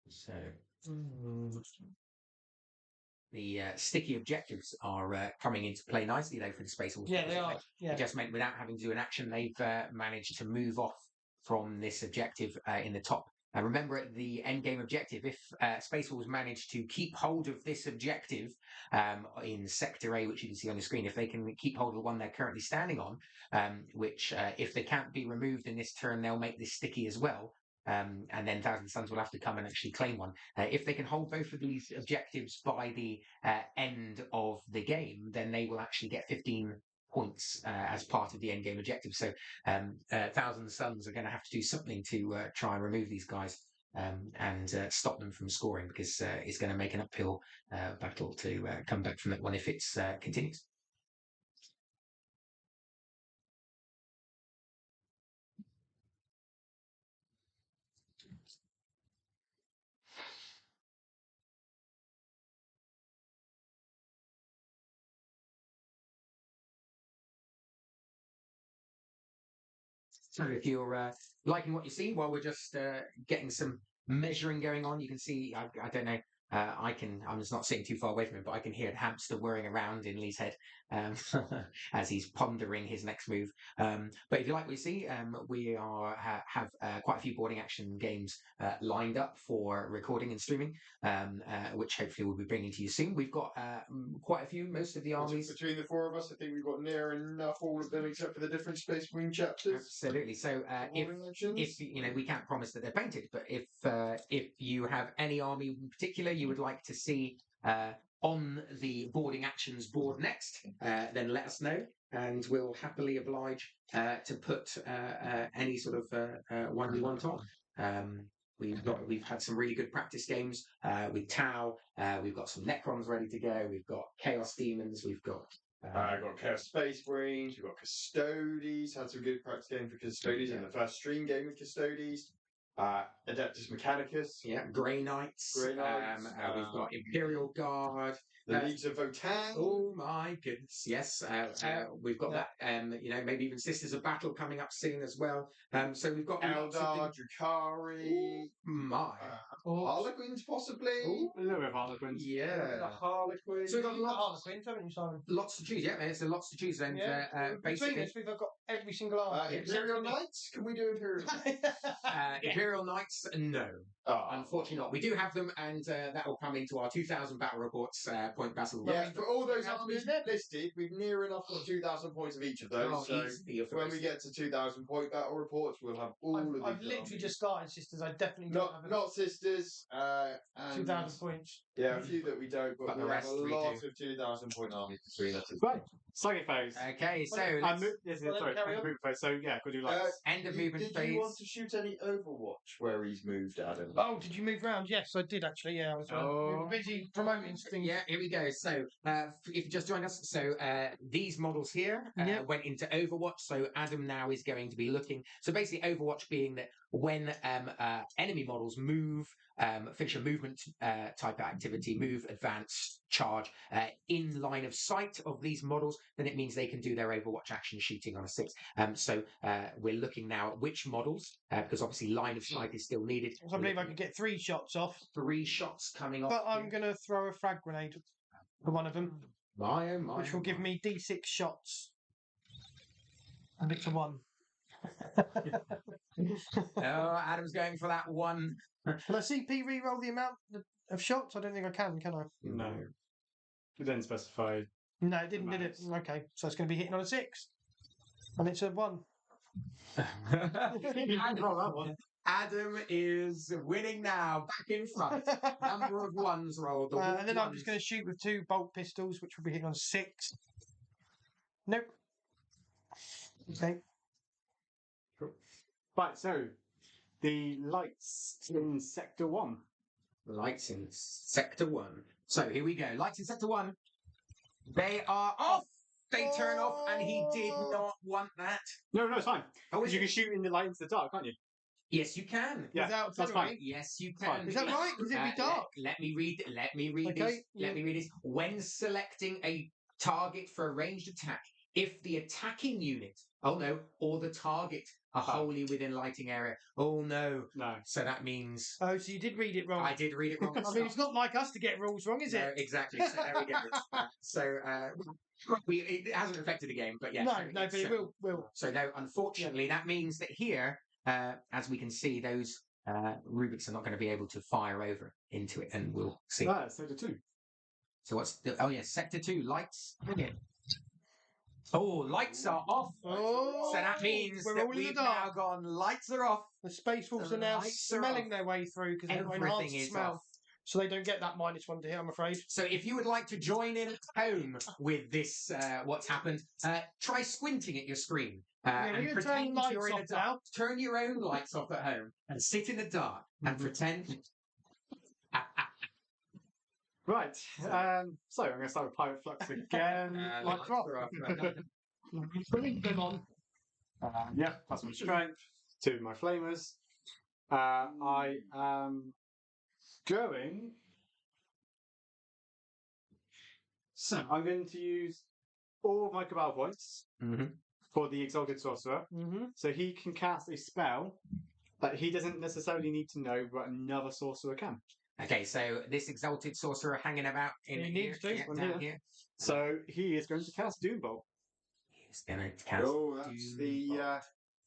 So the sticky objectives are coming into play nicely, though, for the Space Wolves. Yeah, they are. It Yeah. just meant without having to do an action, they've managed to move off from this objective in the top. And remember, at the end game objective, if Space Wolves manage to keep hold of this objective in Sector A, which you can see on the screen, if they can keep hold of the one they're currently standing on, which if they can't be removed in this turn, they'll make this sticky as well. And then Thousand Suns will have to come and actually claim one. If they can hold both of these objectives by the end of the game, then they will actually get 15 points as part of the end game objective. So Thousand Suns are going to have to do something to try and remove these guys and stop them from scoring, because it's going to make an uphill battle to come back from that one if it continues. So if you're liking what you see while we're just getting some measuring going on, you can see, I don't know, I'm just not sitting too far away from him, but I can hear a hamster whirring around in Lee's head as he's pondering his next move. But if you like what you see, we have quite a few boarding action games lined up for recording and streaming, which hopefully we'll be bringing to you soon. We've got quite a few, most of the armies. Between the four of us, I think we've got near enough all of them except for the different Space Marine chapters. Absolutely. So if you know, we can't promise that they're painted, but if you have any army in particular you would like to see on the boarding actions board next, then let us know, and we'll happily oblige to put any sort of one you want on. We've had some really good practice games with Tau. We've got some Necrons ready to go. We've got Chaos Demons. We've got got Chaos Space Marines. We've got Custodes. Had some good practice game for Custodes in the first stream game with Custodes. Adeptus Mechanicus. Yeah, Grey Knights. We've got Imperial Guard. The Leagues of Votan. Oh my goodness! Yes, we've got that. You know, maybe even Sisters of Battle coming up soon as well. So we've got Eldar, Drukhari. My Harlequins, possibly. Ooh, a little bit of Harlequins. Yeah, Harlequins. So we've got Harlequins, haven't you, Simon? lots to choose. Yeah, there's lots to choose. And Between basically, us, we've got every single army. Imperial Knights? Can we do Imperial Knights? Imperial Knights, no. Unfortunately not. We do have them, and that will come into our 2000 battle reports point battle. Yeah, for all those armies listed, we've near enough got 2,000 points of each of those. So when we get to 2,000 point battle reports, we'll have all of these. I've literally just started Sisters. I definitely don't have not Sisters. 2,000 points. Yeah, a few that we don't, but the we have rest a we lot do. of 2,000 point armies between us. Right, second phase. Okay, so Sorry, carry end of movement phase. So yeah, could do like end of movement phase. Did you want to shoot any Overwatch where he's moved, Adam? Oh, did you move round? Yes, I did actually. Yeah, I was we were busy promoting things. Yeah, here we go. So if you just joined us, so these models here went into Overwatch. So Adam now is going to be looking. So basically, Overwatch being that when enemy models move, finish a movement type of activity, move, advance, charge in line of sight of these models, then it means they can do their Overwatch action shooting on a 6. So we're looking now at which models, because obviously line of sight is still needed. I believe I could get 3 shots off. 3 shots coming off. But I'm going to throw a frag grenade for one of them. My, oh my, which will give me D6 shots. And it's a 1. Oh, Adam's going for that 1. Can I CP re-roll the amount of shots? I don't think I can I? no. It didn't specify. No, it didn't, did it? Okay, so it's going to be hitting on a 6. And it's a 1. Adam is winning now, back in front. Number of 1s rolled. And then I'm just going to shoot with 2 bolt pistols, which will be hitting on 6. Nope. Okay. Right, so the lights in Sector 1. Lights in Sector 1. So here we go. Lights in Sector 1. They are off. They turn off, and he did not want that. No, it's fine. Oh, Because is you it? can shoot in the light into the dark, can't you? Yes, you can. Yeah, Without that's accelerate? fine. Yes, you Fine. can. Is that right? Because it'd be dark. Let me read. Let me read Okay, this. Let me read this. When selecting a target for a ranged attack, if the attacking unit, or the target are wholly within lighting area. Oh no. No. So that means Oh, so you did read it wrong. I did read it wrong. I mean, it's not like us to get rules wrong, is No, it? exactly. So there we go. It hasn't affected the game, but yeah. No, but it will. So no, unfortunately, that means that here, as we can see, those Rubiks are not going to be able to fire over into it, and we'll see. No, it's Sector 2. So what's the? Oh yes, Sector 2 lights. Oh, lights are off. Oh, So that means we're that all in the we've now dark. gone. Lights are off. The Space Wolves The are now lights are smelling off. their way through because they've got Everything enhanced is smell. off. So they don't get that -1 to hit, I'm afraid. So if you would like to join in at home with this, what's happened, try squinting at your screen. We're And going to turn pretend lights you're in off the dark. now. Turn your own lights off at home and sit in the dark and pretend. Right. So I'm going to start with Pirate Flux again. Lights are off. Bring them on. Plus my strength. 2 of my flamers. I am going. So I'm going to use all of my Cabal points for the Exalted Sorcerer. So he can cast a spell that he doesn't necessarily need to know, but another sorcerer can. Okay, so this Exalted Sorcerer hanging about in He here, needs to. down here. So he is going to cast Doombolt. He's going to cast. Oh, that's the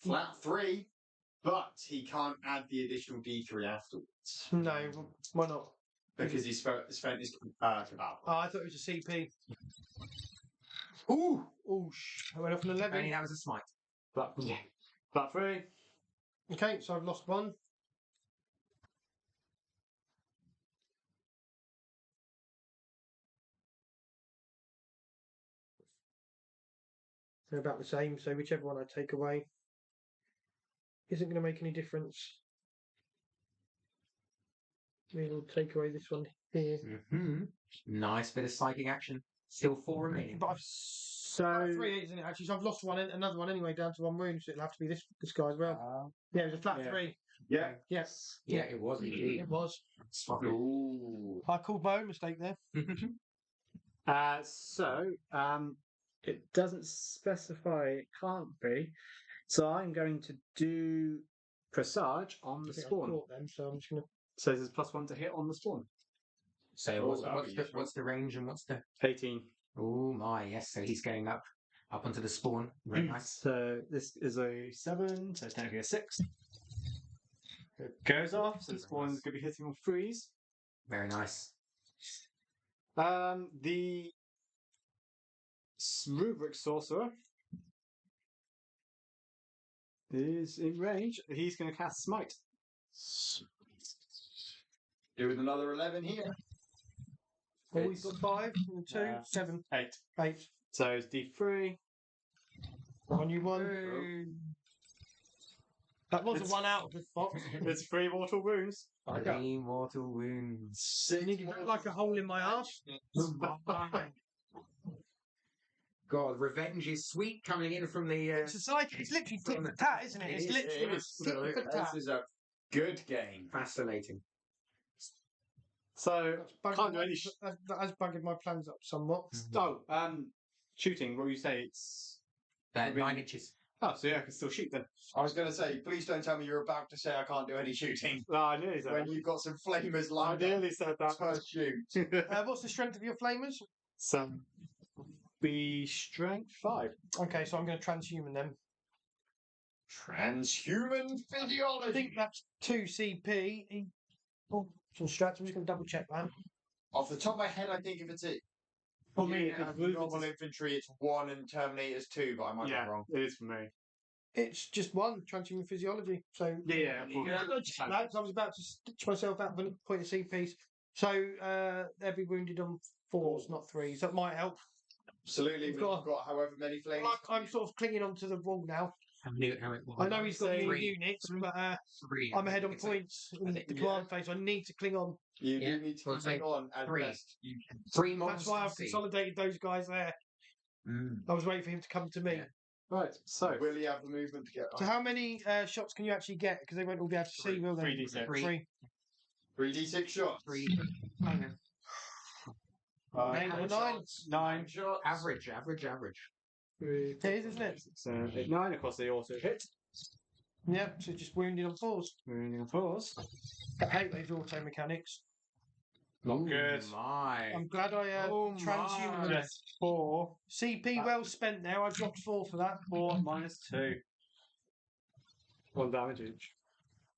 flat 3, but he can't add the additional D3 afterwards No, why not? because he's spent his Cabal. Oh, I thought it was a CP. Ooh! I went off an 11. Only that was a smite. Flat 3. Okay, so I've lost 1. They're about the same, so whichever one I take away isn't going to make any difference. We'll take away this one here. Nice bit of psychic action. Still 4 remaining. But I've so 3, isn't it? Actually, so I've lost another one anyway, down to 1 wound. So it'll have to be this guy as well. Yeah, it was a flat 3. Yeah. Yes. Yeah, it was indeed. It was. Ooh. I called my own mistake there. It doesn't specify it can't be. So I'm going to do Presage on the I think I spawn. caught them, so I'm just going to. So there's +1 to hit on the spawn. So that'll be useful. what's the range and what's the? 18. Oh my, yes. So he's going up onto the spawn. Very nice. So this is a 7, so it's technically a 6. It goes off, so the spawn's going to be hitting on 3s. Very nice. The Rubric Sorcerer is in range. He's going to cast Smite. Doing another 11 here. Oh, we've got 5, 2, 7, 8. 8. So it's D3. On you 1. That was a 1 out of the box. It's 3 mortal wounds. 3 mortal wounds. You needed like a hole in my arse. God, revenge is sweet coming in from the. It's literally tit for tat, isn't it? It's literally tit for tat. This is a good game. Fascinating. So can't do any. That has buggered my plans up somewhat. Shooting. What do you say? It's 9 inches. oh, so yeah, I can still shoot then. I was going to say, please don't tell me you're about to say I can't do any shooting No, I nearly said when that. you've got some flamers I lined up nearly said that. to shoot. What's the strength of your flamers? So be strength 5. Okay, so I'm going to transhuman them. Transhuman I physiology. think that's 2 CP. Oh, some strats. I'm just going to double check that. Off the top of my head, I think if it's it. For me, Yeah, normal infantry, it's 1 and Terminator's 2, but I might be wrong. it is for me. It's just 1 transhuman physiology. So Yeah. I was about to stitch myself out for a point of CPs. So every wounded on 4s, not 3s. That might help. Absolutely, we've got however many flames. I'm sort of clinging onto the wall now. How it was. I know he's got new 3. units, but 3. I'm ahead on points in the command phase. I need to cling on. You do need to hang on and 3. rest. 3 more. That's why I've consolidated those guys there. I was waiting for him to come to me. Yeah. Right, so Will he have the movement to get So how many shots can you actually get? Because they won't all be able to see, will they? 3d6. Three. 3d6 shots? Three. Eight or nine. 9 shots. Average. 3, It is, isn't it? 7, 8, 9. Of course, they also hit. Yep, so just wounded on fours. Moving on fours. I hate those auto mechanics. Not good. My. I'm glad I transhuman them. Just 4. CP well spent there. I dropped 4 for that. 4 minus 2. 1 damage each.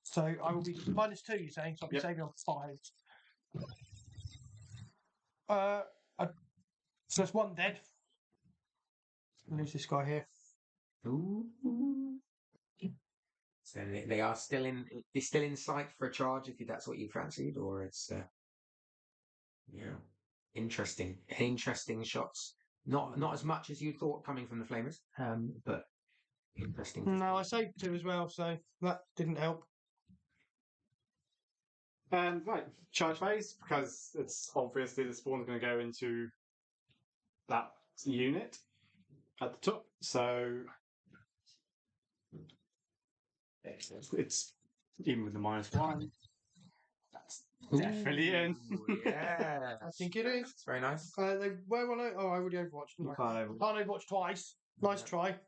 So I will be -2, you're saying? So I'll be Yep. saving on 5. So that's 1 dead. Lose this guy here. Ooh. So they are still in. They're still in sight for a charge if that's what you fancied, or it's interesting shots. Not as much as you thought coming from the Flamers, but interesting. No, I saved 2 as well, so that didn't help. And right, charge phase, because it's obviously the spawn's going to go into that unit at the top. So it's even with the -1. That's definitely in. Ooh, yeah, I think it is. it's very nice. They were on it. Oh, I already overwatched. You Didn't I? can't over- Can't overwatch twice. Nice try.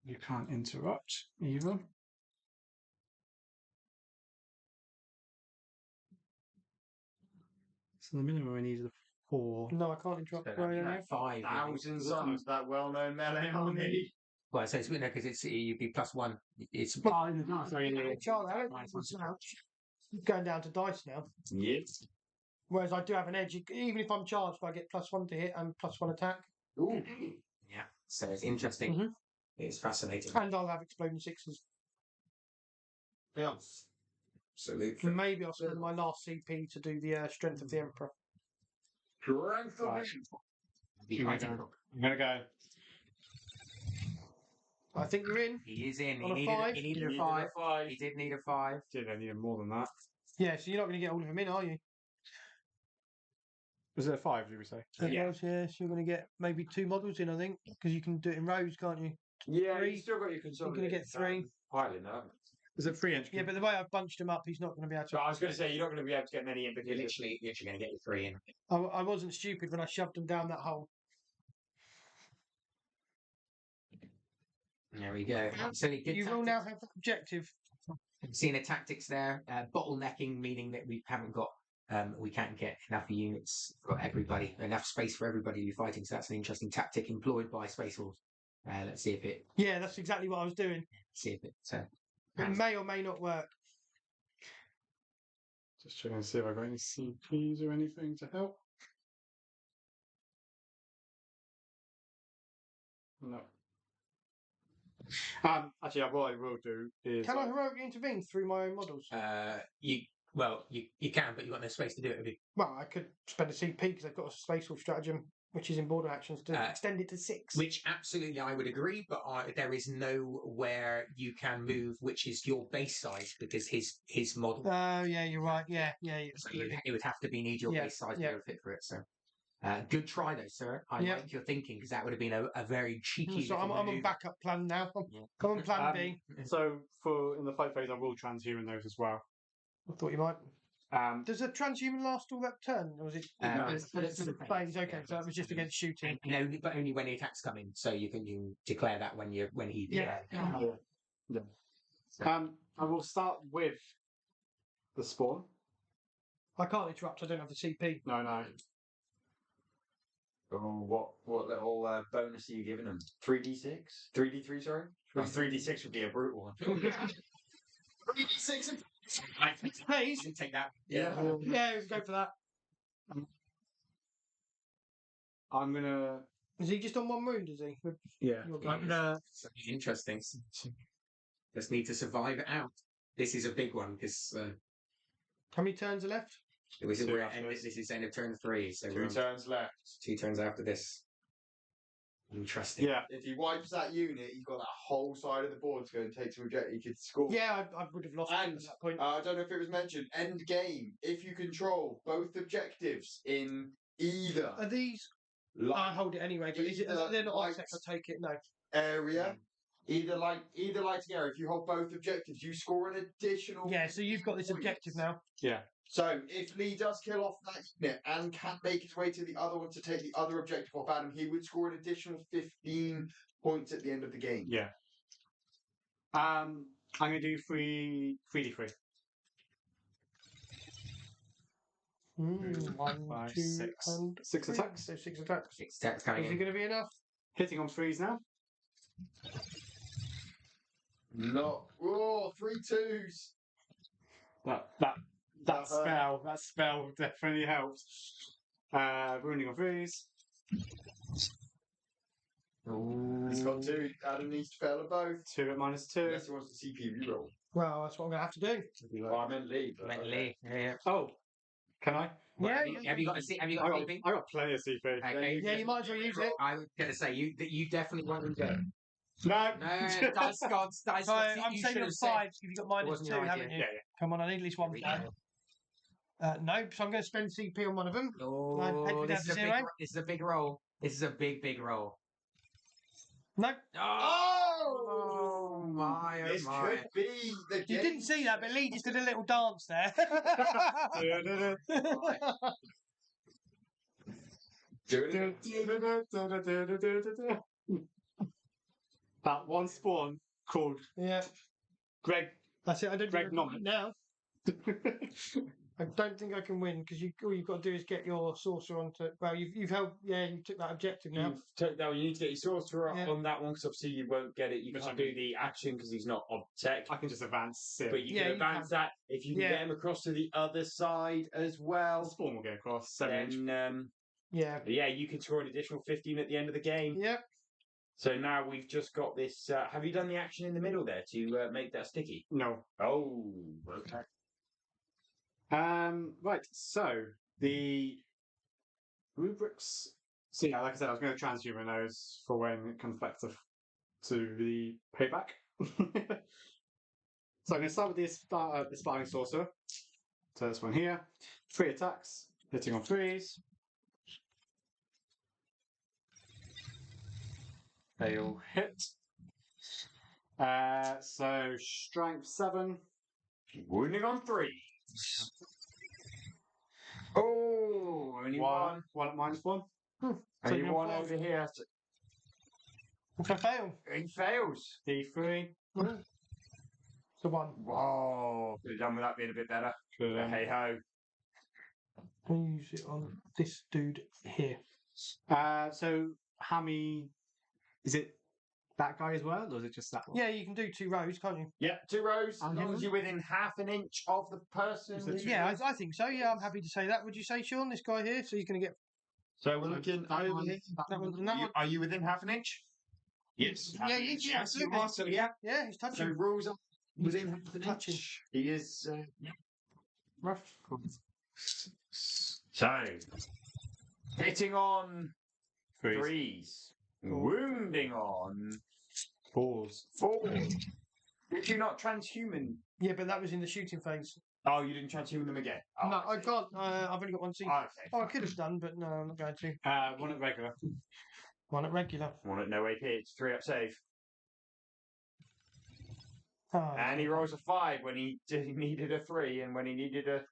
You can't interrupt either. So the minimum I need is 4. No, I can't interrupt. So Right, that's 5. Thousand Suns, that well-known melee army. Well, so it's because you'd be +1. It's Oh, in the dark. Sorry, Charlie, I don't Minus think one. it's going down to dice now. Yes. Whereas I do have an edge. Even if I'm charged, I get +1 to hit and +1 attack. Ooh. yeah. So it's interesting. Mhm. It's fascinating. And I'll have exploding 6s. Yeah. Absolutely. Maybe I'll spend my last CP to do the Strength of the Emperor. Strength of Right. Be Here we fighting. go. I'm going to go. I think you're in. He is in. On a He five? needed a 5. He did need a 5. Did I need more than that? Yeah, so you're not going to get all of them in, are you? Was it a 5, did we say? Yes, yes, you're going to get maybe 2 models in, I think, because you can do it in rows, can't you? Yeah, Three. you still got your You're consolidated. going to get 3. Piling up. Is it 3 inch? Yeah, but the way I've bunched them up, he's not going to be able So to. I was going to say, you're not going to be able to get many in You're because literally going to get your 3 in. I wasn't stupid when I shoved them down that hole. There we go. Absolutely good. You will now have that objective. Seeing the tactics there, bottlenecking, meaning that we haven't got, we can't get enough units for everybody, enough space for everybody to be fighting. So that's an interesting tactic employed by Space Wolves. Let's see if it, Yeah, that's exactly what I was doing. has- It may or may not work. Just checking to see if I've got any CPs or anything to help. No. Actually, what I will do is. Can I heroically intervene through my own models? you can, but you've got no space to do it. Have you? Well, I could spend a CP because I've got a Space Wolf stratagem, which is in border actions, to extend it to 6. Which absolutely I would agree, but there is nowhere you can move, which is your base size because his model. Oh, yeah, you're right. Yeah. So it would have to be need your Yeah, base size yeah. to fit for it. So, good try though, sir. I Yeah. like your thinking because that would have been a very cheeky. So I'm little on maneuver. backup plan now. Yeah. I'm on plan B. So for in the fight phase, I will transhuman those as well. I thought you might. Does a transhuman last all that turn, or was it? No, it's the phase. Okay, so that was just against shooting. But only when the attacks come in. So you can declare that when he. Yeah. I will start with the spawn. I can't interrupt. I don't have the CP. No. Oh, what little bonus are you giving them? 3d6? 3d3, sorry? 3d6 would be a brutal one. 3d6 Please. Take that. Yeah, go for that. I'm gonna. Is he just on 1 wound? Is he? Yeah. Interesting. Just need to survive it out. This is a big one because How many turns are left? this Two after is end of turn 3. So 2 turns left. 2 turns after this. Interesting. Yeah. If he wipes that unit, he's got that whole side of the board to go and take some objective. He could score. Yeah, I would have lost it And at that point. I don't know if it was mentioned. End game. If you control both objectives in either Are these? I light hold it anyway, but is it? either They're not light- offset. I take it. No. area, either lighting area. If you hold both objectives, you score an additional. Yeah. So you've got this points. objective now. Yeah. So if Lee does kill off that unit and can't make his way to the other one to take the other objective off Adam, he would score an additional 15 points at the end of the game. Yeah. I'm gonna do 3d3. 1, Five, 2, six. and 6 three. attacks. So 6 attacks. 6 attacks coming Is it in. going to be enough? Hitting on 3s now. No. Oh, 3 2s. That spell definitely helps. Wounding on 3s. He's got 2. Adam needs to fail at both. 2 at -2. Unless he wants the CP reroll. Well, that's what I'm going to have to do. Well, I meant Lee. but Mentally. Yeah. Oh, can I? Well, Yeah, have you got a C? Have you I got a got, CP? I got plenty of CP. Okay. Yeah, you might as well use it. I was going to say you definitely want them to. No. No, dice gods, dice So gods. I'm You saying should you're have said. 5 because you've got minus wasn't 2, your haven't idea. you? Yeah, Come on, I need at least one Here we flag. go. No, so I'm going to spend CP on one of them. Oh, Head this is a down to big. 0. This is a big roll. This is a big roll. No, Oh my! Oh This my! could be the you game. didn't see that, but Lee just did a little dance there. Do it again. That one spawn called Yeah, Greg. that's it. I don't Greg think I can Norman. win now. I don't think I can win because all you've got to do is get your sorcerer onto. Well, you've held. Yeah, you took that objective now. No, you need to get your sorcerer up Yeah. on that one because obviously you won't get it. You Which can't I do can- the action because he's not on tech. I can just advance it. But you Yeah, can you advance can. that if you can Yeah. get him across to the other side as The well. spawn will get across 7 inch. Yeah. Yeah, you can score an additional 15 at the end of the game. Yep. So now we've just got this. Have you done the action in the middle there to make that sticky? No. Oh, okay. Right. So the rubrics. So yeah, like I said, I was going to transhuman those for when it comes back to the payback. So I'm going to start with the sparring sorcerer. So this one here, 3 attacks, hitting on 3s. They all hit. So strength 7. Wounding on 3. Oh, only one. One at -1. Only you're one five. over here. If I fail, He fails. D3. so 1. Whoa, could have done with that being a bit better. Good. But hey ho. I'm going to use it on this dude here. So how many? Is it that guy as well, or is it just that one? Yeah, you can do 2 rows, can't you? Yeah, 2 rows. As And long him. as you're within half an inch of the person. Is it who's- two Yeah, I think so. Yeah, I'm happy to say that. Would you say, Sean, this guy here? So he's going to get So we're looking That over one, here. that one and that one. Are you within half an inch? Yes. Yeah, yeah, Yes, you absolutely. are. So yeah. Yeah, he's So touching. rules are within half an Touching. inch. He is. Rough. So hitting on 3s. 3s, wounding on 4s. 4s. Did you not transhuman? Yeah, but that was in the shooting phase. Oh, you didn't transhuman them again. Oh, No, I can't. I've only got one seat. Okay. Oh, I could have done, but no, I'm not going to. One at regular. One at regular. One at no AP. It's 3 up save. Oh, And he rolls a 5 when he needed a 3, and when he needed a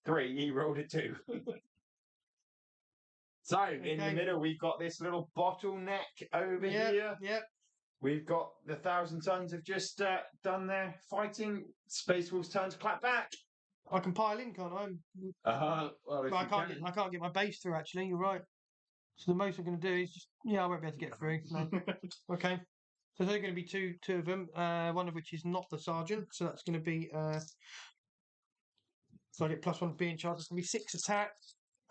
3, he rolled a 2. So in the Okay. middle, we've got this little bottleneck over here. yeah. We've got the 1,000 tons have just done their fighting. Space Wolves turn to clap back. I can pile in, can't I? Well, if But I you can't. can. I can't get my base through. Actually, you're right. So the most I'm going to do is just. Yeah, I won't be able to get through. No. Okay. So there's going to be two of them. One of which is not the sergeant. So that's going to be. So I get +1 to be in charge. It's going to be 6 attack.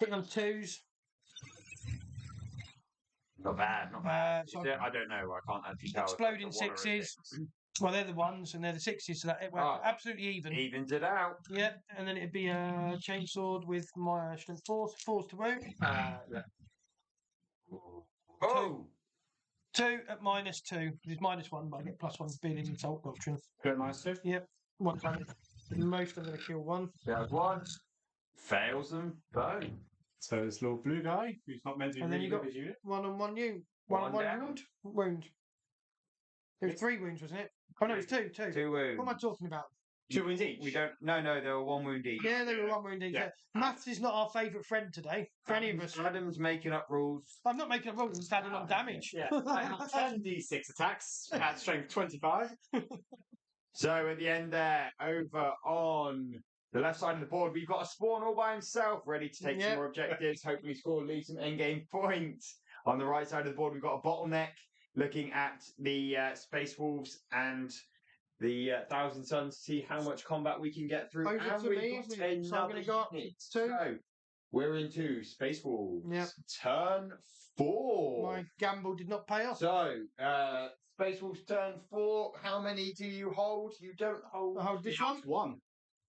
Hitting on 2s. Not bad, not bad. So Is it? I don't know. I can't actually tell. if exploding it's a 1 or a 6s. 6. Well, they're the 1s and they're the 6s. So that it went Oh. absolutely even. Evens it out. Yeah, and then it'd be a chainsword with my strength 4, 4s to wound. Oh, 2 at -2. It's -1, but I get +1 for being in the Salt Doctrine. Put it -2. Yep. One time. Most I'm going to kill one. There's one. Fails them both. So this little blue guy, who's not meant to be And then really you with got his unit. one on one wound. One on One one down. wound. It was 3 wounds, wasn't it? Oh no, it was 2. 2. 2 wounds. What am I talking about? 2 wounds each. We don't. No, they were 1 wound each. Yeah, they were 1 wound each. Yeah. Maths is not our favourite friend today. For any of us. Adam's making up rules. I'm not making a rule. I'm just adding on damage. Yeah. I have 10 d6 attacks at strength 25. So at the end there, over on the left side of the board, we've got a Spawn all by himself, ready to take Yep. some more objectives, hopefully score, leave some endgame points. On the right side of the board, we've got a Bottleneck, looking at the Space Wolves and the Thousand Suns to see how much combat we can get through. Over And to we've me, got so I'm another gonna go up unit. 2. So we're into Space Wolves. Yep. Turn 4. My gamble did not pay off. So, Space Wolves turn 4. How many do you hold? You don't hold. I hold this one, One.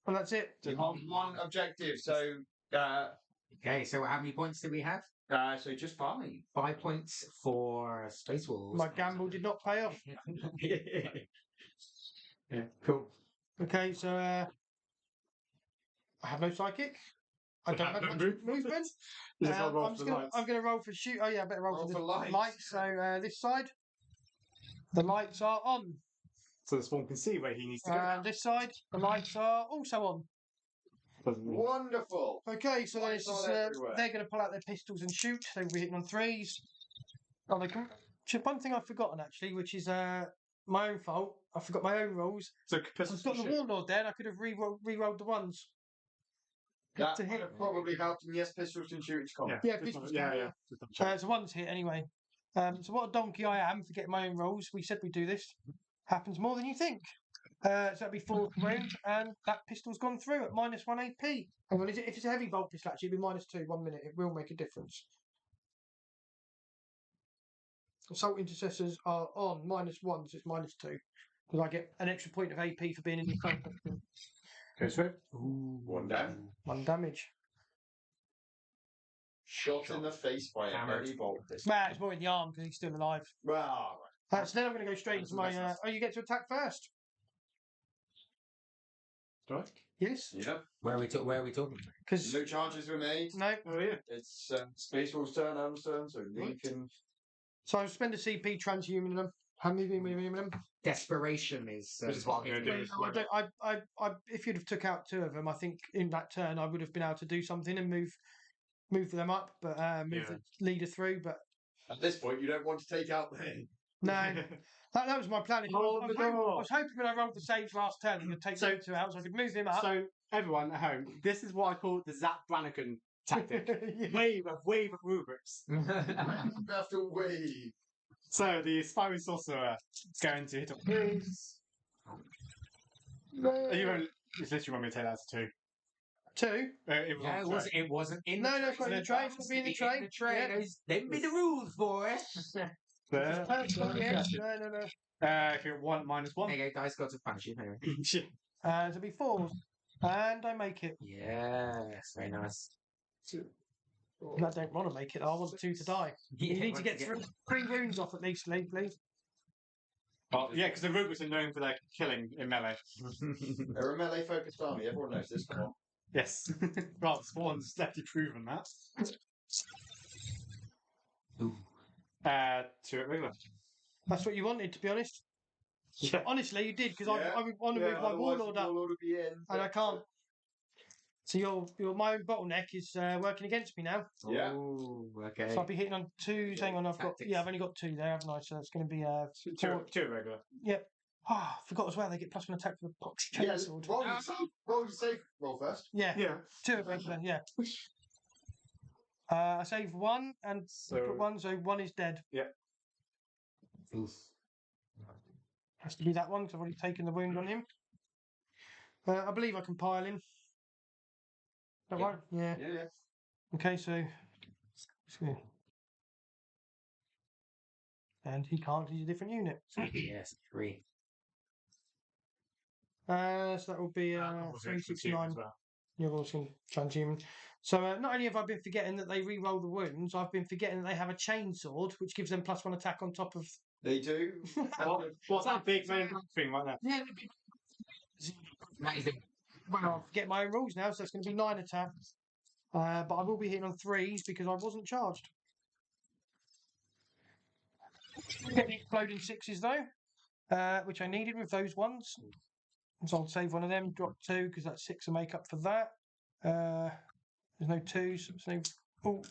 and that's it. You hold 1 objective. So, Okay, so how many points do we have? so just 5. 5 points for Space Wolves. My gamble did not pay off. Yeah, cool. Okay, so I have no psychic. I don't have much movement. You just gotta roll I'm for just the gonna, lights. I'm going to roll for shoot. Oh yeah, I better roll, Roll for for the lights. lights. So this side, the lights are on. So the Spawn can see where he needs to go. And this side, the lights are also on. Doesn't mean. Wonderful. Okay, so then Lights it's on everywhere. they're going to pull out their pistols and shoot. They will be hitting on 3s. Oh, they can. One thing I've forgotten actually, which is my own fault. I forgot my own rules. So I've pistols got the shoot. warlord there, and I could have re-rolled the ones. That To would hit. have probably helped him. Yes, pistols can shoot. It's common. Yeah, just pistols yeah, can, yeah. Just double check. So one's hit anyway. So what a donkey I am for getting my own rules. We said we'd do this. Happens more than you think. So that'd be 4 wound, and that pistol's gone through at -1 AP. Hang on, if it's a heavy bolt pistol, actually, it'd be -2. 1 minute, it will make a difference. Assault intercessors are on -1, so it's -2. Because I get an extra point of AP for being in the assault section. Go through. 1 down. 1 damage. Shot in the face by a Hammered. heavy bolt. Well, it's more in the arm because he's still alive. Well, So then I'm going to go straight That's into the my. best. Oh, you get to attack first. Do I? Yes. yep. Where are we talking? Because No charges were made. no. Oh yeah. It's Space Wolves' turn, Adam's turn, so Lee can. So I spend a CP transhumaning them. How many them? Desperation is. Which is what I'm gonna do. is I wait. don't. I. If you'd have took out 2 of them, I think in that turn I would have been able to do something and move them up, but move Yeah. the leader through. But At this point, you don't want to take out the. no, that was my plan. I Hold was the hoping- door. I was hoping when I rolled the saves last turn, I could take So- those 2 out, so I could move them up. So everyone at home, this is what I call the Zap Brannigan tactic. Yeah. wave of rubrics. You have to wave. So the Aspiring Sorcerer is going to hit on 3s. You won't. It's literally want me to take that to 2. 2. It was Yeah, on the it wasn't in No, the no, it's not in the tray. It's not in the tray. Yeah. Them be the rules, boy. tray. Personal, yes. No. If you're 1 -1. There you go, dice gods of punishing. Anyway. So it'll be 4s, and I make it. Yes, very nice. I don't want to make it. I want the 2 to die. You need to get 3 wounds off at least, Lee, please. Oh, yeah, because the rubrics are known for their killing in melee. They're a melee focused army. Everyone knows this. Come on. Yes. Well, Spawn's definitely proven that. Ooh. 2 at regular. That's what you wanted, to be honest. Yeah. Honestly, you did, because Yeah. I want to move my otherwise warlord the up, warlord would be in. and I can't. So your my own bottleneck is working against me now. Yeah. Ooh, okay. So I'll be hitting on 2s. Hang on, Tactics. I've only got 2 there, haven't I? So it's going to be 2 at regular. Yep. Ah, forgot as well. They get +1 attack for the box Yeah, chainsword. roll your save roll first. Yeah. Yeah. 2 at regular. Yeah. I save 1 and So- put 1, so 1 is dead. Oof. Has to be that one because I've already taken the wound on him. I believe I can pile in. Is that Yeah. right? Yeah. Yeah. Okay, so. And he can't, he's a different unit. Yes, 3. So that will be Also 369. as well. You're also transhuman. So not only have I been forgetting that they re-roll the wounds, I've been forgetting that they have a chain sword, which gives them +1 attack on top of. They do. What's that big main thing right there? Yeah. Amazing. Well, I forget my own rules now, so it's going to be 9 attacks. But I will be hitting on 3s because I wasn't charged. Get the exploding 6s though, which I needed with those ones. So I'll save one of them, drop 2 because that's 6 to make up for that. There's no 2s. There's no.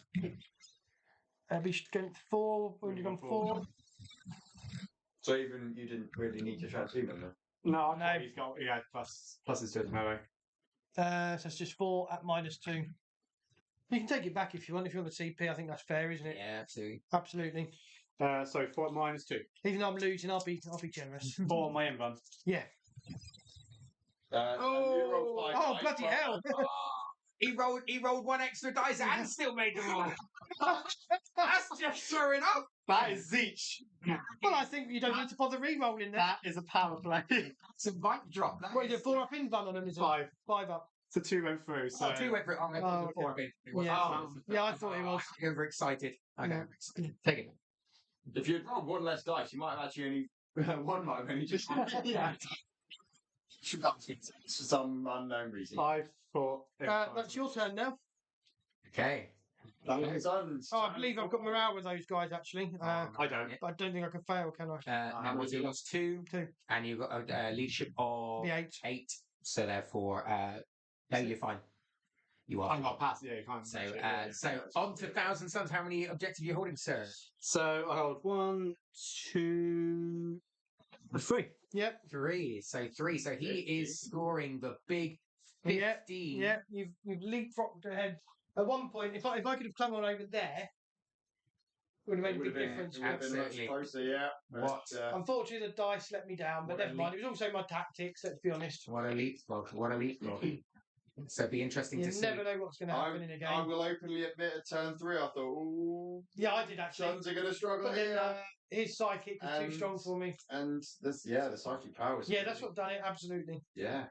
Oh, be strength 4, wounded on 4. So even you didn't really need to transhuman then? No, No. he had pluses to his melee. So it's just 4 at -2. You can take it back if you want. If you want the CP, I think that's fair, isn't it? Yeah, absolutely. Absolutely. So 4 -2. Even though I'm losing, I'll be generous. 4 on my invuln. Yeah. Oh, bloody hell! He rolled 1 extra dice and still made the roll. That's just throwing up. That is Zeech. Well, I think you don't need to bother re-rolling then. That is a power play. It's a mic drop. That What is is- it? 4 up invuln on them, is it? 5. 5 up. So 2 went through. So Oh, 2 went for it. Oh, Oh, four, okay. it was. Yeah. Oh, Yeah, I thought it was. Overexcited. Okay. Yeah. Take it. If you'd rolled 1 less dice, you might have actually only one might have only just yeah. For some unknown reason. 5, 4. That's your turn now. Okay. Sons. Oh, I believe I've got morale with those guys actually. I don't. But I don't think I can fail, can I? Now was you lost 2, 2. and you got a leadership of The 8. 8. So therefore, no, you're fine. You are. I'm not past. Yeah, you can't. So on to Thousand Suns. How many objectives are you holding, sir? So I hold 1, 2, 3. Yep. 3. So 3. So he is scoring the big 15. Yeah. You've leapfrogged ahead. At one point, if I could have come on over there, it would have made a big difference. It would have been much Absolutely. closer, yeah. What? Unfortunately, the dice let me down, but What a never mind. It was also my tactics. Let's be honest. What a leapfrog. What a leapfrog. So it'd be interesting You to see. never know what's going to happen in a game. I will openly admit at turn 3, I thought, ooh, Yeah, I did actually. Suns are going to struggle But then here. his psychic was too And- strong for me. And this, the psychic powers. Yeah, that's what done it. Absolutely. Yeah.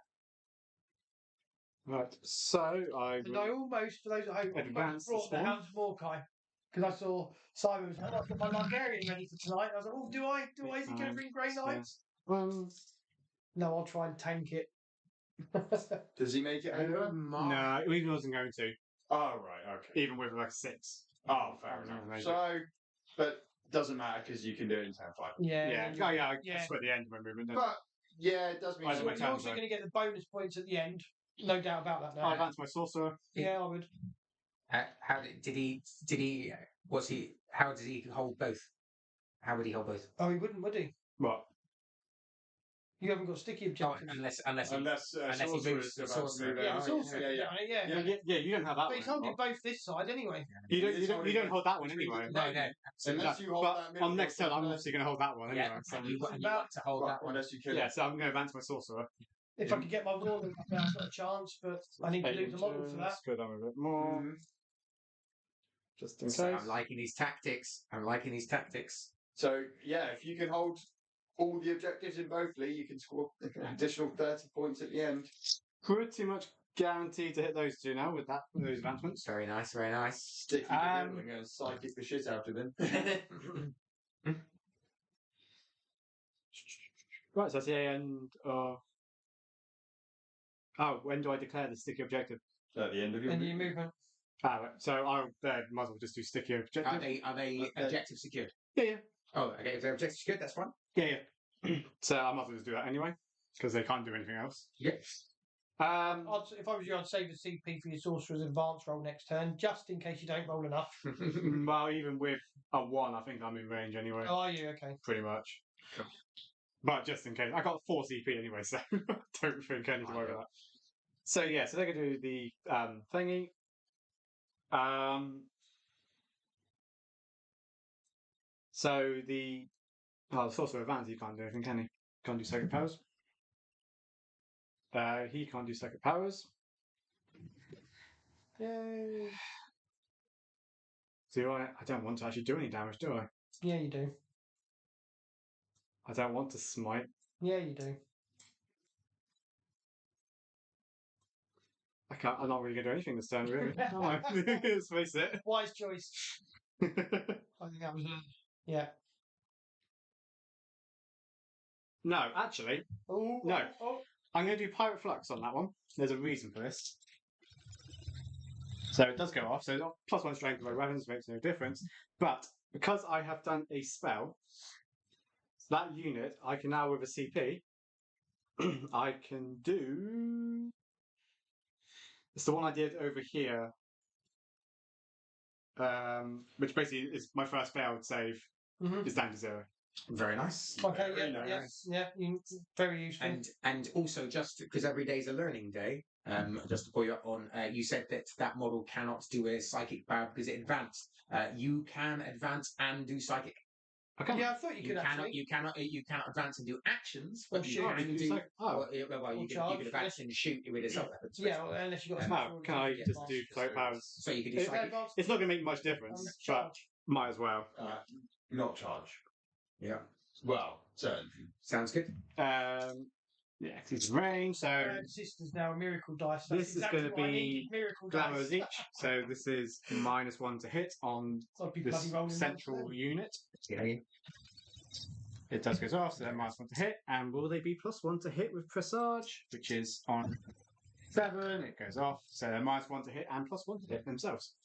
Right. So I. And I almost, for those at home, Advance brought the this one. Hounds of Morkai because I saw Simon was like, "Oh, I've got my Librarian ready for tonight." I was like, "Oh, do I? Is he going to bring Grey Knights?" No, I'll try and tank it. Does he make it over? No, he wasn't going to. Oh, right, okay. Even with like 6. Oh, fair enough. So, but doesn't matter because you can do it in turn 5. Yeah. Yeah. then Oh, you're- yeah. I yeah. swear the end of my movement. But, yeah, it does mean I don't You're my turn, also though. going to get the bonus points at the end. No doubt about that. I Now. advance my sorcerer. Yeah, I would. How did he? Was he? How did he hold both? How would he hold both? Oh, he wouldn't, would he? What? You haven't got sticky objectives. Unless he sorcerer moves is the about to sorcerer. move Yeah, out. it's also Yeah, you don't have that But he's one. holding both this side anyway. You don't hold that one anyway. No. Unless you hold But that middle on next turn, I'm one, obviously going to hold that one Yeah, anyway. So. and you got to hold that one. unless you kill Yeah, it. so I'm going to advance my sorcerer. If I could get my warning up, I've got a chance, but I need to lose a model for that. Let's go down a bit more. Mhm. Just in So case. I'm liking these tactics. So, yeah, if you can hold all the objectives in both Lee, you can score an additional 30 points at the end. Pretty much guaranteed to hit those two now with those advancements. Very nice, very nice. Sticky to do and go psychic the shit out of him. Right, so that's the end of. Oh, when do I declare the sticky objective? At the end of your And your movement. movement. Ah, right. So I might as well just do sticky objective. Are they objectives secured? Yeah. Oh, okay. If they're objectives secured, that's fine. Yeah. So I might as well just do that anyway because they can't do anything else. Yes. If I was you, I'd save the CP for your sorcerer's advance roll next turn, just in case you don't roll enough. Well, even with a 1, I think I'm in range anyway. Oh, are you? Okay. Pretty much. But just in case, I got 4 CP anyway, so don't think I need to worry about that. So yeah, so they're going to do the thingy. So the sorcerer advance, he can't do anything, can he? Can't do sacred powers. He can't do sacred powers. Yay. So I don't want to actually do any damage, do I? Yeah, you do. I don't want to smite. Yeah, you do. I'm not really going to do anything this turn, really. am I? Let's face it. Wise choice. I think that was yeah. No, actually, Oh, No. Oh, I'm going to do Pirate Flux on that one. There's a reason for this. So it does go off. So +1 strength of my weapons makes no difference. But because I have done a spell, that unit, I can now with a CP, I can do. It's the one I did over here, which basically is my first failed save mhm. is down to 0. Very nice. Okay, Very yeah, nice. very useful. And also just because every day is a learning day, just to pull you up on, you said that that model cannot do a psychic power because it advanced. You can advance and do psychic. Okay. Yeah, I thought you could actually. You cannot advance and do actions, Or but you shoot. can do. psychic. Oh. Well, you charge, can advance and shoot with a weapons. Yeah, well, unless you got. Oh, can I just do float powers? So you can do psychic. It's not going to make much difference, but Charge. might as well. Not charge. Yeah, Well, certainly. sounds good. Yeah, it's range. So Sisters now a miracle dice. This is gonna what I be needed, miracle glamours dice. each. So this is -1 to hit on So I'd be this bloody rolling central ones unit. Yeah. It does goes off, so then -1 to hit. And will they be +1 to hit with Presage, which is on 7? It goes off, so they're -1 to hit and +1 to hit themselves.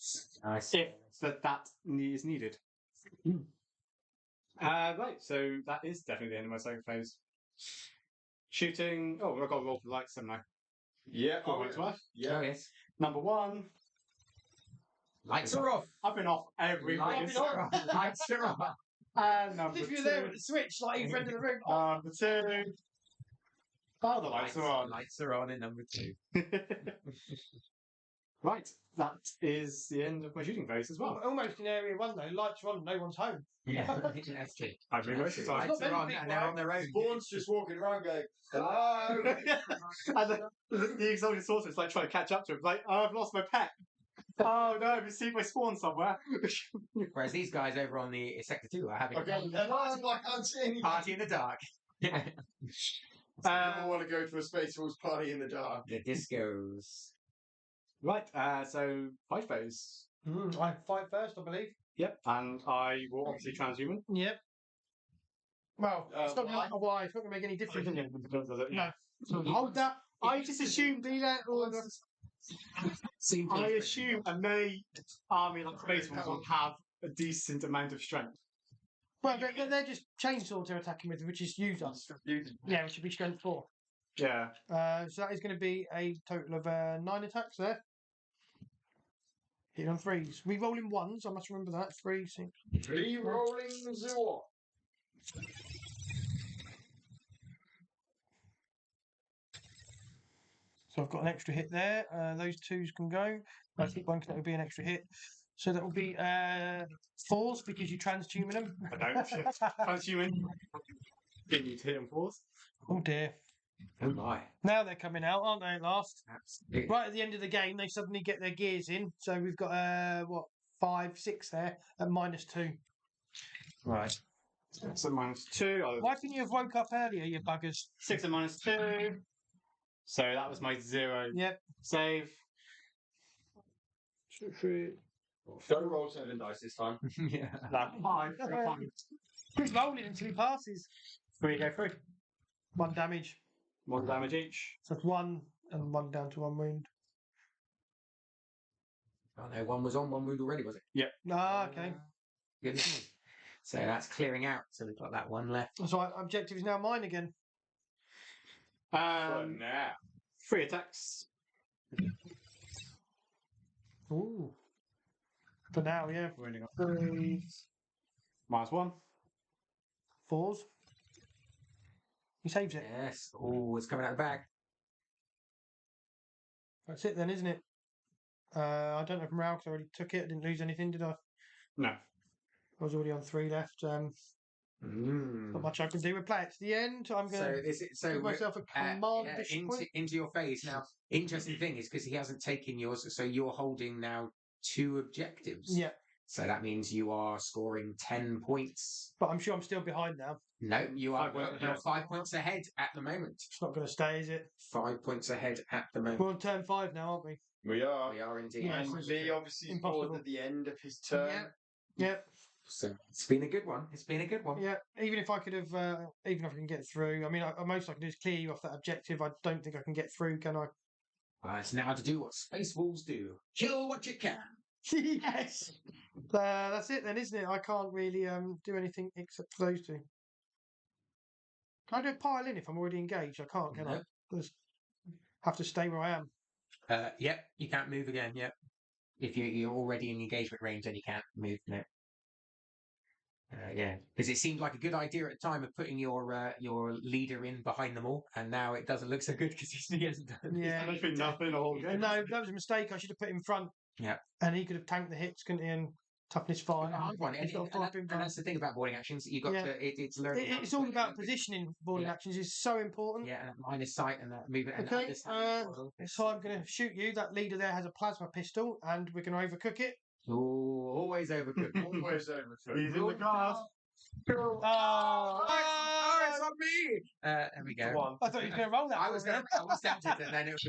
Nice. If that is needed. Right, so that is definitely the end of my second phase. Shooting. Oh, I've got to roll for lights, haven't I? Yeah. Four points worth. Oh, yes. Number 1. Lights are off. I've been off every Lights race. are off. Lights are off. And number If you're 2. there with the switch, like your friend in the room. Number 2. Oh, the lights are on. Lights are on in number 2. Right, that is the end of my shooting phase as well. Almost in area 1 though. Lights are on, no one's home. Yeah, that's true. I've been most of the time. Lights not are on many and people, they're on their own. Spawn's just walking around going, hello. And the exotic sorceress is like trying to catch up to him. Like, oh, I've lost my pet. Oh no, I've received my spawn somewhere. Whereas these guys over on the Sector 2 are having Okay, I can't see anything. party in the dark. I don't want to go to a Space Force party in the dark. The discos. Right, so fight phase. I fight first, I believe. Yep, and I will obviously transhuman. Yep. Well, it's not why? why. It's not going to make any difference. Yeah. No. Hold that. I just assumed I assume a melee army like Space Force will have a decent amount of strength. Well, they're just chainsaws they're attacking with, which is user. Yeah, which should be strength 4. Yeah. So that is going to be a total of 9 attacks there. Hit on 3s. We roll in 1s, I must remember that. 3, 6. Re-rolling the Zor. So I've got an extra hit there. Those 2s can go. I think one can be an extra hit. So that will be 4s because you transhuman them. I don't. Transhuman. Get you to hit them 4s. Oh dear. Oh my. Now they're coming out, aren't they, at last? Absolutely. Right at the end of the game, they suddenly get their gears in. So we've got, 5, 6 there at -2. Right. So -2. Why couldn't you have woke up earlier, you buggers? 6 and -2. So that was my 0 Yep. save. 2, 3. Don't roll 7 dice this time. Yeah. No, 5. 5. Keep rolling until he passes. 3 go through. 1 damage. 1 damage each. So that's 1 and 1 down to 1 wound. Oh no, one was on 1 wound already, was it? Ah, okay. Good. So that's clearing out. So we've got that one left. So objective is now mine again. For now. 3 attacks. Ooh. For now, yeah. We're ending up 3, -1. 4s. He saves it. Yes. Oh, it's coming out of the bag. That's it then, isn't it? I don't have morale because I already took it. I didn't lose anything, did I? No. I was already on 3 left. Not much I can do. We'll play it to the end. I'm going So to this is give myself a command point. into your face now. Interesting thing is because he hasn't taken yours, so you're holding now 2 objectives. Yeah, So that means you are scoring 10 points. but I'm sure I'm still behind now. No, you are 5 points you're ahead. 5 points ahead at the moment. It's not going to stay, is it? 5 points ahead at the moment. We're on turn 5 now, aren't we? We are. We are indeed. Yeah, And it's Lee obviously impossible. scored at the end of his turn. Yeah. So it's been a good one. It's been a good one. Yeah, even if I could have, even if I can get through, I mean, most I can do is clear you off that objective. I don't think I can get through, can I? It's now to do what Space Wolves do: kill what you can. Yes. That's it then, isn't it? I can't really do anything except for those two. Can I do a pile in if I'm already engaged? I can't, can I? Just have to stay where I am. Yep, you can't move again. Yep, if you're already in engagement range, then you can't move. No. Yeah, because it seemed like a good idea at the time of putting your leader in behind them all, and now it doesn't look so good because he hasn't done. Yeah. Nothing the whole game. No, that was a mistake. I should have put him in front. Yeah. And he could have tanked the hits, couldn't he? And toughness 5. And that's the thing about boarding actions. You got Yeah. to it's learning. It's all about positioning. Boarding actions is so important. Yeah, and line of sight and that movement. Okay, And so I'm going to shoot you. That leader there has a plasma pistol, and we're going to overcook it. Oh, always overcooked. Always overcooked. He's in the cars. Oh, it's on me. There we Come go. on. I thought you were going to roll that. I was tempted, and then it was.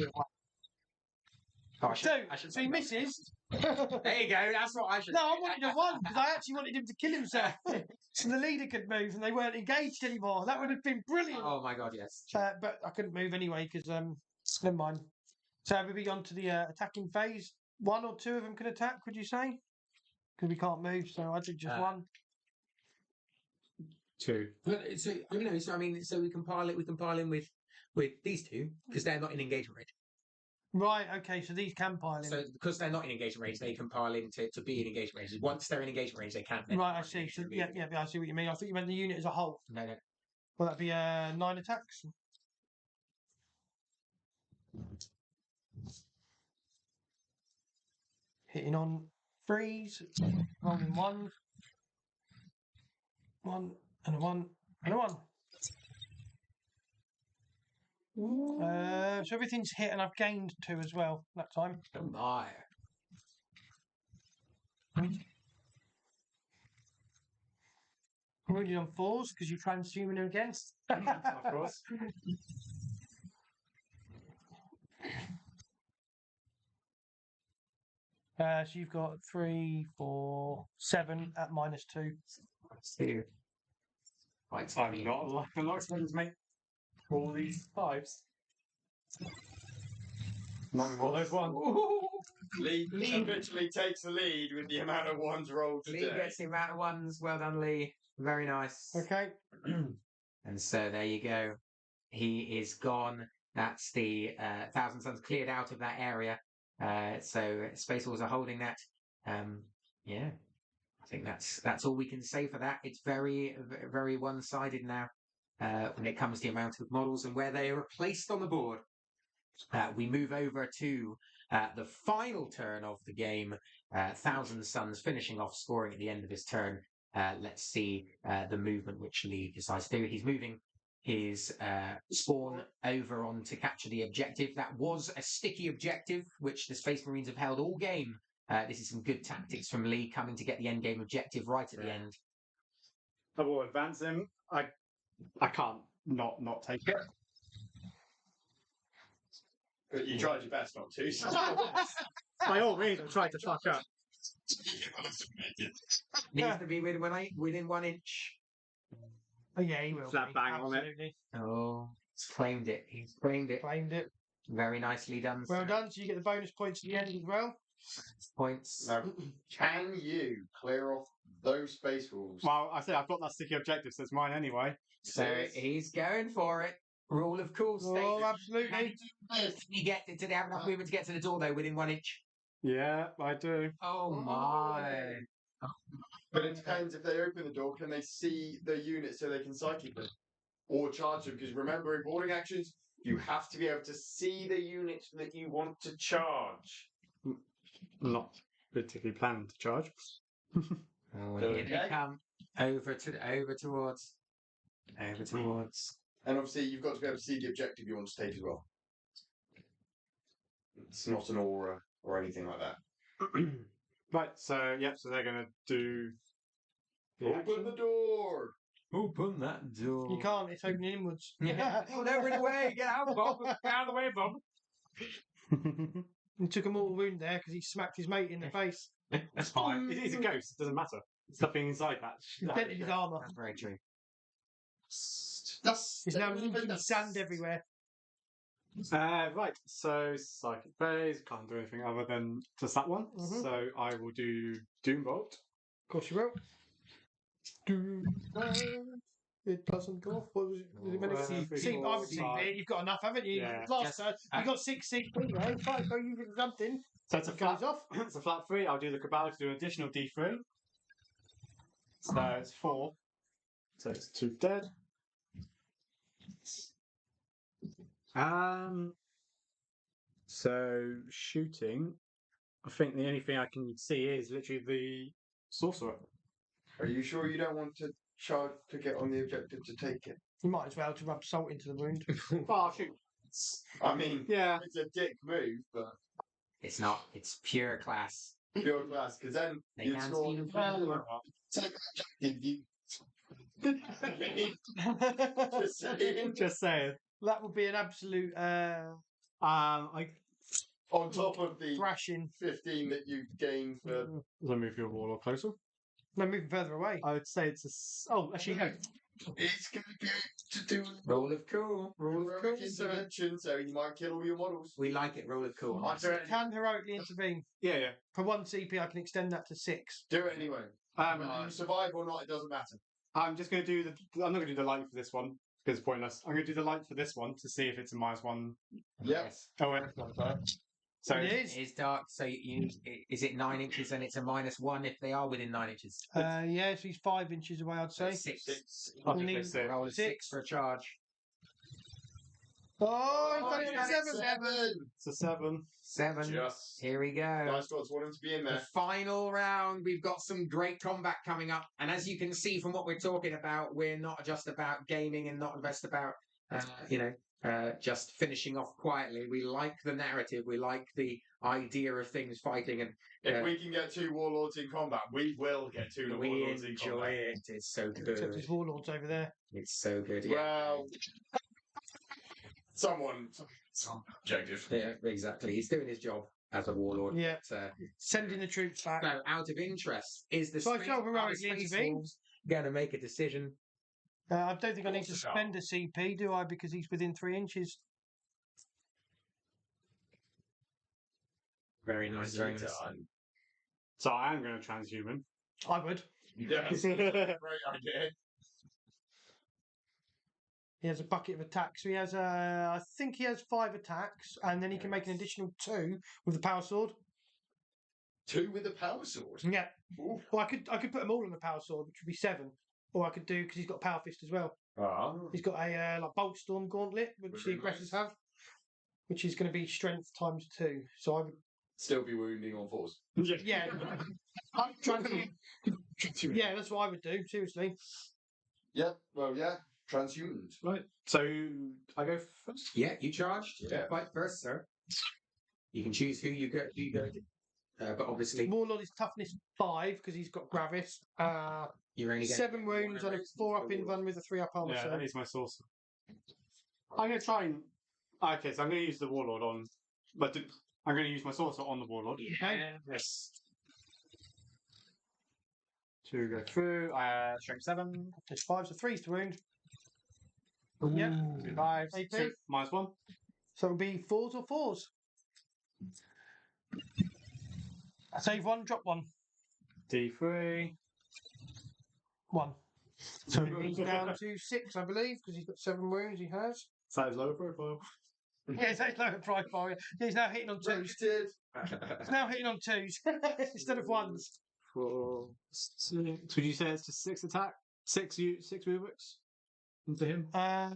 Oh, So he misses. There you go. That's what I should. No, I wanted a 1 because I actually wanted him to kill himself, so the leader could move and they weren't engaged anymore. That would have been brilliant. Oh my god, yes. But I couldn't move anyway because never mind. So we'll be on to the attacking phase. 1 or 2 of them can attack. Would you say? Because we can't move, so I did just 1. 2. So so I mean, so we compile in with these two because they're not in engagement range. Right. Okay. So these can pile in. So because they're not in engagement range, they compile in to be in engagement range. Once they're in engagement range, they can't. Right. I see. So yeah, I see what you mean. I thought you meant the unit as a whole. No. Well, that'd be 9 attacks. Hitting on 3s, rolling 1, 1 and a 1 and a 1. So everything's hit, and I've gained 2 as well that time. Oh my. Wounded on 4s because you're transhuman against. Of course. So you've got 3, 4, 7 at -2. 2. Right, I'm not like a lot of friends make all these 5s. Not more those 1. Lee literally takes the lead with the amount of 1s rolled Lee today. gets the amount of 1s. Well done, Lee. Very nice. Okay. And so there you go. He is gone. That's the 1,000 Suns cleared out of that area. So Space Wolves are holding that. Yeah, I think that's all we can say for that. It's very, very one-sided now when it comes to the amount of models and where they are placed on the board. We move over to the final turn of the game. 1,000 Suns finishing off scoring at the end of his turn. Let's see the movement which Lee decides to do. He's moving his spawn over on to capture the objective. That was a sticky objective, which the Space Marines have held all game. This is some good tactics from Lee coming to get the end game objective right at the end. I will advance him. I can't not take it. But you tried your best not to. So. By all means, I'm trying to fuck up. Needs to be within 1 inch. Oh yeah, he will. Flat bang on it. Absolutely. Oh, he's claimed it. He's claimed it. Claimed it. Very nicely done. Well done. So you get the bonus points at the end as well. Points. Now, can you clear off those Space Wolves? Well, I say I've got that sticky objective, so it's mine anyway. So he's going for it. Rule of cool Oh, statement. absolutely. You get to they have enough movement to get to the door though within 1 inch. Yeah, I do. Oh my! But it depends if they open the door, can they see the unit so they can psychic them or charge them? Because remember, in boarding actions, you have to be able to see the units that you want to charge. Not particularly planning to charge. Oh, here they come over towards. And obviously, you've got to be able to see the objective you want to take as well. It's not an aura or anything like that. Right, so they're going to do. Open the door! Open that door. You can't. It's opening inwards. Yeah. Oh, no, run away. Get out, Bob. Get out of the way, Bob. He took a mortal wound there because he smacked his mate in the face. That's fine. It's a ghost. It doesn't matter. There's nothing inside that. He dented his armour. That's very true. He's now leaking sand everywhere. Right, so psychic phase, can't do anything other than just that one. Mhm. So I will do Doombolt. Of course you will. It doesn't go off. What was it? Was it meant to Three, see? I four, would see five. it. You've got enough, haven't you? Yeah. Last turn, you got 6 CP, right? Fine, so you did something. So it's a It goes flat off. It's a flat 3. I'll do the Cabal to do an additional D3. So it's 4. So it's 2 dead. So shooting, I think the only thing I can see is literally the sorcerer. Are you sure you don't want to charge to get on the objective to take it? You might as well to rub salt into the wound. Well, I'll shoot. I mean, Yeah. it's a dick move, but It's not. It's pure class. pure class, because then They you'd can't score. see you. Take that objective, you. Just saying. Just saying. That would be an absolute I On top of the thrashing. 15 that you gain for. Let me move your warlord closer. No, moving further away. I would say it's oh, actually no. It's going to be to do Roll of cool. heroic intervention, so you might kill all your models. We like it. Roll of cool. I do it. Can heroically intervene. Yeah. For 1 CP, I can extend that to 6. Do it anyway. Whether you survive or not, it doesn't matter. I'm just going to do the. I'm not going to do the light for this one because it's pointless. I'm going to do the light for this one to see if it's a -1. Yes. Oh, wait, that's sorry. So It is. It's dark, so is it 9 inches and it's a -1 if they are within 9 inches? Yeah, so he's 5 inches away, I'd say. 6. I'll We'll do need- this there. Roll a 6 for a charge. Oh, he's done it yeah, at 7. It's a 7. 7. Just. Here we go. Dice Gods want him to be in The there. final round, we've got some great combat coming up. And as you can see from what we're talking about, we're not just about gaming and not just about, just finishing off quietly. We like the narrative. We like the idea of things fighting. And If we can get 2 warlords in combat, we will get 2 we warlords in enjoy combat. it. It's so Except good. his warlord's over there. It's so good. Yeah. Well, someone objective. Yeah, exactly. He's doing his job as a warlord. Yeah. But, Sending the troops back. so, out of interest, is the So I space, shall are the heroically Space intervene. Wolves going to make a decision? I don't think I need to course I spend a CP, do I? Because he's within 3 inches. Very nice. Very nice. So I am going to transhuman. I would. Yes. Great idea. He has a bucket of attacks. So he has, I think he has 5 attacks, and then he can make an additional 2 with the power sword. 2 with a power sword. Yeah. Ooh. Well, I could put them all on the power sword, which would be 7. Or I could do because he's got power fist as well. Ah. He's got a like bolt storm gauntlet, which the Very aggressors nice. have, which is going to be strength times 2. So I would, Still be wounding on 4s. yeah, I'm trying to, yeah, that's what I would do. Seriously, Yeah, well, yeah. Transhumans. Right. So I go first. Yeah, you charged. Yeah. Fight first, sir. You can choose who you go. But obviously, Warlord is toughness 5 because he's got Gravis. you're only getting 7 wounds and a 4 up invuln with a 3 up armor. Yeah, So that is my sorcerer. I'm going to try and. Okay, so I'm going to use the warlord on. But I'm going to use my sorcerer on the warlord. yes. 2 go through. Strength 7. there's 5, so 3's to wound. Yep. 5. AP. 2, -1. So it'll be 4s or 4s. Save 1, drop 1. D3. 1. So he's down to 6, I believe, because he's got 7 wounds. He has. So that is lower profile. Yeah, it's lower profile. Yeah, he's now hitting on 2s. He's now hitting on 2s instead of 1s. 4, 6. Would you say it's just 6 attack? 6 Rubiks into him? And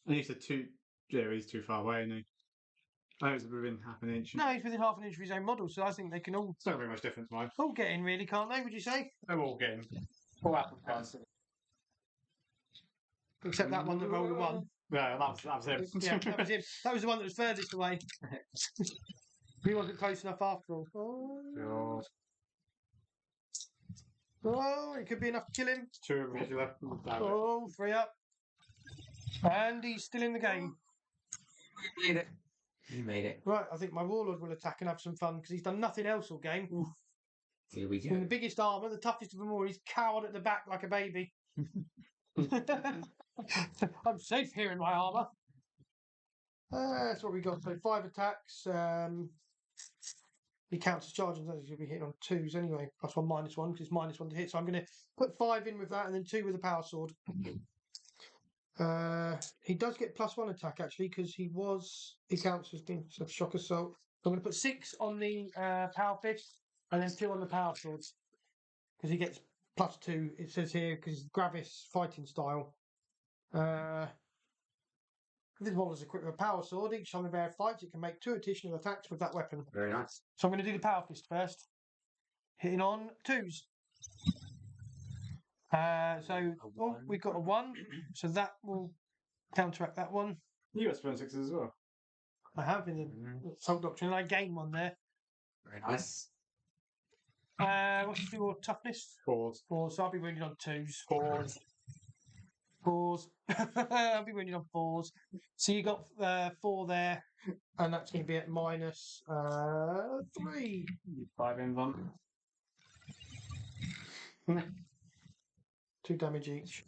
you said 2. Yeah, he's too far away, isn't he? Oh, it's within half an inch. No, he's within half an inch of his own model, so I think they can all It's not very much difference, mine. get in, really, can't they? Would you say? They're all getting. Except that one that rolled a 1. Yeah, that was it. Yeah, that was him. That was the one that was furthest away. He wasn't close enough after all. God. Oh, it could be enough to kill him. 2 regular. Damn it. Oh, 3 up. And he's still in the game. You made it. You made it. Right, I think my Warlord will attack and have some fun because he's done nothing else all game. Here we He's in go. the biggest armour, the toughest of them all. He's cowered at the back like a baby. I'm safe here in my armour. That's what we got. So 5 attacks. He counts as charging, so he'll be hitting on 2s anyway. +1, -1, because it's -1 to hit. So I'm going to put 5 in with that and then 2 with a power sword. He does get +1 attack actually because he counts as being shock assault. So I'm going to put 6 on the power fist and then 2 on the power swords because he gets +2. It says here because it's Gravis fighting style. This model is equipped with a power sword. Each time the bear fights, it can make 2 additional attacks with that weapon. Very nice. So I'm going to do the power fist first, hitting on 2s. We've got a 1, so that will counteract that one. You got Spurn 6s as well. I have in the Assault Doctrine, and I gain 1 there. Very nice. What's your toughness? 4s. 4, so I'll be wounded on 2s. 4s. 4s. I'll be wounded on 4s. So you got 4 there, and that's going to be at -3. 5 in one. 2 damage each.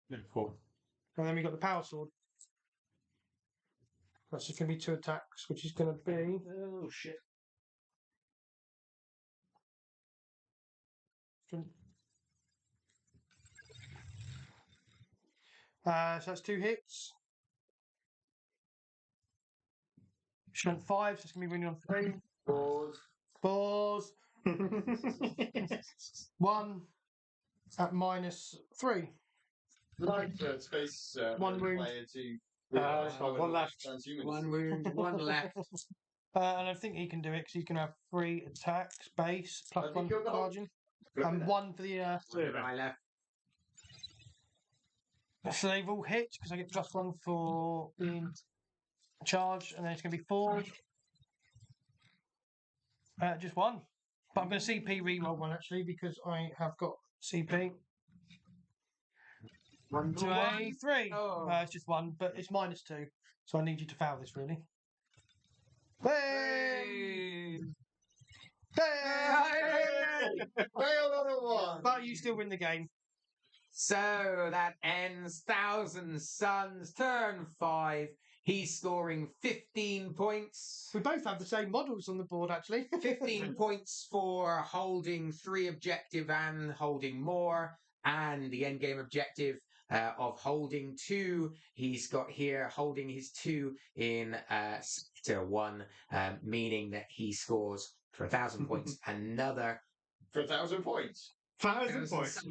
No, 4. And then we got the power sword. That's just going to be 2 attacks, which is going to be. Oh shit. So that's 2 hits. Strength 5, so it's going to be winning on 3. 4s. 1 at -3. Like for space 1 wound. player to 1 left. transhumans. 1 wound, 1 left. And I think he can do it because he's going to have 3 attacks base Have you +1 killed the whole- charging, and 1 for the. I left. So they've all hit because I get +1 for being charged, and then it's going to be 4. Just 1. But I'm going to CP reroll 1 actually because I have got CP. 1 To a 3. Oh. It's just 1, but it's -2. So I need you to foul this really. Hey! Failed on a 1. But you still win the game. So that ends Thousand Suns turn 5. He's scoring 15 points. We both have the same models on the board actually. 15 points for holding 3 objective and holding more. And the end game objective of holding 2. He's got here holding his 2 in sector 1, meaning that he scores for 1,000 points another For 1,000 points. 1,000 points.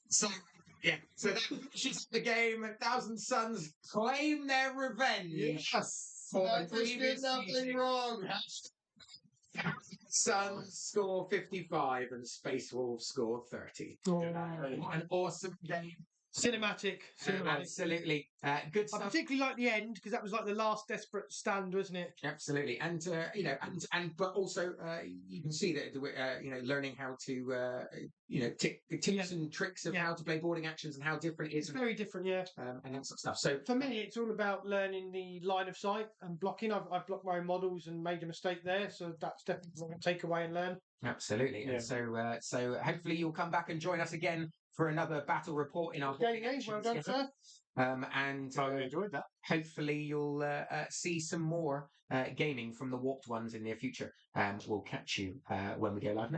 So yeah, so that finishes the game. 1,000 Suns claim their revenge. Yes. For the I just did previous nothing season. wrong. Suns score 55 and Space Wolves score 30. What an awesome game. Cinematic. Absolutely. Good I stuff. particularly like the end because that was like the last desperate stand, wasn't it? Absolutely, and but also you can see that learning how to tips and tricks of how to play boarding actions and how different it is, It's very different, yeah. and that sort of stuff. So For me, it's all about learning the line of sight and blocking. I've blocked my own models and made a mistake there, so that's definitely something to take away and learn. absolutely, Yeah. and so hopefully you'll come back and join us again for another battle report in our boarding Okay, well done, actions. sir. And I enjoyed that. hopefully you'll see some more gaming from the Warped Ones in the near future. And we'll catch you when we go live next.